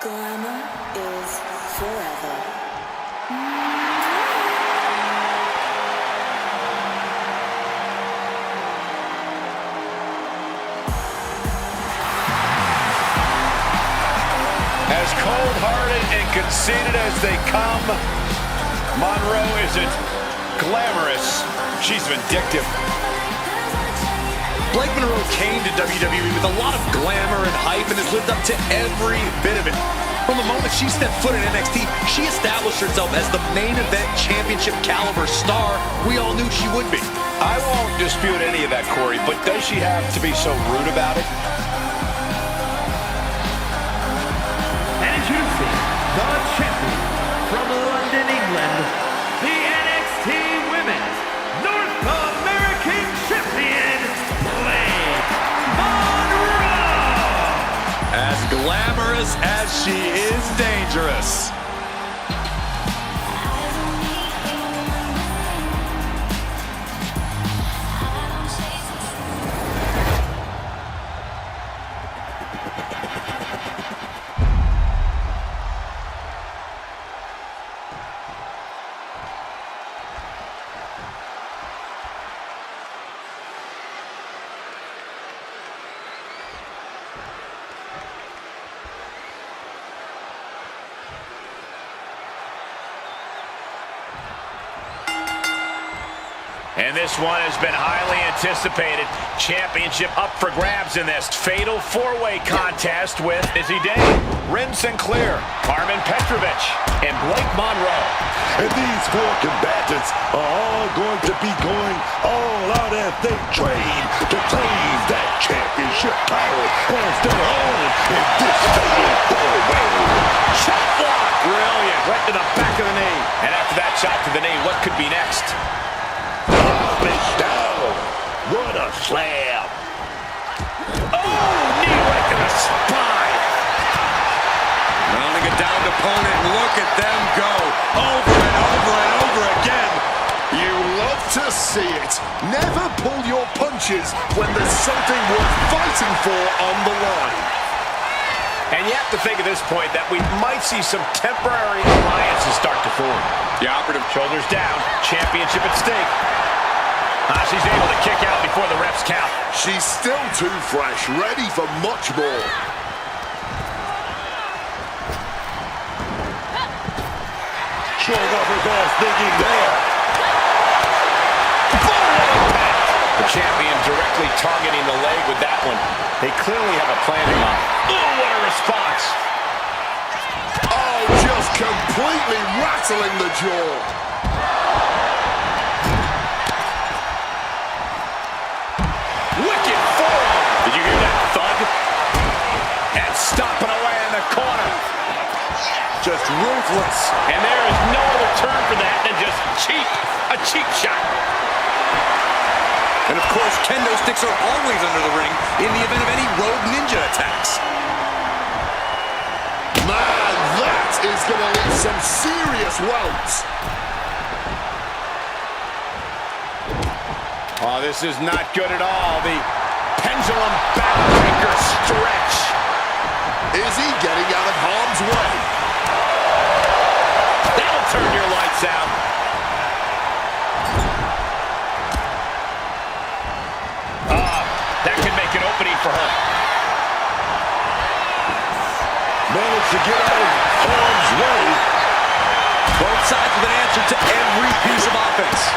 Speaker 6: Glamour is forever.
Speaker 8: As cold-hearted and conceited as they come, Monroe isn't glamorous. She's vindictive.
Speaker 7: Blake Monroe came to WWE with a lot of glamour and hype and has lived up to every bit of it. From the moment she stepped foot in NXT, she established herself as the main event championship caliber star we all knew she would be.
Speaker 8: I won't dispute any of that, Corey, but does she have to be so rude about it?
Speaker 5: And introducing the champion from London, England, the NXT Women's North American Champion, Blake Monroe!
Speaker 7: As glamorous as she is dangerous.
Speaker 8: And this one has been highly anticipated. Championship up for grabs in this fatal four-way contest with Izzy Day, Ren Sinclair, Carmen Petrovic, and Blake Monroe.
Speaker 4: And these four combatants are all going to be going all out as they train to claim that championship title as their own in this fatal four-way.
Speaker 8: Shot block! Brilliant. Right to the back of the knee. And after that shot to the knee, what could be next?
Speaker 4: Down. What a slam.
Speaker 8: Oh, knee right to the spine.
Speaker 7: Rounding a downed opponent, look at them go. Over and over and over again.
Speaker 3: You love to see it. Never pull your punches when there's something worth fighting for on the line.
Speaker 8: And you have to think at this point that we might see some temporary alliances start to form. The operative shoulders down, championship at stake. She's able to kick out before the refs count.
Speaker 3: She's still too fresh, ready for much more.
Speaker 4: Showing off her best thinking there.
Speaker 8: The champion directly targeting the leg with that one. They clearly have a plan in mind. Oh, what a response.
Speaker 3: Oh, just completely rattling the jaw.
Speaker 8: Wicked forearm. Did you hear that thud? And stomping away in the corner. Just ruthless. And there is no other term for that than just cheap. A cheap shot.
Speaker 7: And of course, kendo sticks are always under the ring in the event of any Rogue Ninja attacks.
Speaker 3: Man, that is going to leave some serious welts.
Speaker 8: Oh, this is not good at all. The pendulum backbreaker stretch.
Speaker 3: Is he getting out of harm's way?
Speaker 8: That'll turn your lights out. That could make an opening for her.
Speaker 4: Managed to get out of harm's way.
Speaker 7: Both sides with an answer to every piece of offense.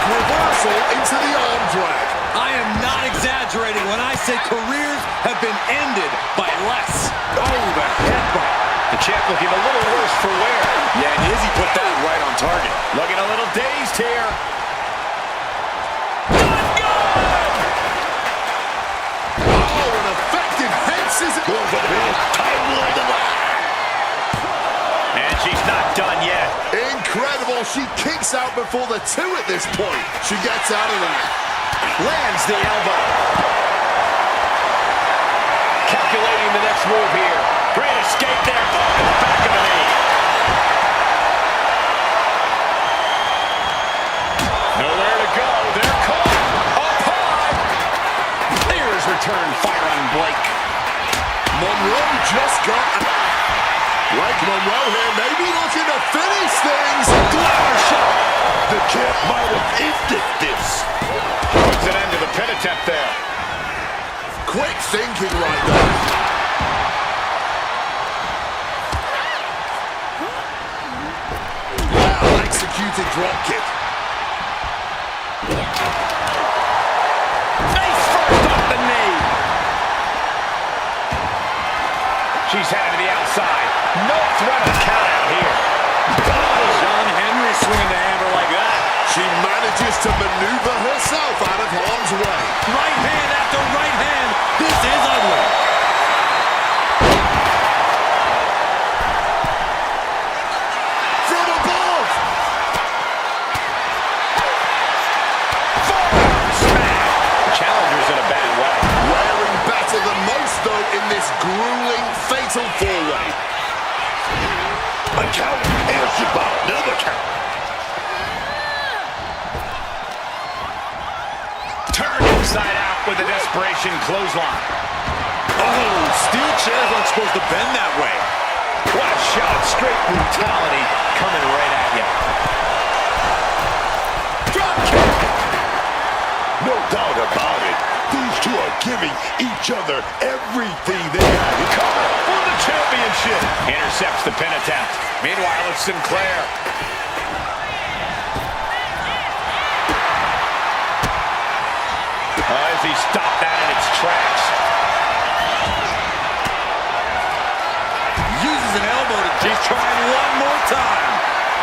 Speaker 3: Reversal into the arm drag.
Speaker 7: I am not exaggerating when I say careers have been ended by less.
Speaker 8: Oh, the headbutt. The champ looking a little worse for wear.
Speaker 7: Yeah, and Izzy put that right on target.
Speaker 8: Looking a little dazed here.
Speaker 3: Oh, an effective head scissor.
Speaker 8: And she's not done yet.
Speaker 3: Incredible. She kicks out before the two at this point. She gets out of that.
Speaker 8: Lands the elbow. Calculating the next move here. Great escape there. Oh, in the back of the knee. Nowhere to go. They're caught. Up high. There's return fire on Blake.
Speaker 3: Monroe just got... Blake Monroe here, maybe looking to finish things.
Speaker 4: Glamour shot. The champ might have ended this.
Speaker 8: Puts an end to the pin attempt there.
Speaker 3: quick thinking right there. Well executed drop kick.
Speaker 8: Face first off the knee. She's headed to the outside. No threat of count out here.
Speaker 7: John Henry swinging the hammer like that.
Speaker 3: She manages to maneuver herself out of harm's way.
Speaker 7: Right hand after right hand. This is ugly.
Speaker 3: From above!
Speaker 8: Challenger's in a bad way.
Speaker 3: Wearing better than most, though, in this grueling, fatal four-way.
Speaker 4: A count answered by another count.
Speaker 8: Turned inside out with a desperation clothesline.
Speaker 7: Oh, steel chairs aren't supposed to bend that way.
Speaker 8: What a shot. Straight brutality coming right at you.
Speaker 4: Drop kick. No doubt about it. These two are giving each other everything they have.
Speaker 8: Cover for the championship. Intercepts the pin attempt. Meanwhile, it's Sinclair. As he stopped that in its tracks.
Speaker 7: Uses an elbow to just trying one more time.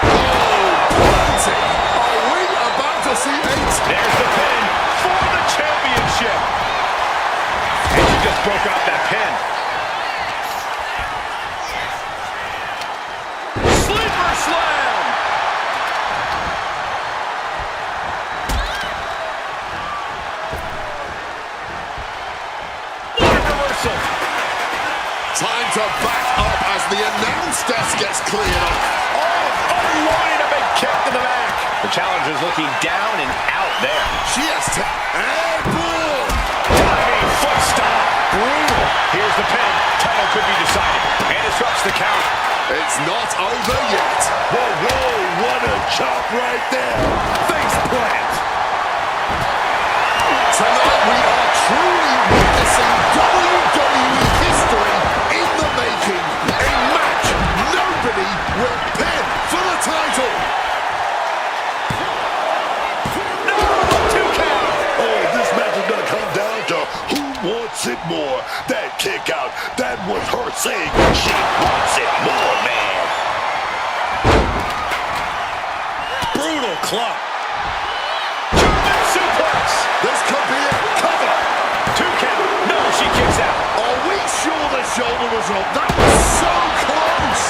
Speaker 3: Oh, plenty. Are we about to see eight?
Speaker 8: There's the pin for the championship. And she just broke out that pin. Sleeper slam. What a reversal.
Speaker 3: Time to back up as the announce desk gets cleared up.
Speaker 8: Oh, unloading a big kick to the back. The challenger's looking down and out there.
Speaker 3: She has and boom!
Speaker 8: Diving foot stomp. Brutal. Here's the pin. Title could be decided. And disrupts the count.
Speaker 3: It's not over yet.
Speaker 4: Whoa, whoa, what a chop right there.
Speaker 8: Face plant.
Speaker 3: Tonight we are truly witnessing WWE history in the making. A match nobody will pin for the title.
Speaker 8: No, 2 count.
Speaker 4: Oh, this match is going to come down to who wants it more. That kick out, that was her saying she wants it more, man.
Speaker 7: Brutal club.
Speaker 8: German suplex.
Speaker 3: This could be it. Cover.
Speaker 8: 2 count. No, she kicks out.
Speaker 3: Are we sure the shoulder was up? That was so close.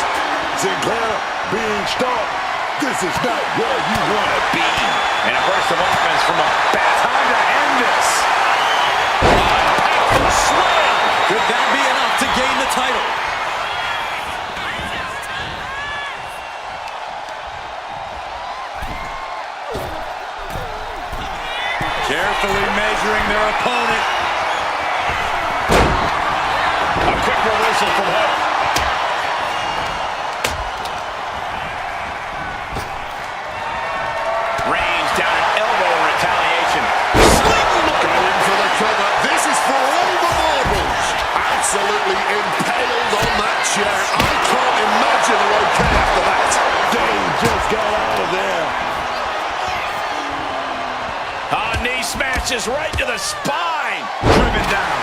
Speaker 4: Sinclair being stopped. This is not where you want to be.
Speaker 8: And a burst of offense from a bad time to end this. Impactful slam.
Speaker 7: Could that be enough to gain the title? Carefully measuring their opponent.
Speaker 8: A quick reversal from Hook. Reigns down an elbow in retaliation.
Speaker 3: Going for the cover. This is for all the marbles. Absolutely impaled on that chair. I can't imagine a okay after that.
Speaker 4: Dane just got out of there.
Speaker 8: Knee smashes right to the spine. Driven down.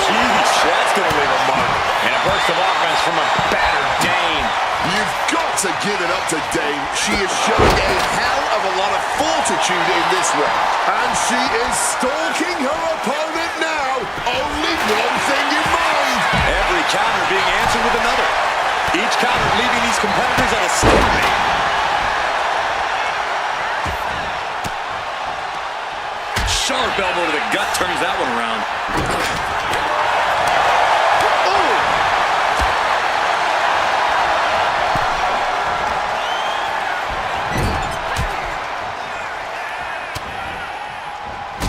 Speaker 7: Jeez, that's going to leave a mark.
Speaker 8: And a burst of offense from a battered Dane.
Speaker 3: You've got to give it up to Dane. She is showing a hell of a lot of fortitude in this one. And she is stalking her opponent now. Only one thing in mind.
Speaker 7: Every counter being answered with another. Each counter leaving these competitors at a stalemate. Sharp elbow to the gut turns that one around.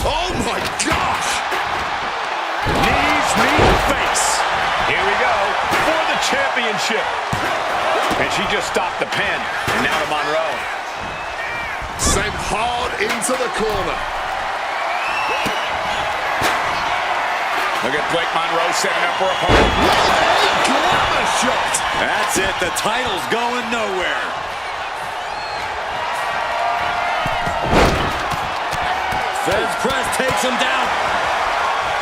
Speaker 3: Oh my gosh!
Speaker 8: Knees meet face. Here we go for the championship. And she just stopped the pin. And now to Monroe.
Speaker 3: Sent high into the corner.
Speaker 8: Look at Blake Monroe setting up for a opponent.
Speaker 3: What a glamour shot.
Speaker 1: That's it. The title's going nowhere. Feds press takes him down.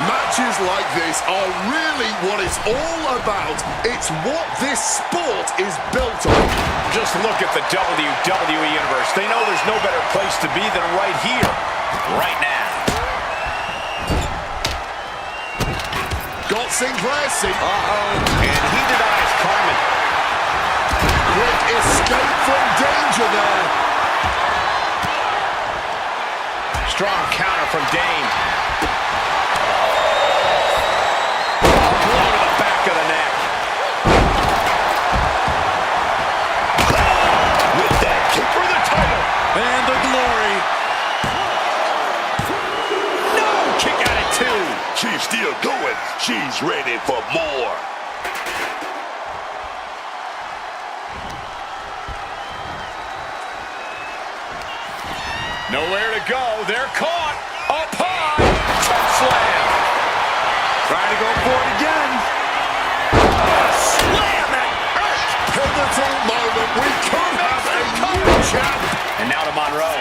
Speaker 3: Matches like this are really what it's all about. It's what this sport is built on.
Speaker 8: Just look at the WWE Universe. They know there's no better place to be than right here, right now.
Speaker 3: Got Sinclair seat.
Speaker 8: And he denies Carmen.
Speaker 3: Quick escape from danger there.
Speaker 8: Strong counter from Dane. Blow to the back of the neck. With that kick for the title.
Speaker 1: And the glory.
Speaker 8: No! Kick out at 2.
Speaker 4: She's still going. She's ready for more.
Speaker 8: Nowhere to go. They're caught. Up high. Choke slam.
Speaker 1: Trying to go for it again.
Speaker 8: Slam that hurt.
Speaker 3: Pivotal moment. We could have a new champ.
Speaker 8: And now to Monroe.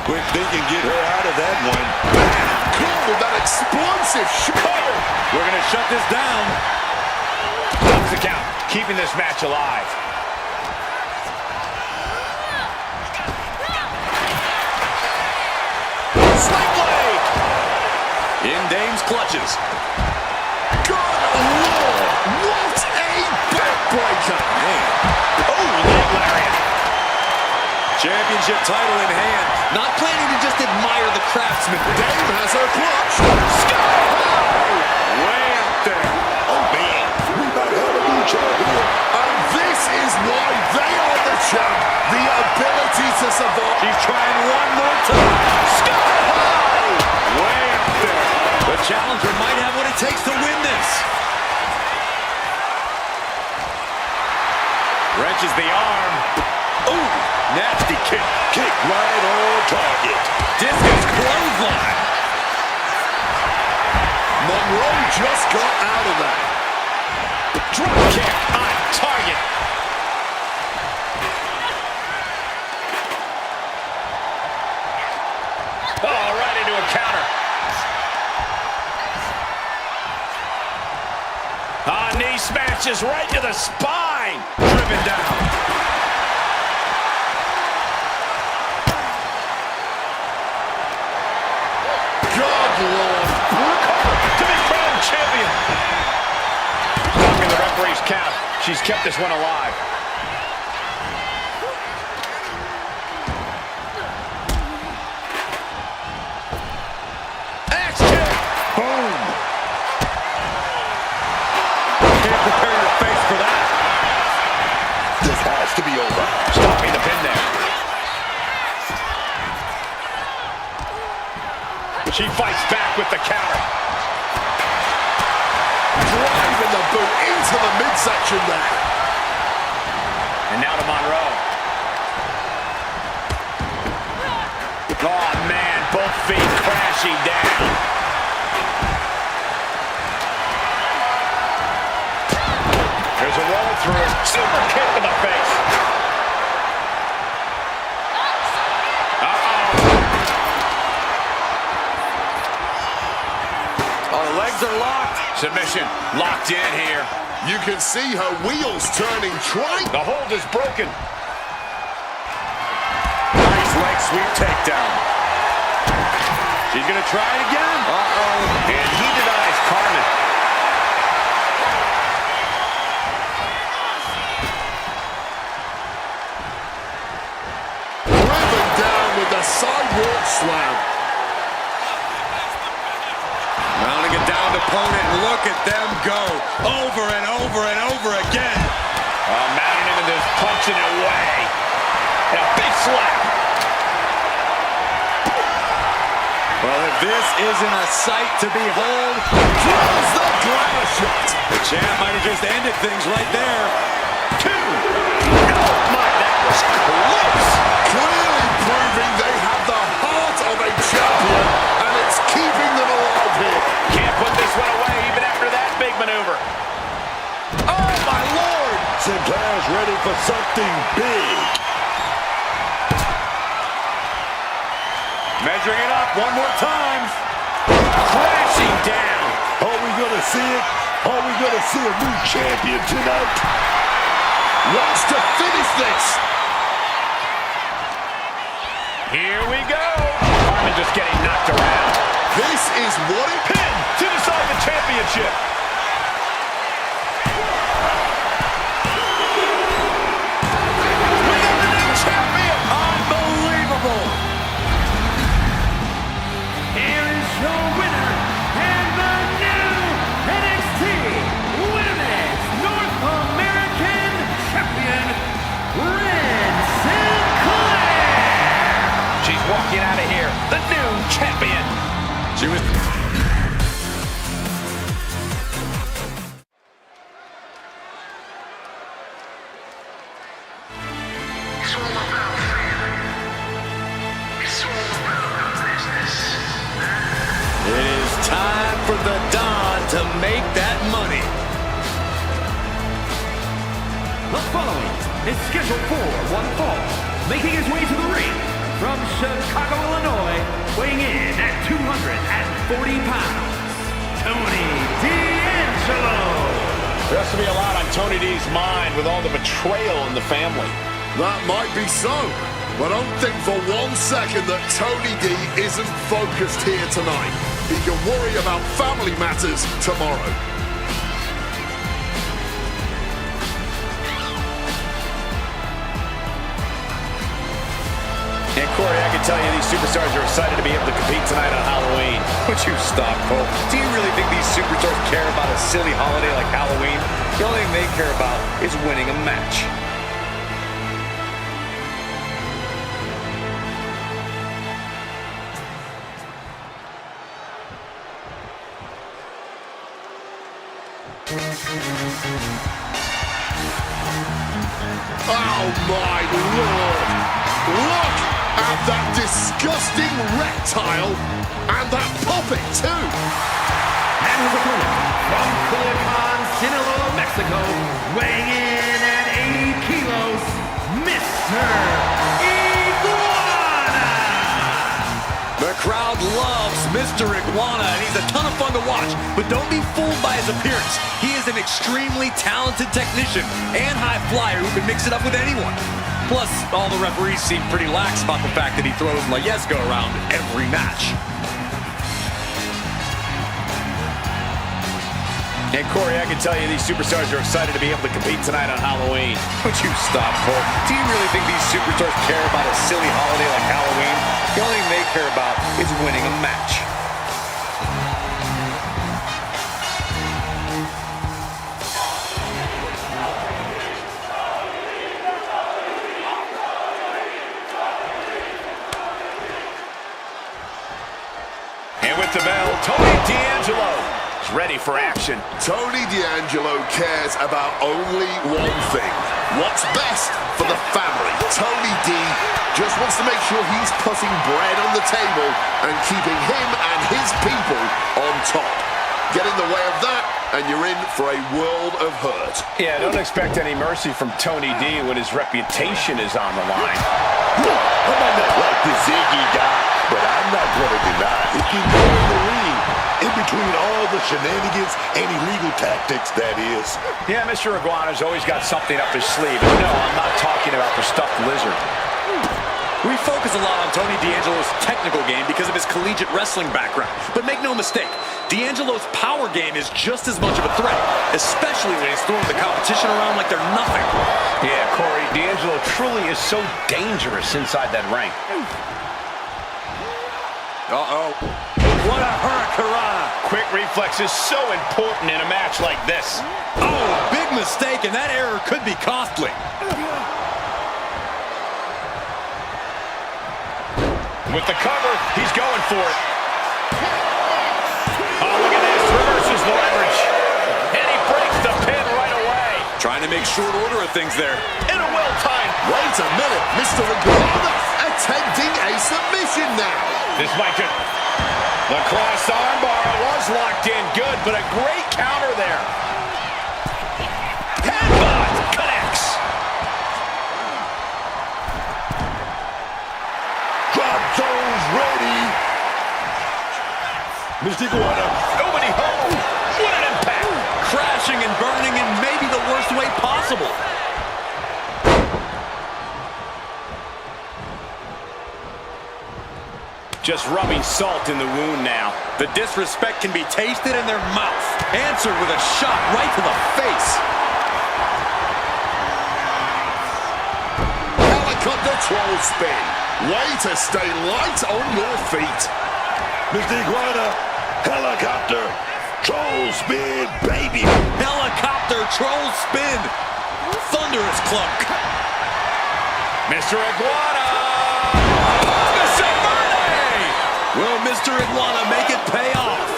Speaker 4: Quick thinking, get her out of that one.
Speaker 3: Cool with that explosive shot.
Speaker 1: We're going to shut this down.
Speaker 8: Stops the count. Keeping this match alive. Sling blade.
Speaker 1: In Dame's clutches.
Speaker 3: Good lord. What a backbreaker.
Speaker 8: Oh, leg lariat.
Speaker 1: Championship title in hand. Not planning to just admire the craftsman.
Speaker 3: Dame has her clutch.
Speaker 8: Way up there.
Speaker 4: Oh, man. We might have a new champion.
Speaker 3: And this is why they are the champ. The ability to survive.
Speaker 1: She's trying one more time.
Speaker 8: Sky high. Way up there.
Speaker 1: The challenger might have what it takes to win this.
Speaker 8: Wrenches the arm.
Speaker 1: Ooh, nasty kick.
Speaker 4: Kick right on target.
Speaker 1: Discus clothesline.
Speaker 3: Monroe just got out of that.
Speaker 8: Drop kick on target. Oh, right into a counter. Knee smashes right to the spine.
Speaker 1: Driven down.
Speaker 3: God, Lord.
Speaker 8: To be crowned champion. Stopping the referee's count. She's kept this one alive. Axe kick. Boom.
Speaker 1: Can't prepare your face for that.
Speaker 4: This has to be over.
Speaker 8: Stopping the pin there. She fights back with the counter.
Speaker 3: Driving the boot into the midsection there.
Speaker 8: And now to Monroe. Oh, man, both feet crashing down. There's a roll through. Super kick to the face.
Speaker 1: Oh, the legs are locked.
Speaker 8: Submission locked in here.
Speaker 3: You can see her wheels turning trite.
Speaker 8: The hold is broken.
Speaker 1: Nice leg sweep takedown. She's going to try it again.
Speaker 8: And he denies Carmen.
Speaker 3: Driven down with the sidewalk slam.
Speaker 1: Rounding a downed opponent, and look at them go. Over and over and over again.
Speaker 8: Mounting him and just punching it away. And a big slap.
Speaker 1: Well, if this isn't a sight to behold,
Speaker 3: Throws the glamour shot.
Speaker 1: the champ might have just ended things right there.
Speaker 8: 2. Oh, my, that was close.
Speaker 3: Clearly proving they have the
Speaker 4: something big.
Speaker 2: Measuring it up one more time. Crashing down.
Speaker 4: Are we going to see it? Are we going to see a new champion tonight?
Speaker 3: Wants to finish this.
Speaker 8: Here we go. Harman just getting knocked around.
Speaker 3: This is what it
Speaker 8: Pin to decide the championship. We got the new champion.
Speaker 2: Unbelievable.
Speaker 5: Here is your winner and the new NXT Women's North American Champion, Ren Sinclair.
Speaker 8: She's walking out of here, the new champion.
Speaker 2: She was...
Speaker 10: It's all about family. It's all about business.
Speaker 2: It is time for the Don to make that money.
Speaker 5: The following is scheduled for one fall, making his way to the ring from Chicago, Illinois, weighing in at 240 pounds, Tony D'Angelo.
Speaker 8: There has to be a lot on Tony D's mind with all the betrayal in the family.
Speaker 3: That might be so, but don't think for 1 second that Tony D isn't focused here tonight. He can worry about family matters tomorrow.
Speaker 2: And Corey, I can tell you these superstars are excited to be able to compete tonight on Halloween. Would you stop, Cole? Do you really think these superstars care about a silly holiday like Halloween? The only thing they care about is winning a match.
Speaker 3: Oh my Lord! Look at that disgusting reptile and that puppet too!
Speaker 5: And his opponent from Culiacan, Sinaloa, Mexico, weighing in at 80 kilos, Mr. Iguana!
Speaker 7: The crowd loves Mr. Iguana, and he's a ton of fun to watch. But don't be fooled by his appearance. He is an extremely talented technician and high flyer who can mix it up with anyone. Plus, all the referees seem pretty lax about the fact that he throws Layesco around every match.
Speaker 2: And Corey, I can tell you these superstars are excited to be able to compete tonight on Halloween. Would you stop, Cole? Do you really think these superstars care about a silly holiday like Halloween? The only thing they care about is winning a match.
Speaker 8: And with the bell, Tony D'Angelo is ready for action.
Speaker 3: Tony D'Angelo cares about only one thing. What's best for the family. Tony D just wants to make sure he's putting bread on the table and keeping him and his people on top. Get in the way of that, and you're in for a world of hurt.
Speaker 8: Yeah, don't expect any mercy from Tony D when his reputation is on the line.
Speaker 4: I might not like this Ziggy guy, but I'm not going to deny it can go in the ring. In between all the shenanigans and illegal tactics, that is.
Speaker 8: Yeah, Mr. Iguana's always got something up his sleeve. And no, I'm not talking about the stuffed lizard.
Speaker 7: We focus a lot on Tony D'Angelo's technical game because of his collegiate wrestling background. But make no mistake, D'Angelo's power game is just as much of a threat, especially when he's throwing the competition around like they're nothing.
Speaker 8: Yeah, Corey, D'Angelo truly is so dangerous inside that ring.
Speaker 2: Uh-oh. What a hurricanrana.
Speaker 8: Quick reflex is so important in a match like this.
Speaker 7: Oh, big mistake, and that error could be costly.
Speaker 8: With the cover, he's going for it. Oh, look at this. Reverses the leverage. And he breaks the pin right away.
Speaker 7: Trying to make short order of things there.
Speaker 8: In a well-timed.
Speaker 3: Wait a minute, Mr. Iguana attempting a submission now.
Speaker 8: This might just... The cross armbar was locked in good, but a great counter there. Headbutt connects.
Speaker 4: zone's ready. Mr. Iguana.
Speaker 8: Nobody home. What an impact.
Speaker 7: Crashing and burning in maybe the worst way possible.
Speaker 8: Just rubbing salt in the wound now.
Speaker 7: The disrespect can be tasted in their mouth. Answered with a shot right to the face.
Speaker 3: Helicopter troll spin. Way to stay light on your feet.
Speaker 4: Mr. Iguana. Helicopter. Troll spin, baby.
Speaker 7: Helicopter troll spin. Thunderous clock.
Speaker 8: Mr. Iguana.
Speaker 7: Will Mr. Iguana make it pay off?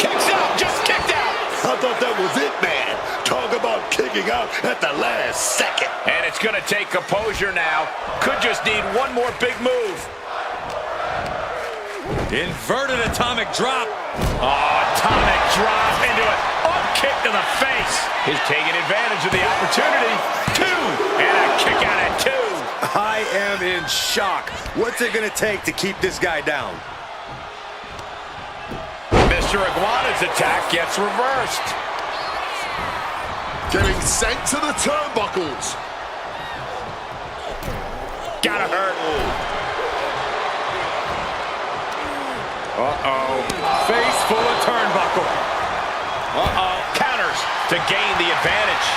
Speaker 8: Kicks out, just kicked out.
Speaker 4: I thought that was it, man. Talk about kicking out at the last second.
Speaker 8: And it's going to take composure now. Could just need one more big move.
Speaker 7: Inverted atomic drop.
Speaker 8: Oh, atomic drop into it. Up kick to the face. He's taking advantage of the opportunity. 2. And a kick out at 2.
Speaker 7: I am in shock. What's it going to take to keep this guy down?
Speaker 8: Mr. Iguana's attack gets reversed.
Speaker 3: Getting sent to the turnbuckles.
Speaker 8: Gotta hurt.
Speaker 7: Uh-oh. Face full of turnbuckle.
Speaker 8: Uh-oh. Counters to gain the advantage.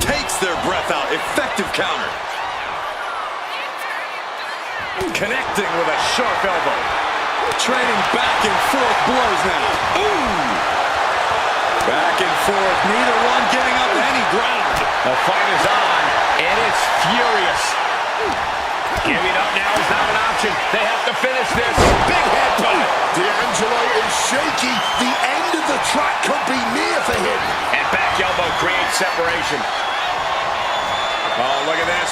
Speaker 7: Takes their breath out. Effective counter. Connecting with a sharp elbow. Trading back and forth blows now. Ooh! Back and forth. Neither one getting up any ground.
Speaker 8: The fight is on, and it's furious. Giving up now is not an option. They have to finish this. Big headbutt.
Speaker 3: D'Angelo is shaky. The end of the track could be near for him.
Speaker 8: And back elbow creates separation.
Speaker 7: Oh, look at this.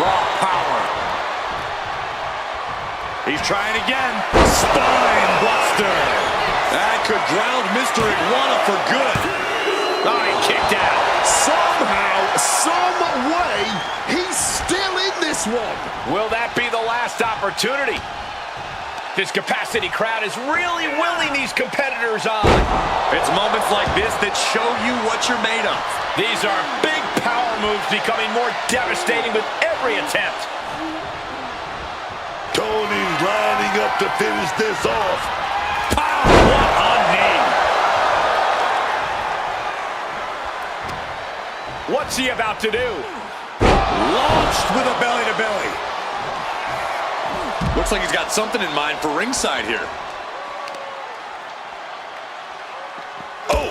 Speaker 7: Raw power. He's trying again. Spine buster. That could ground Mr. Iguana for good.
Speaker 8: Oh, he kicked out.
Speaker 3: Somehow, some way, he's still in this one.
Speaker 8: Will that be the last opportunity? This capacity crowd is really willing these competitors on.
Speaker 7: It's moments like this that show you what you're made of.
Speaker 8: These are big power moves becoming more devastating with every attempt.
Speaker 4: Tony's lining up to finish this off.
Speaker 8: Pow! What a knee! What's he about to do?
Speaker 7: Launched with a belly-to-belly. Looks like he's got something in mind for ringside here.
Speaker 4: Oh,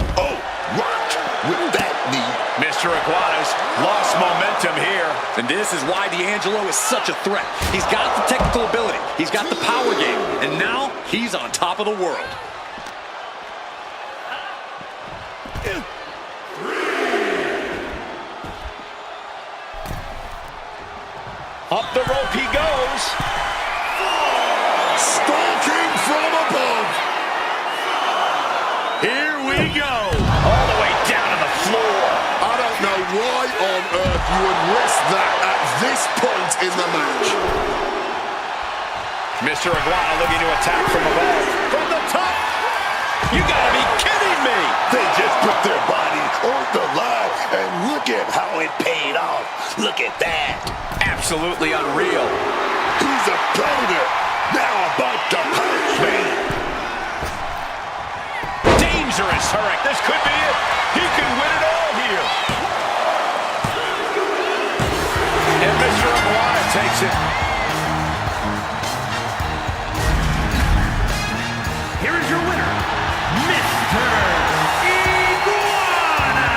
Speaker 4: rocked with that knee.
Speaker 8: Mr. Iguana's lost momentum here.
Speaker 7: And this is why D'Angelo is such a threat. He's got the technical ability. He's got the power game. And now he's on top of the world.
Speaker 8: Up the rope he goes.
Speaker 3: Stalking from above.
Speaker 8: Here we go. All the way down to the floor.
Speaker 3: I don't know why on earth you would risk that at this point in the match.
Speaker 8: Mr. Iguana looking to attack from above. From the top. You gotta be kidding me.
Speaker 4: They just put their body on the line, and look at how it paid off. Look at that.
Speaker 8: Absolutely unreal.
Speaker 4: He's a predator. Now about to punch me.
Speaker 8: Dangerous, Hurrick. This could be it. He can win it all here. And Mr. Iguana takes it.
Speaker 5: Here is your winner, Mr. Iguana!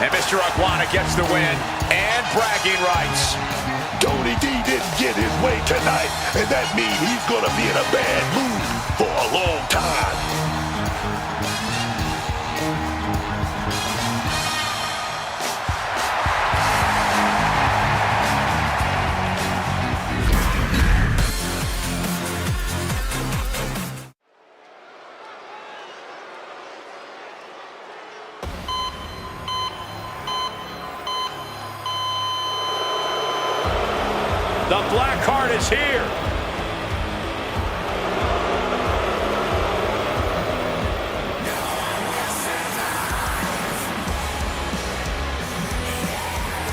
Speaker 8: And Mr. Iguana gets the win and bragging rights.
Speaker 4: Tony D didn't get his way tonight, and that means he's gonna be in a bad mood for a long time.
Speaker 8: The Blackheart is here.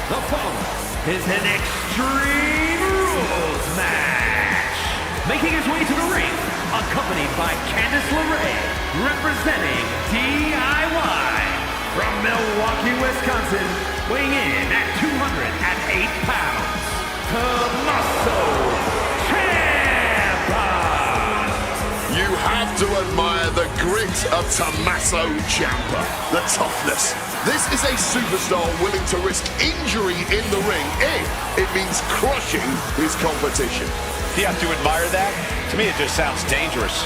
Speaker 5: The following is an Extreme Rules match. Making his way to the ring, accompanied by Candice LeRae, representing DIY. From Milwaukee, Wisconsin, weighing in at 208 pounds, Tommaso Ciampa.
Speaker 3: You have to admire the grit of Tommaso Ciampa, the toughness. This is a superstar willing to risk injury in the ring if it means crushing his competition.
Speaker 8: Do you have to admire that? To me, it just sounds dangerous.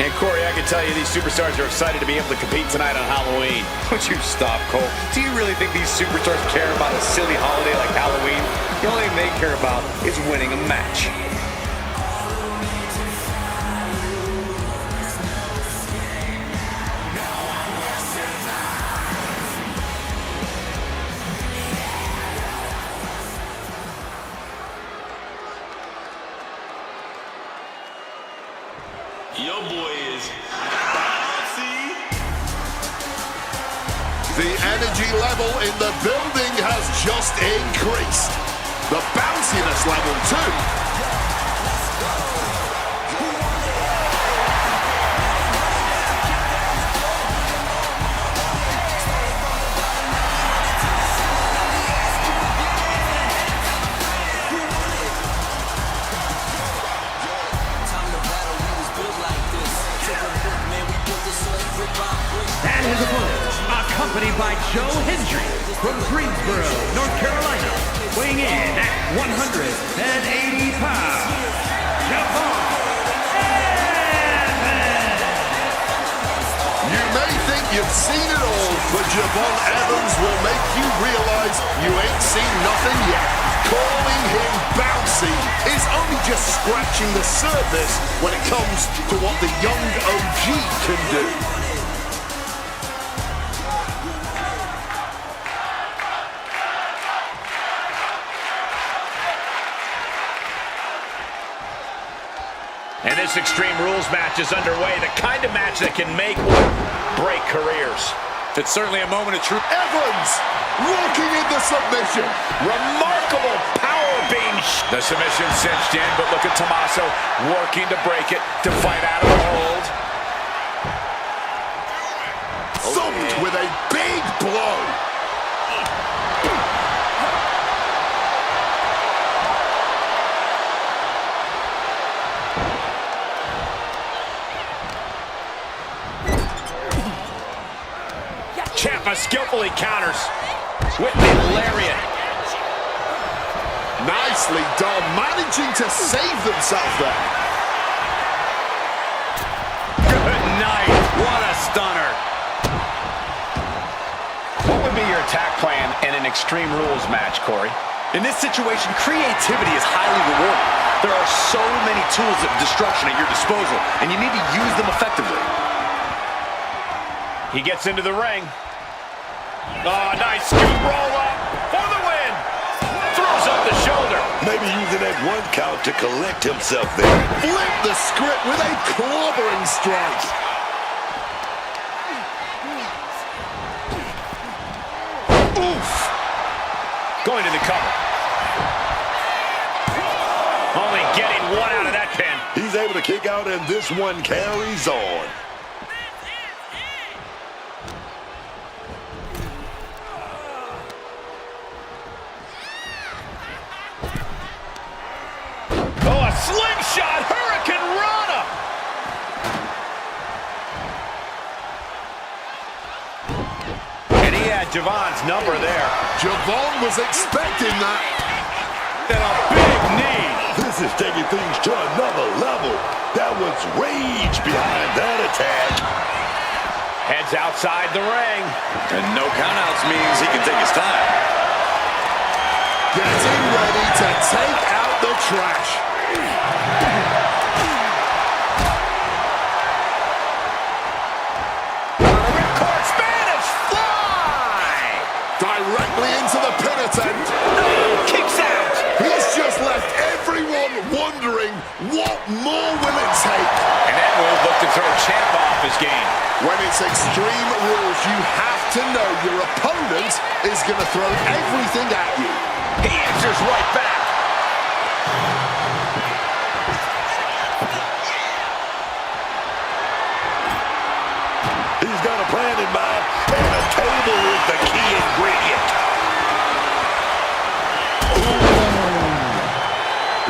Speaker 8: And Corey, I can tell you these superstars are excited to be able to compete tonight on Halloween.
Speaker 2: Would you stop, Cole? Do you really think these superstars care about a silly holiday like Halloween? The only thing they care about is winning a match.
Speaker 4: Your boy is bouncy.
Speaker 3: The energy level in the building has just increased. The bounciness level too.
Speaker 5: And his opponent, accompanied by Joe Hendry from Greensboro, North Carolina, weighing in at 180 pounds, Javon Evans.
Speaker 3: You may think you've seen it all, but Javon Evans will make you realize you ain't seen nothing yet. Calling him bouncy is only just scratching the surface when it comes to what the young OG can do.
Speaker 8: And this Extreme Rules match is underway, the kind of match that can make or break careers.
Speaker 2: It's certainly a moment of truth.
Speaker 3: Evans walking into submission.
Speaker 8: Remarkable power being... The submission cinched in, but look at Tommaso working to break it, to fight out of the hold.
Speaker 3: Thumped with a big blow.
Speaker 8: Ciampa skillfully counters with the lariat.
Speaker 3: Nicely done, managing to save themselves there.
Speaker 8: Good night. What a stunner. What would be your attack plan in an Extreme Rules match, Corey?
Speaker 7: In this situation, creativity is highly rewarded. There are so many tools of destruction at your disposal, and you need to use them effectively.
Speaker 8: He gets into the ring. Oh, nice scoop roll up for the win. Throws up the shoulder.
Speaker 4: Maybe using that 1 count to collect himself there.
Speaker 3: Flip the script with a clobbering strike.
Speaker 8: Oof. Going to the cover. Only getting one out of that pin.
Speaker 4: He's able to kick out, and this one carries on.
Speaker 8: Oh, a slingshot Hurricane Rana. And he had had Javon's number there.
Speaker 3: Javon was expecting that.
Speaker 8: And a big knee.
Speaker 4: This is taking things to another level. That was rage behind that attack.
Speaker 8: Heads outside the ring.
Speaker 7: And no countouts means he can take his time.
Speaker 3: Getting ready to take out the trash.
Speaker 8: Ripcord Spanish fly.
Speaker 3: Directly into the pin attempt.
Speaker 8: Kicks out.
Speaker 3: He's just left everyone wondering what more will it take.
Speaker 8: And that move looked to throw Champ off his game.
Speaker 3: When it's Extreme Rules, you have to know your opponent is going to throw everything at you.
Speaker 8: He answers right back.
Speaker 4: He's got a plan in mind, and a table is the key ingredient.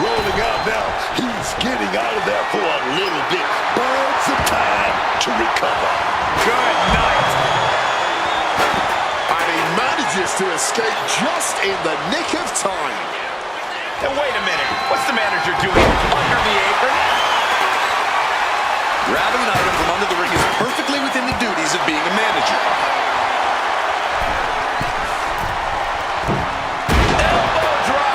Speaker 4: Rolling out now. He's getting out of there for a little bit. Burn some time to recover.
Speaker 8: Good night.
Speaker 3: And he manages to escape just in the nick of time.
Speaker 8: And wait a minute. What's the manager doing under the apron?
Speaker 7: Grabbing an item from under the ring is perfectly within the duties of being a manager.
Speaker 8: Elbow drop.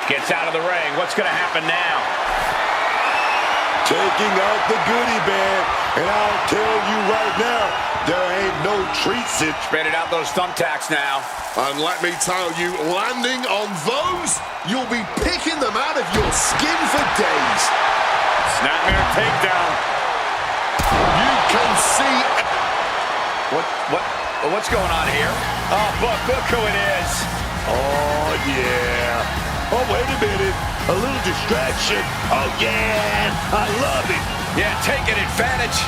Speaker 8: Gets out of the ring. What's going to happen now?
Speaker 4: Taking out the goodie bag, and I'll tell you right now, there ain't no treats in.
Speaker 8: Spreading out those thumbtacks now.
Speaker 3: And let me tell you, landing on those, you'll be picking them out of your skin for days.
Speaker 8: Snapmare takedown.
Speaker 3: You can see...
Speaker 8: What's going on here? Oh, look who it is.
Speaker 4: Oh, yeah. Oh, wait a minute. A little distraction. Oh, yeah. I love it.
Speaker 8: Yeah, taking advantage.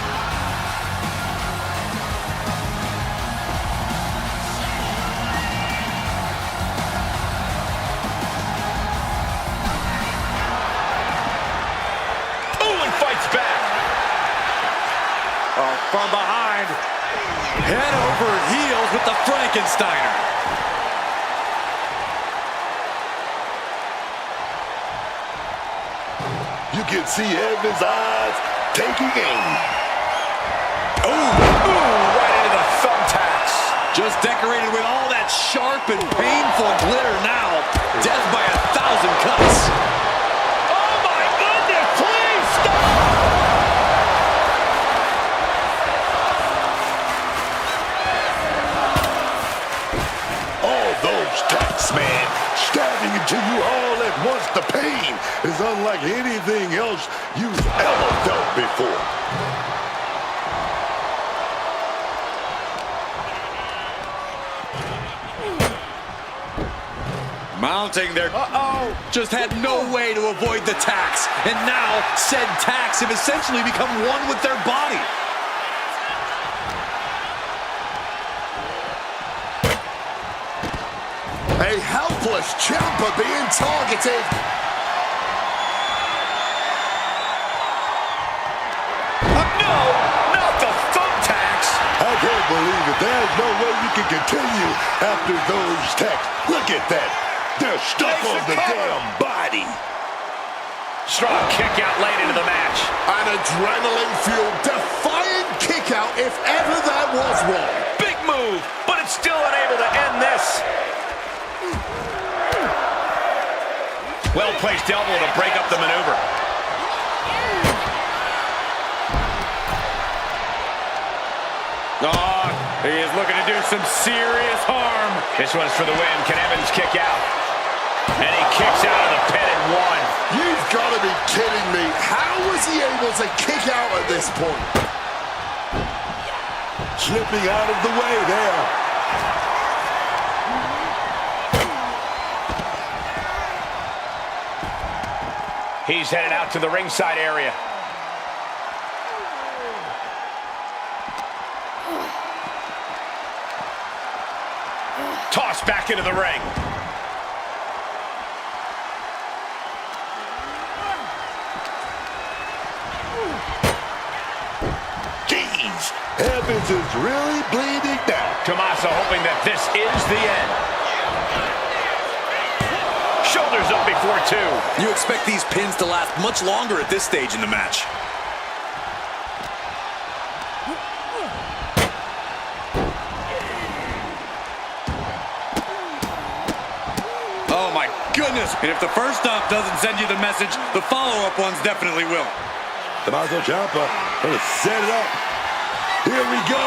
Speaker 8: Oh, and fights back.
Speaker 1: Oh, from behind. Head over heels with the Frankensteiner.
Speaker 4: You can see Evans' eyes taking aim.
Speaker 8: Ooh, right into the thumbtacks.
Speaker 7: Just decorated with all that sharp and painful glitter now. Death by 1,000 cuts.
Speaker 8: Oh, my goodness, please stop.
Speaker 4: All those tacks, man, stabbing into you all at once. The pain is unlike anything else you've ever felt before.
Speaker 7: Mounting their... Just had no way to avoid the tacks. And now, said tacks have essentially become one with their body.
Speaker 3: A helpless Ciampa being targeted.
Speaker 8: No, not the thumbtacks.
Speaker 4: I can't believe it. There's no way you can continue after those tacks. Look at that. They're stuck on the damn body.
Speaker 8: Strong kick out late into the match.
Speaker 3: An adrenaline-fueled, defying kick-out if ever there was one.
Speaker 8: Big move, but it's still unable to end this. Well-placed elbow to break up the maneuver. Oh, he is looking to do some serious harm. This one's for the win. Can Evans kick out? And he kicks out of the pin at one.
Speaker 3: You've got to be kidding me. How was he able to kick out at this point?
Speaker 4: Slipping out of the way there.
Speaker 8: He's headed out to the ringside area. Tossed back into the ring.
Speaker 4: Jeez, Evans is really bleeding now.
Speaker 8: Tommaso hoping that this is the end. Shoulders up before 2.
Speaker 7: You expect these pins to last much longer at this stage in the match. Oh my goodness! And if the first stop doesn't send you the message, the follow-up ones definitely will.
Speaker 4: Tommaso Ciampa gonna set it up. Here we go.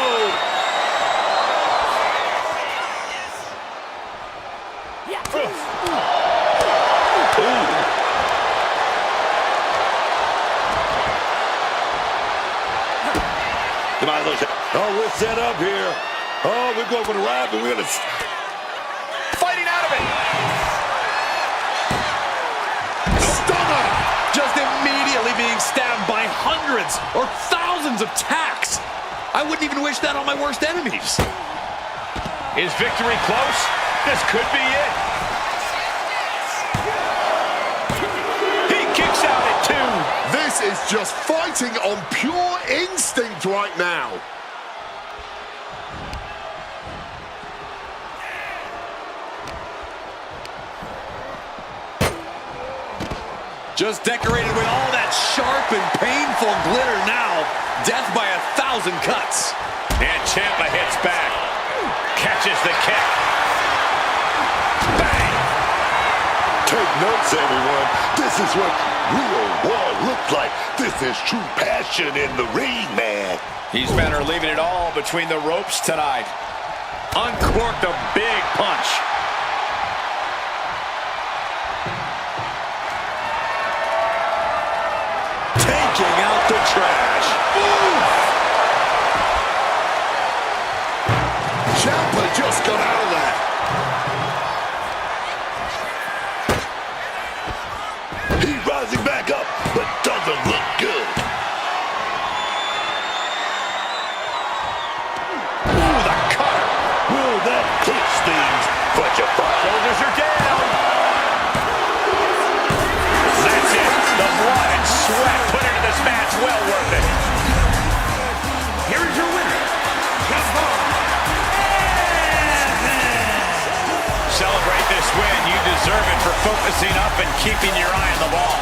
Speaker 4: Oh, we're set up here. Oh, we're going for the wrap, and we're gonna
Speaker 8: Fighting out of it.
Speaker 7: Stunner! Just immediately being stabbed by hundreds or thousands of tacks. I wouldn't even wish that on my worst enemies.
Speaker 8: Is victory close? This could be it. He kicks out at 2.
Speaker 3: This is just fighting on pure instinct right now.
Speaker 7: Just decorated with all that sharp and painful glitter now. Death by 1,000 cuts.
Speaker 8: And Ciampa hits back. Catches the kick. Bang!
Speaker 4: take notes, everyone. This is what real war looks like. This is true passion in the ring, man.
Speaker 8: These men are leaving it all between the ropes tonight. Uncorked a big punch.
Speaker 7: Taking out the trash.
Speaker 3: Ciampa just got out of there.
Speaker 4: He's rising back up, but doesn't look good.
Speaker 8: Ooh, the cutter.
Speaker 4: Ooh, that clinch things. But your
Speaker 8: Shoulders are down. That's it. The blood and sweat put into this match. Well worth it.
Speaker 5: Here is your winner, Ciampa.
Speaker 8: Celebrate this win. You deserve it for focusing up and keeping your eye on the ball.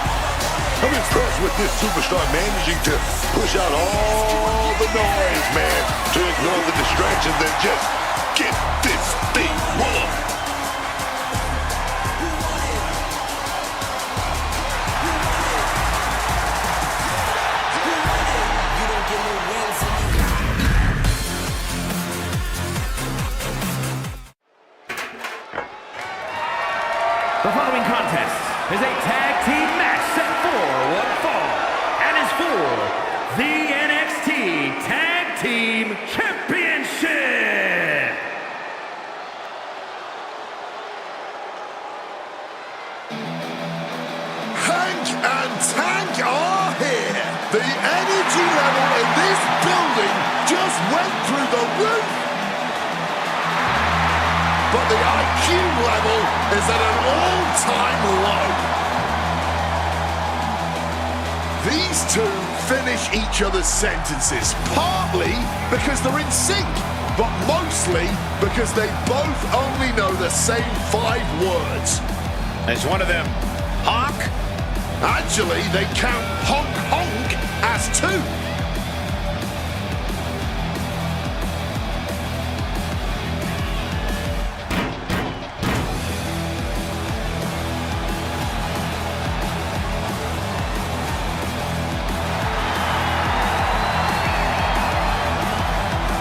Speaker 4: I'm impressed with this superstar managing to push out all the noise, man, to ignore the distractions and just get this thing won.
Speaker 5: The following contest is a tag team match set for one fall and is for the NXT Tag Team Championship.
Speaker 3: Hank and Tank are here. The energy level in this building just went through the roof. But the IQ level is at an all-time low. These two finish each other's sentences, partly because they're in sync, but mostly because they both only know the same 5 words.
Speaker 8: Is one of them honk?
Speaker 3: Actually, they count honk honk as 2.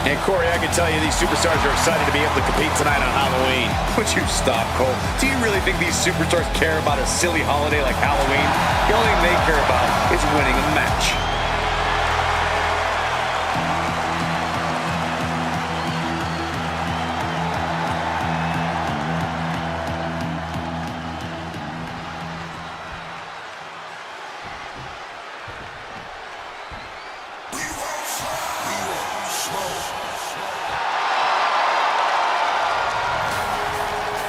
Speaker 2: And Corey, I can tell you these superstars are excited to be able to compete tonight on Halloween.
Speaker 7: Would you stop, Cole? Do you really think these superstars care about a silly holiday like Halloween? The only thing they care about is winning a match.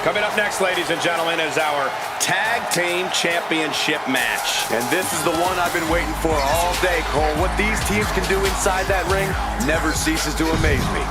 Speaker 8: Coming up next, ladies and gentlemen, is our Tag Team Championship match.
Speaker 1: And this is the one I've been waiting for all day, Cole. What these teams can do inside that ring never ceases to amaze me.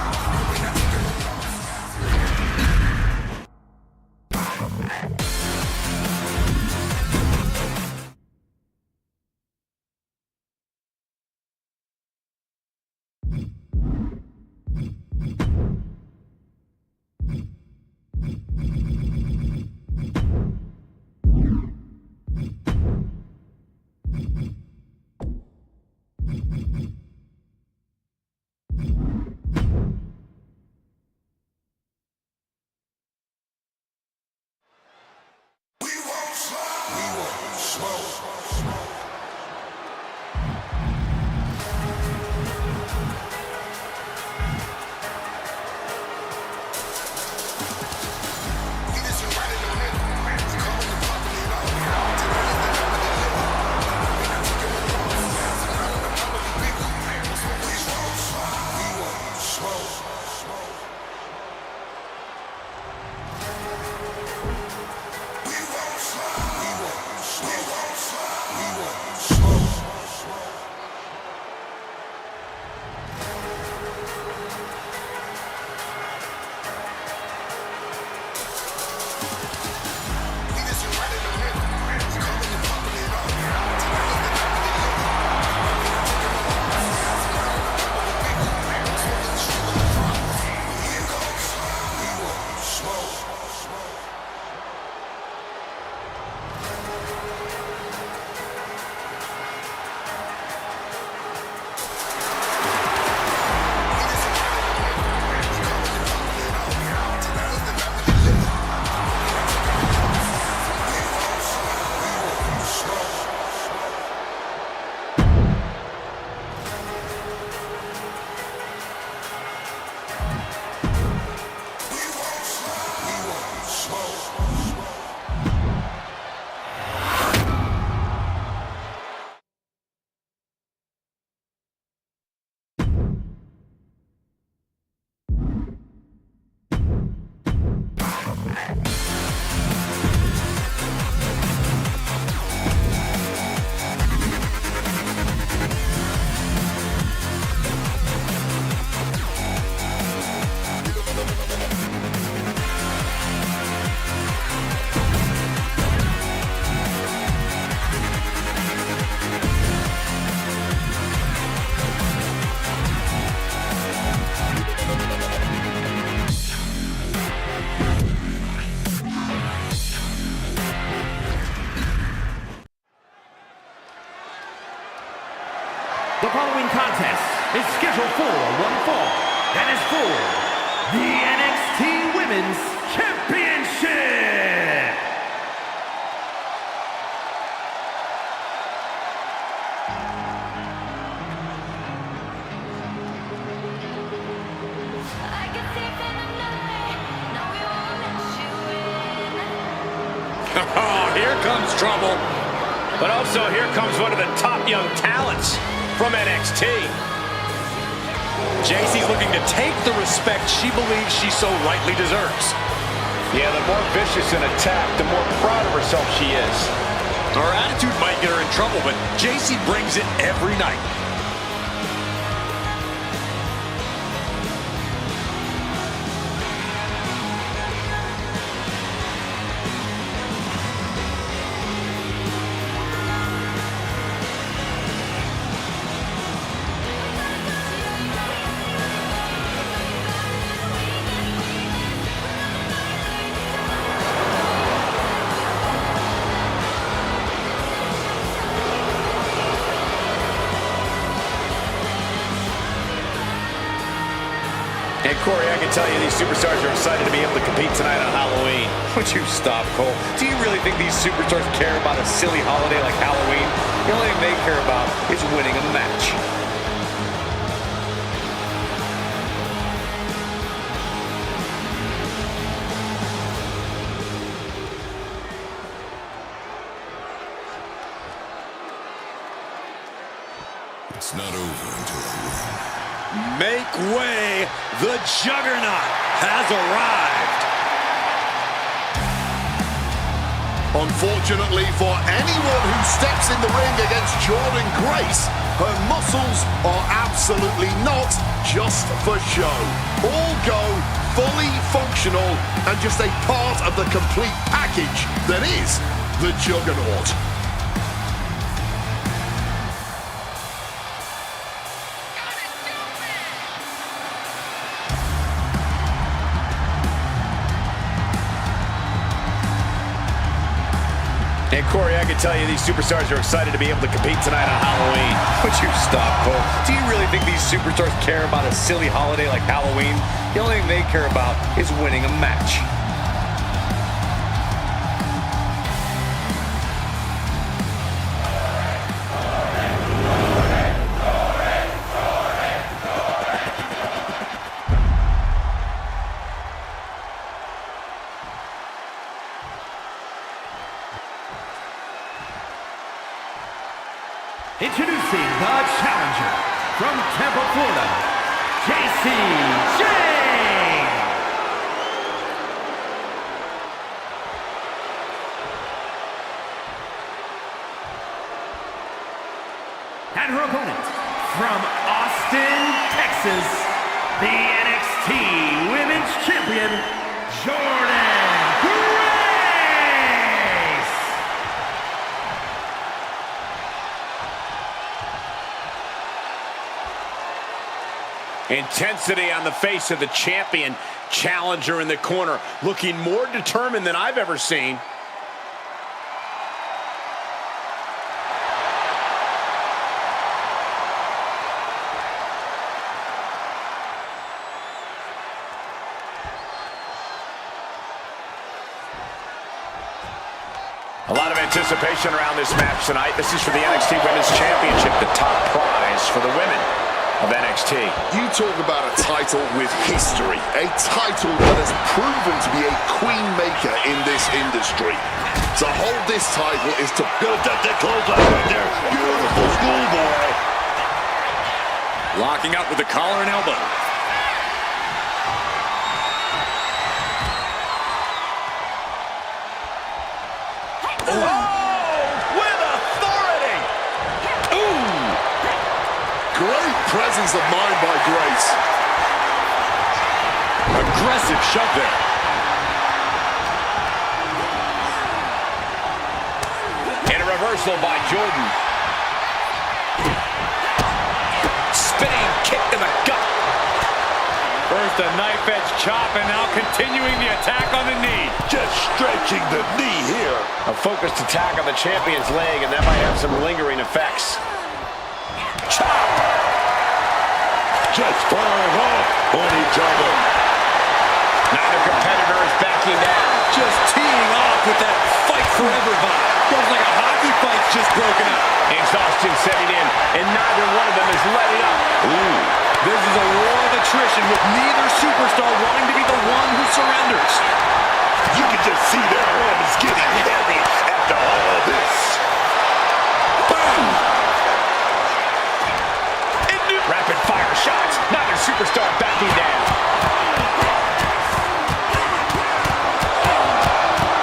Speaker 5: The following contest is scheduled for one fall and is for the NXT Women's Championship.
Speaker 8: Oh, here comes trouble. But also here comes one of the top young talents from NXT.
Speaker 7: JC's looking to take the respect she believes she so rightly deserves.
Speaker 8: Yeah, the more vicious an attack, the more proud of herself she is.
Speaker 7: Her attitude might get her in trouble, but JC brings it every night.
Speaker 8: And Corey, I can tell you these superstars are excited to be able to compete tonight on Halloween.
Speaker 2: Would you stop, Cole? Do you really think these superstars care about a silly holiday like Halloween? The only thing they care about is winning a match.
Speaker 3: It's not over until I win.
Speaker 1: Make way! The Juggernaut has arrived!
Speaker 3: Unfortunately for anyone who steps in the ring against Jordynne Grace, her muscles are absolutely not just for show. All go fully functional and just a part of the complete package that is the Juggernaut.
Speaker 2: And Corey, I can tell you these superstars are excited to be able to compete tonight on Halloween. Would you stop, Cole? Do you really think these superstars care about a silly holiday like Halloween? The only thing they care about is winning a match.
Speaker 5: Introducing the challenger from Tampa, Florida, Jacy Jayne. And her opponent from Austin, Texas, the NXT Women's Champion, Jordynne Grace.
Speaker 8: Intensity on the face of the champion. Challenger in the corner, looking more determined than I've ever seen. A lot of anticipation around this match tonight. This is for the NXT Women's Championship, the top prize for the women of NXT.
Speaker 3: You talk about a title with history, a title that has proven to be a queen maker in this industry. To hold this title is to build up the clothesline right there. Beautiful schoolboy.
Speaker 2: Locking up with the collar and elbow.
Speaker 3: Great presence of mind by Grace.
Speaker 2: Aggressive shove there.
Speaker 8: And a reversal by Jordan. Spinning kick in the gut.
Speaker 2: First a knife edge chop and now continuing the attack on the knee.
Speaker 4: Just stretching the knee here.
Speaker 8: A focused attack on the champion's leg, and that might have some lingering effects. Chop!
Speaker 4: Just firing off on each other.
Speaker 8: Neither competitor is backing down.
Speaker 7: Just teeing off with that fight forever vibe. Feels like a hockey fight's just broken up.
Speaker 8: Exhaustion setting in, and neither one of them is letting up.
Speaker 7: Ooh. This is a war of attrition with neither superstar wanting to be the one who surrenders.
Speaker 4: You can just see their arms getting heavy after all this.
Speaker 8: Boom! Rapid fire shots. Neither superstar backing down.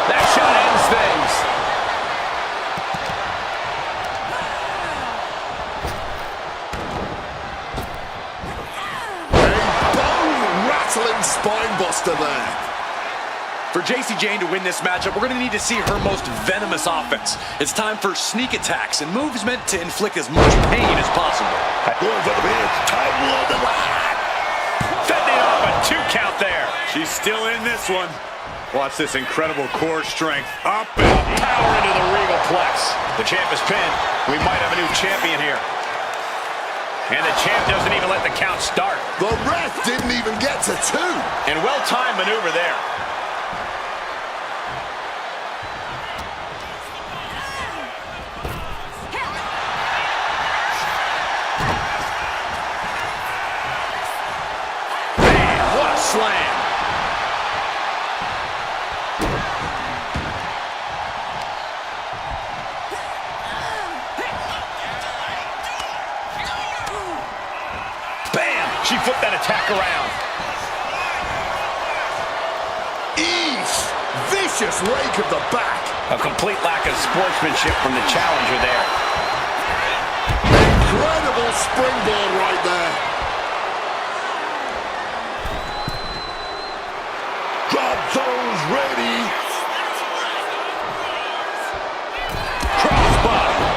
Speaker 8: That shot ends things.
Speaker 3: A bone-rattling spine buster there.
Speaker 7: For Jacy Jayne to win this matchup, we're going to need to see her most venomous offense. It's time for sneak attacks and moves meant to inflict as much pain as possible.
Speaker 4: Going for the pin. Title on the line.
Speaker 8: Fending off a 2 count there.
Speaker 2: She's still in this one. Watch this incredible core strength.
Speaker 8: Up and power into the regal plex. The champ is pinned. We might have a new champion here. And the champ doesn't even let the count start.
Speaker 3: The ref didn't even get to 2.
Speaker 8: And well-timed maneuver there. Man, what a slam. Bam! She flipped that attack around.
Speaker 3: Ease. Vicious vicious rake of the back.
Speaker 8: A complete lack of sportsmanship from the challenger there.
Speaker 3: Incredible springboard right there.
Speaker 4: Drop zones ready. Crossbody.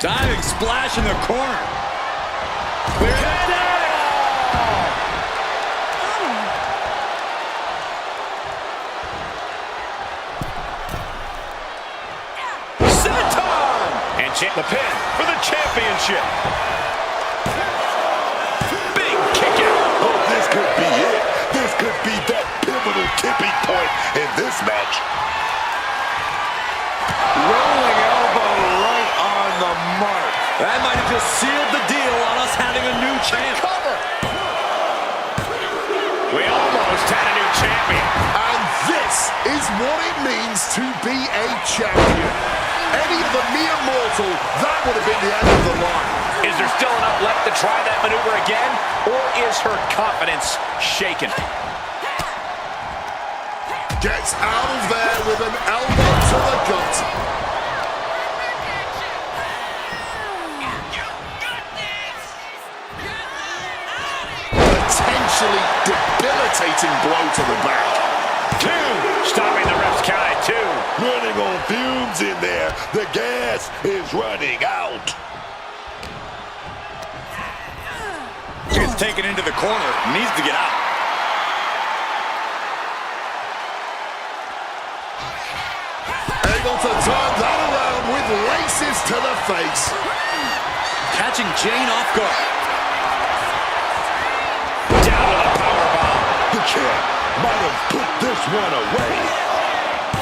Speaker 7: Diving splash in the corner. Clear it down.
Speaker 8: Senton! And the pin for the championship. Big kick out.
Speaker 4: Oh, this could be it. This could be that pivotal tipping point in this match.
Speaker 1: Rolling elbow right on the mark.
Speaker 7: That might have just sealed the deal on us having a new champ.
Speaker 3: Cover.
Speaker 8: We almost had a new champion.
Speaker 3: And this is what it means to be a champion. Any other mere mortal, that would have been the end of the line.
Speaker 8: Is there still enough left to try that maneuver again? Or is her confidence shaken?
Speaker 3: Gets out of there with an elbow to the gut. Potentially debilitating blow to the back.
Speaker 8: 2. Stopping the ref's count at 2.
Speaker 4: Running on fumes in there. The gas is running out.
Speaker 7: Gets taken into the corner. Needs to get out.
Speaker 3: Able to turn that around with laces to the face.
Speaker 7: Catching Jane off guard.
Speaker 8: Down with a powerbomb.
Speaker 4: The champ might have put this one away.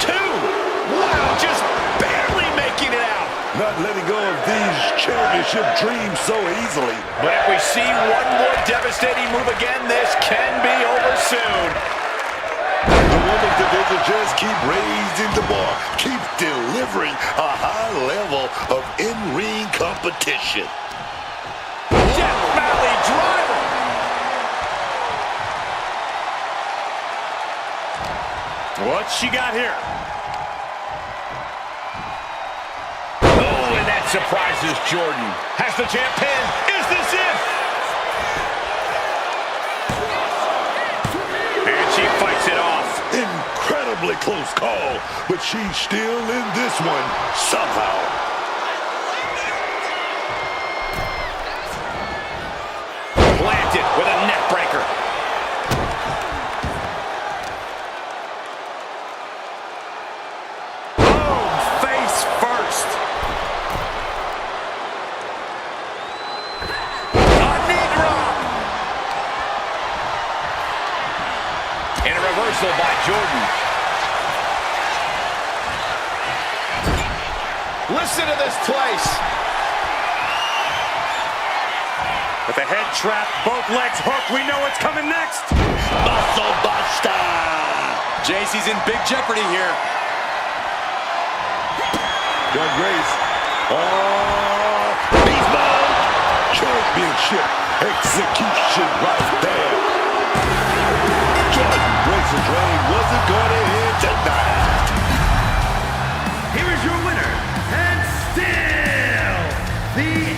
Speaker 8: 2. Wow, just barely making it out.
Speaker 4: Not letting go of these championship dreams so easily.
Speaker 8: But if we see one more devastating move again, this can be over soon.
Speaker 4: The women's division just keep raising the bar, keep delivering a high level of in-ring competition.
Speaker 8: Death Valley driver.
Speaker 7: What's she got here?
Speaker 8: Oh, and that surprises Jordan. Has the champ pinned. Is this it? And she fights it off.
Speaker 4: Incredibly close call, but she's still in this one somehow.
Speaker 8: Planted with a neck breaker.
Speaker 7: Boom! Face first.
Speaker 8: A knee drop. And a reversal by Jordan. Listen to this place.
Speaker 1: With the head trap, both legs hooked, we know what's coming next.
Speaker 4: Muscle Buster!
Speaker 7: JC's in big jeopardy here.
Speaker 4: John Grace. Oh, beast mode! Championship execution right there. Jordan Grace's reign wasn't going to end tonight.
Speaker 5: Here is your winner, and still the